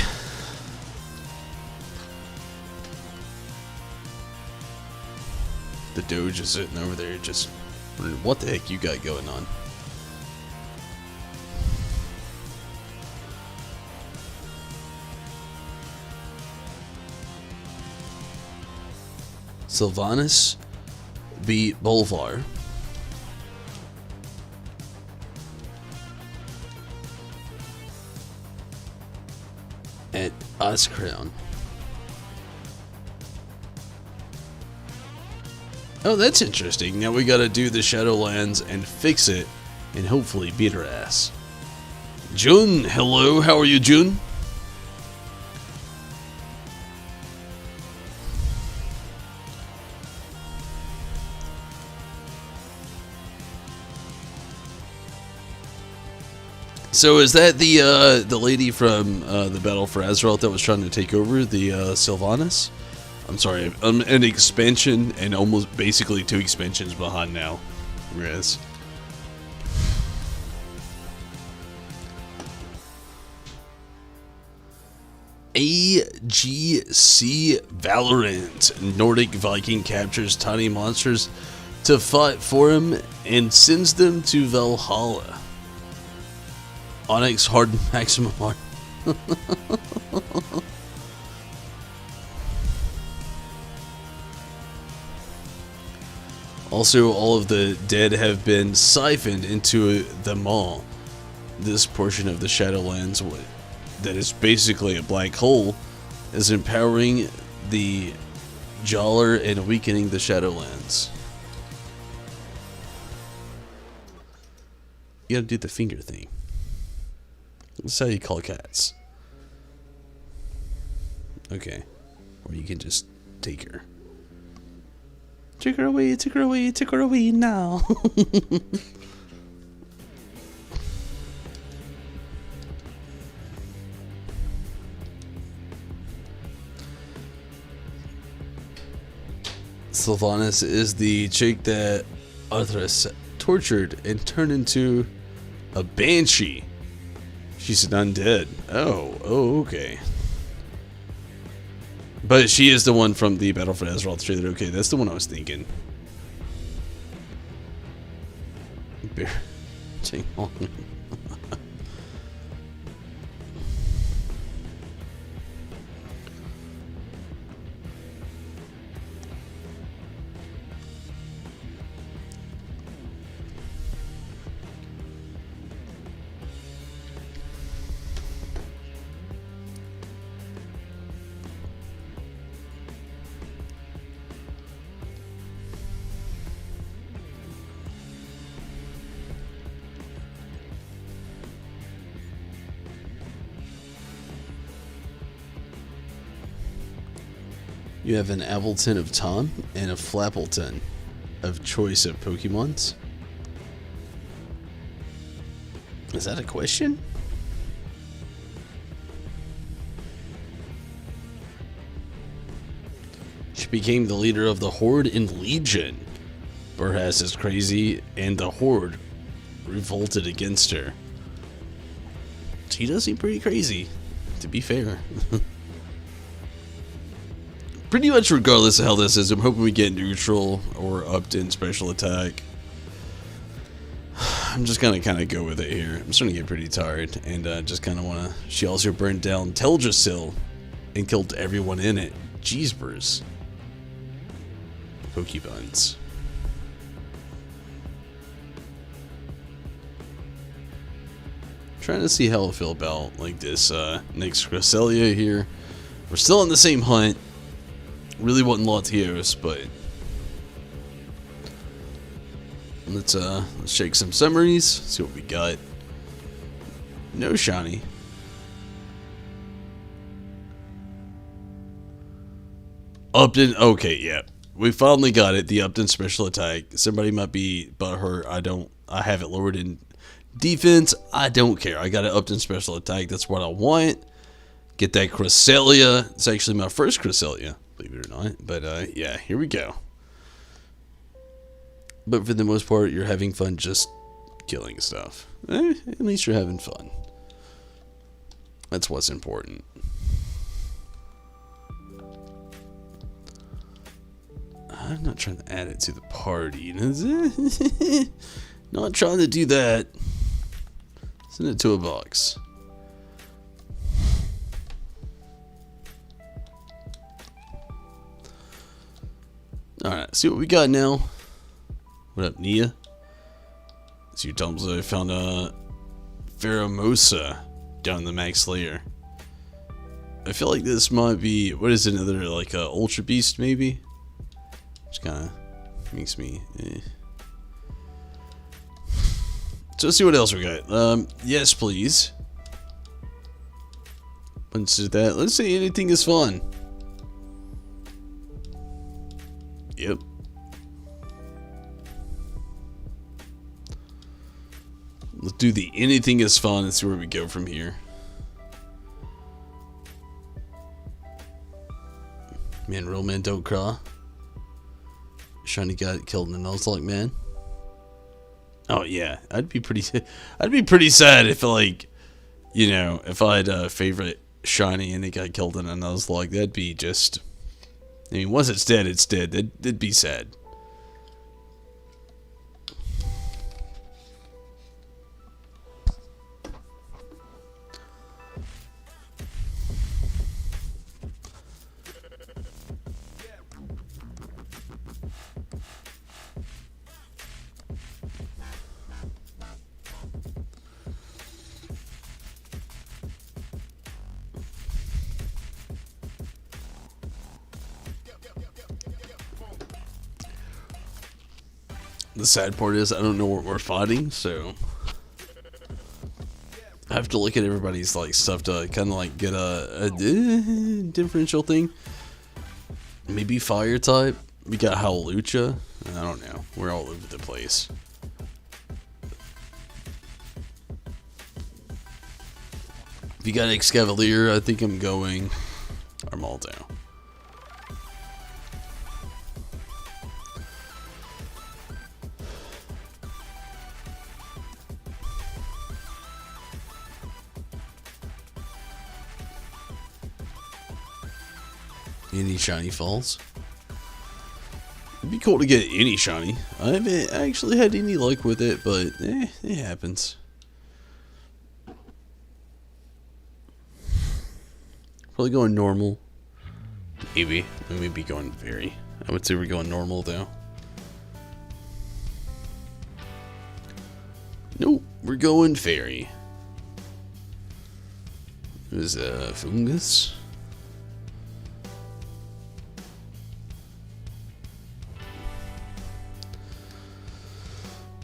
Speaker 1: The Doge is sitting over there just wondering what the heck you got going on. Sylvanas beat Bolvar. At Icecrown. Oh, that's interesting. Now we gotta do the Shadowlands and fix it, and hopefully beat her ass. Jun, hello, how are you, Jun? So is that the lady from the Battle for Azeroth that was trying to take over the Sylvanas? I'm sorry, I'm an expansion and almost basically 2 expansions behind now. Yes. AGC Valorant. Nordic Viking captures tiny monsters to fight for him and sends them to Valhalla. Onyx Hard Maximum Hard. Also, all of the dead have been siphoned into the Maw. This portion of the Shadowlands that is basically a black hole is empowering the Jawler and weakening the Shadowlands. You gotta do the finger thing. That's how you call cats. Okay. Or you can just take her. Take her away, take her away, take her away now. Sylvanas is the chick that Arthas tortured and turned into a banshee. She's an undead. Oh, okay. But she is the one from the Battle for Azeroth trailer. Okay, that's the one I was thinking. Bear. You have an Appleton of Tom and a Flappleton of choice of Pokemons. Is that a question? She became the leader of the Horde in Legion. Burhas is crazy, and the Horde revolted against her. She does seem pretty crazy, to be fair. Pretty much regardless of how this is, I'm hoping we get neutral or upped in special attack. I'm just gonna kind of go with it here. I'm starting to get pretty tired, and just kind of want to... She also burned down Teldrassil and killed everyone in it. Jeezbers. Pokebuns. Trying to see how I feel about like this next Cresselia here. We're still on the same hunt. Really wasn't Latios, but let's shake some summaries, see what we got. No shiny. Upton, okay, yeah. We finally got it, the Upton special attack. Somebody might be butthurt. I have it lowered in defense. I don't care. I got an Upton special attack. That's what I want. Get that Cresselia. It's actually my first Cresselia, believe it or not. But yeah, here we go. But for the most part, you're having fun just killing stuff. At least you're having fun. That's what's important. I'm not trying to add it to the party. Not trying to do that. Send it to a box. Alright, see what we got now. What up, Nia? See your Tumblr. I found a Pheromosa down in the max layer. I feel like this might be, what is it, another like Ultra Beast maybe? Which kind of makes me So let's see what else we got. Yes, please. Let's do that. Let's say anything is fun. Yep. Let's do the anything is fun and see where we go from here. Man, real men don't cry. Shiny got killed in a Nuzlocke, man. Oh yeah, I'd be pretty sad if like, you know, if I had a favorite shiny and it got killed in a Nuzlocke. That'd be just, I mean, once it's dead, it's dead. That'd be sad. The sad part is I don't know what we're fighting, so I have to look at everybody's like stuff to kind of like get a differential thing. Maybe fire type. We got Howlucha. I don't know. We're all over the place. If you got Excavalier, I think I'm going Armaldo. Any shiny falls? It'd be cool to get any shiny. I haven't actually had any luck with it, but it happens. Probably going normal. Maybe. We may be going very. I would say we're going normal though. Nope, we're going fairy. There's a fungus.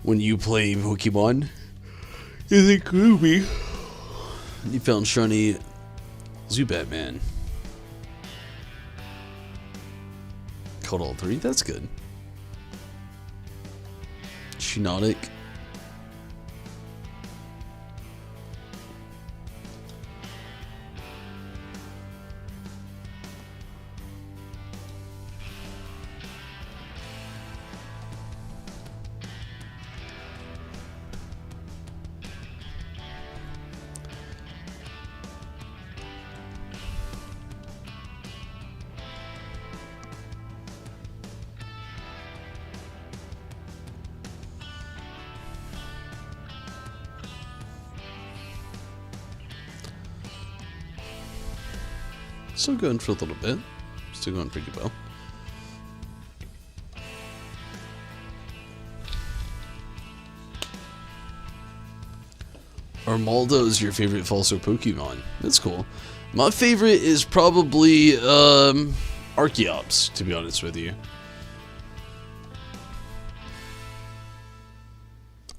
Speaker 1: When you play Pokemon, is it gloomy? You found shiny Zubat Man. Caught all three, that's good. Shiinotic. Still going for a little bit. Still going pretty well. Armaldo is your favorite Falso Pokemon. That's cool. My favorite is probably Archeops, to be honest with you.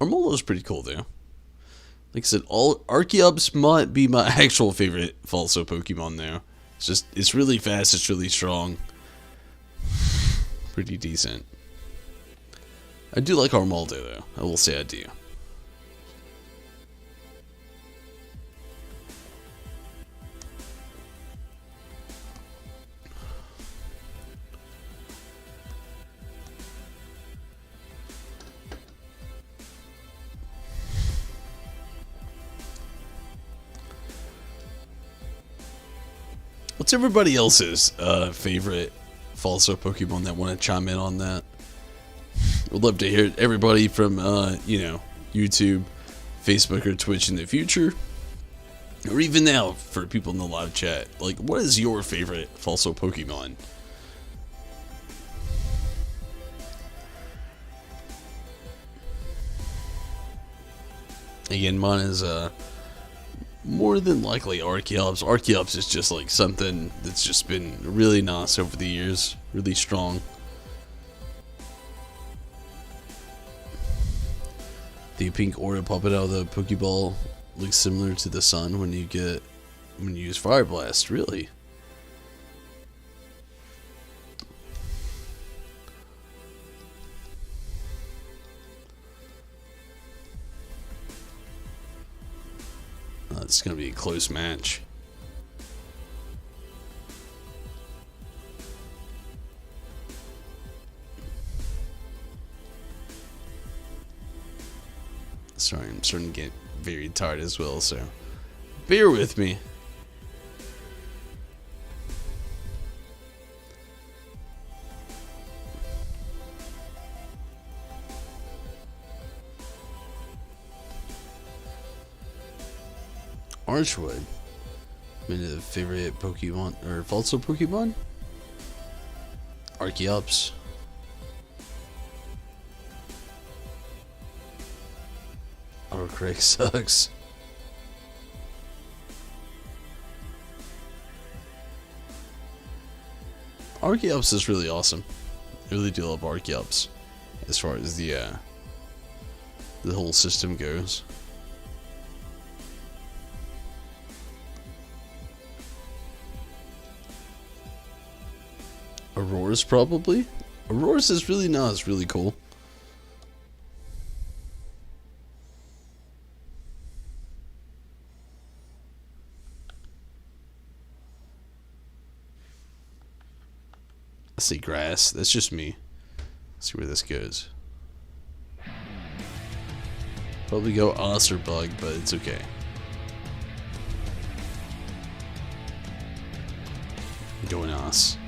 Speaker 1: Armaldo's pretty cool though. Like I said, Archeops might be my actual favorite Falso Pokemon though. It's really fast, it's really strong. Pretty decent. I do like Armaldo though. I will say I do. What's everybody else's favorite Falso Pokemon that want to chime in on that? Would love to hear everybody from, you know, YouTube, Facebook, or Twitch in the future. Or even now, for people in the live chat. Like, what is your favorite Falso Pokemon? Again, mine is, more than likely Archeops. Archeops is just like something that's just been really nice over the years. Really strong. The pink aura popping out of the Pokeball looks similar to the sun when you use Fire Blast, really. It's going to be a close match. Sorry, I'm starting to get very tired as well, so bear with me. Archwood. My favorite Pokemon, or Falso Pokemon? Archeops. Autocorrect sucks. Archeops is really awesome. I really do love Archeops. as far as the whole system goes. Aurora's probably. Aurora's is really not. It's really cool. I see grass. That's just me. Let's see where this goes. Probably go Os or Bug, but it's okay. Going Os.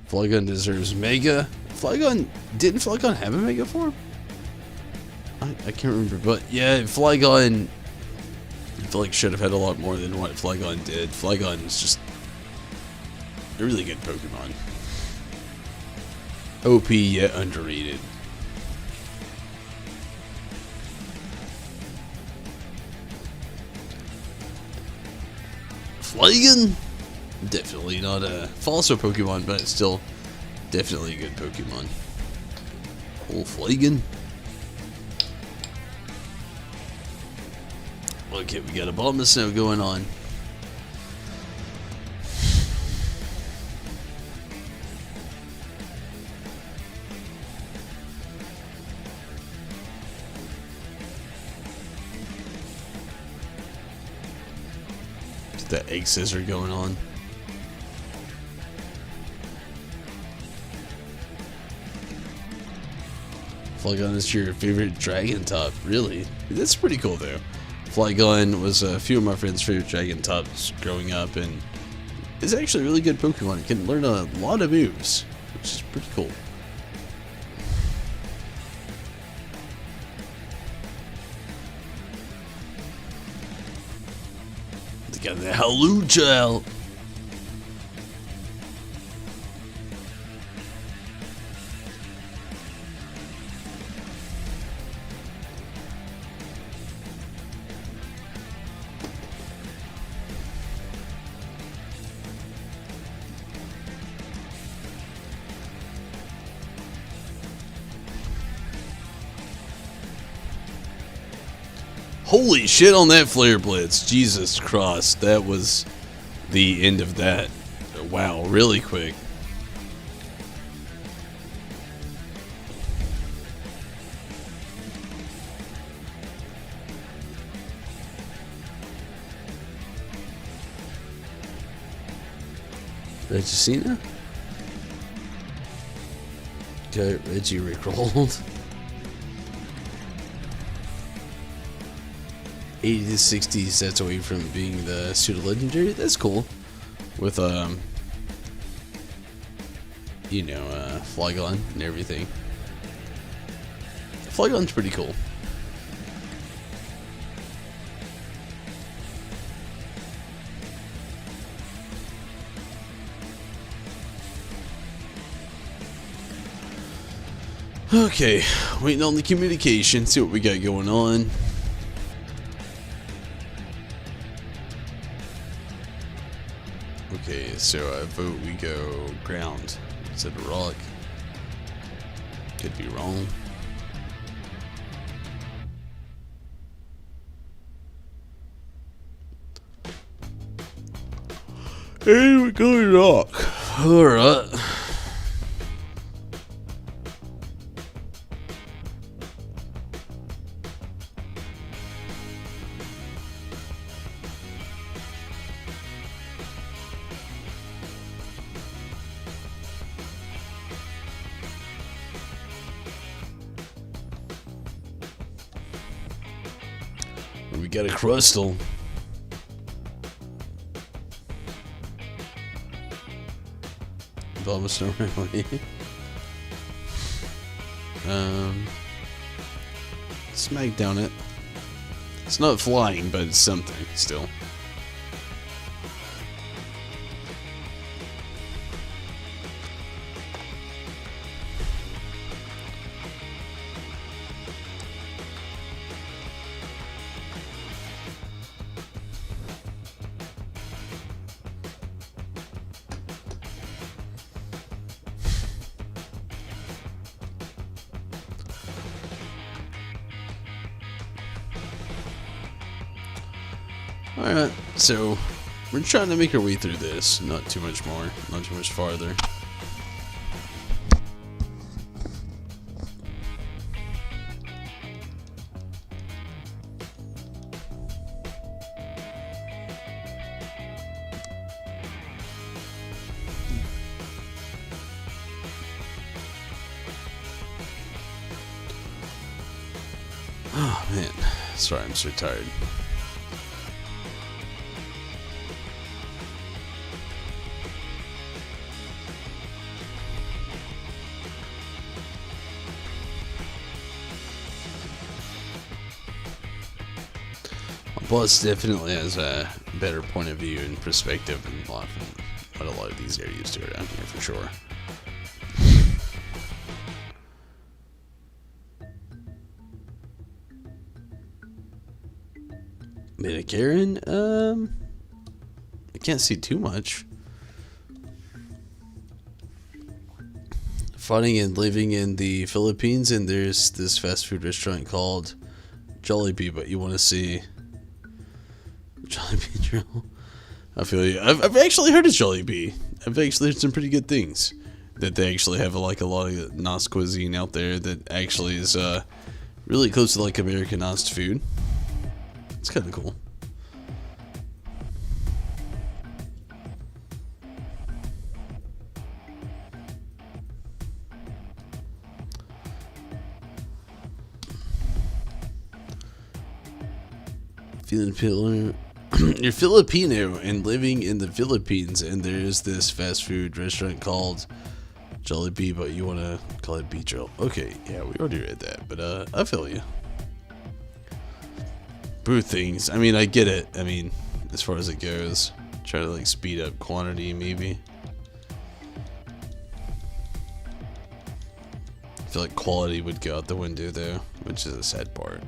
Speaker 1: Flygon deserves Mega. Flygon, didn't Flygon have a Mega form? I can't remember, but yeah, Flygon, I feel like should have had a lot more than what Flygon did. Flygon is just a really good Pokemon. OP yet underrated. Flygon? Definitely not a Falso Pokemon, but it's still definitely a good Pokemon. Old Flygon. Okay, we got a bomb of snow going on. The egg scissor going on. Flygon is your favorite dragon top, really? That's pretty cool though. Flygon was a few of my friends' favorite dragon tops growing up, and it's actually a really good Pokemon. It can learn a lot of moves, which is pretty cool. They got the Hawlucha. Holy shit on that Flare Blitz. Jesus Christ. That was the end of that. Wow, really quick. Regicina? Okay, Reggie rickrolled. 80 to 60 sets away from being the pseudo legendary. That's cool. With you know, Flygon and everything. Flygon's pretty cool. Okay, waiting on the communication, see what we got going on. Okay, so I vote we go ground instead of rock. Could be wrong. Hey, we're going rock. Alright. We got a Crustle. Bulbasaur. Smack down it. It's not flying, but it's something still. Alright, so we're trying to make our way through this. Not too much more, not too much farther. Oh man, sorry, I'm so tired. Boss definitely has a better point of view and perspective than what a lot of these areas do around here, for sure. Karen, I can't see too much. Fighting and living in the Philippines, and there's this fast food restaurant called Jollibee, but you want to see Jollibee Drill. I feel you. I've actually heard of Jollibee. I've actually heard some pretty good things. That they actually have like a lot of Nos cuisine out there that actually is really close to like Americanized food. It's kind of cool. You're Filipino and living in the Philippines, and there's this fast food restaurant called Jollibee, but you want to call it Beach Roll. Okay, yeah, we already read that, but I feel you. Brew things. I mean, I get it. I mean, as far as it goes, try to like speed up quantity, maybe. I feel like quality would go out the window though, which is a sad part.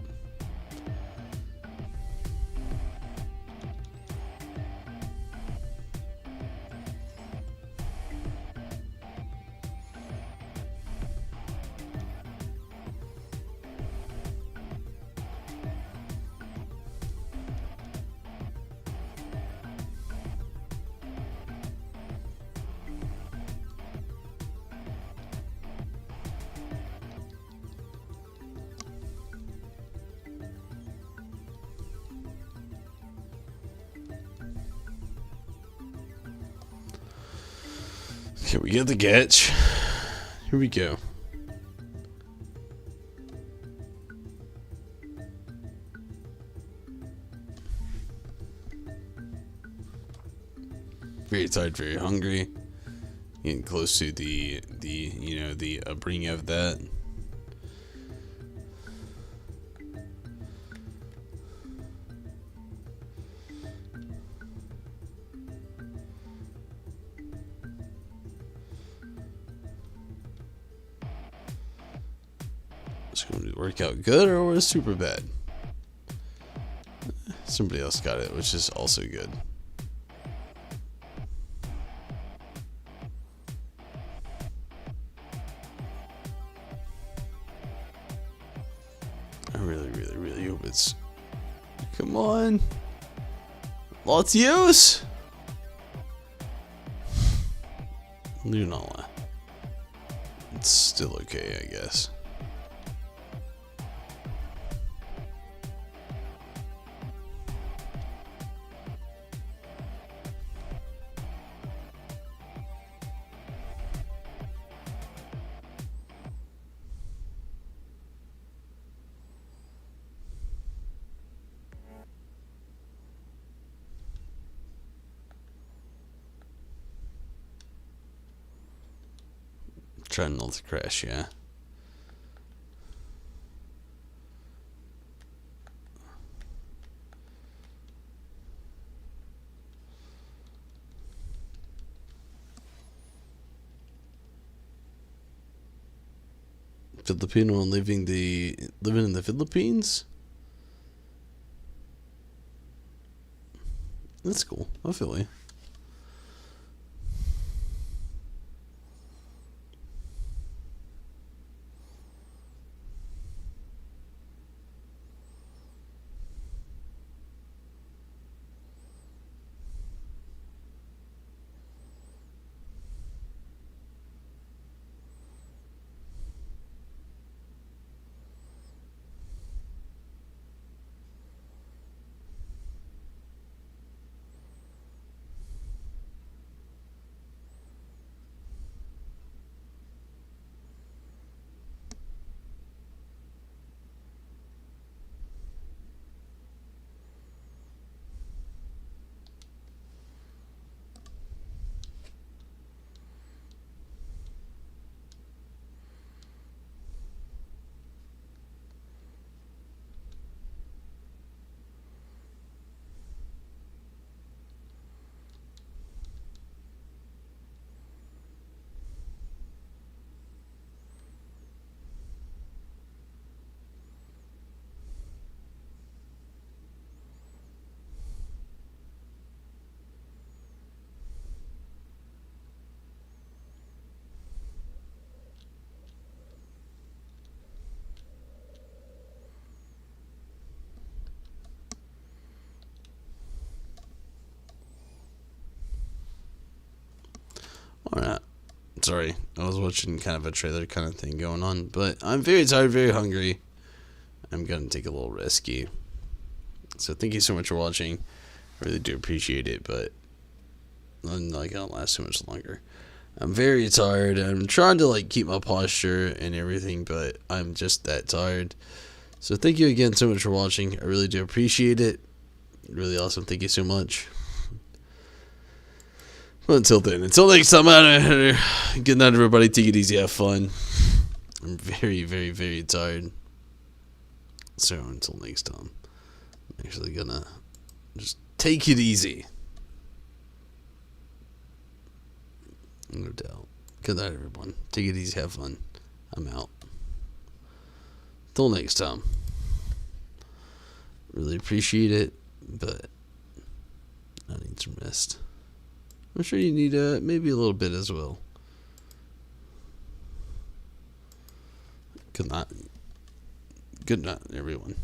Speaker 1: Okay, we get the getch. Here we go. Very tired, very hungry. Getting close to the upbringing of that. It's going to work out good or was super bad. Somebody else got it, which is also good. I really hope it's... Come on! Latios! Lunala. It's still okay, I guess. Trying not to crash, yeah. Filipino and living in the Philippines? That's cool. I feel you. Sorry, I was watching kind of a trailer kind of thing going on, but I'm very tired, very hungry. I'm gonna take a little rescue. So thank you so much for watching. I really do appreciate it, but I'm not gonna last too much longer. I'm very tired. I'm trying to like keep my posture and everything, but I'm just that tired. So thank you again so much for watching. I really do appreciate it. Really awesome. Thank you so much. Well, until then, until next time, out of here. Good night, everybody. Take it easy. Have fun. I'm very, very, very tired. So until next time, I'm actually gonna just take it easy. No doubt. Good night, everyone. Take it easy. Have fun. I'm out. Till next time. Really appreciate it, but I need some rest. I'm sure you need maybe a little bit as well. Good night. Good night, everyone.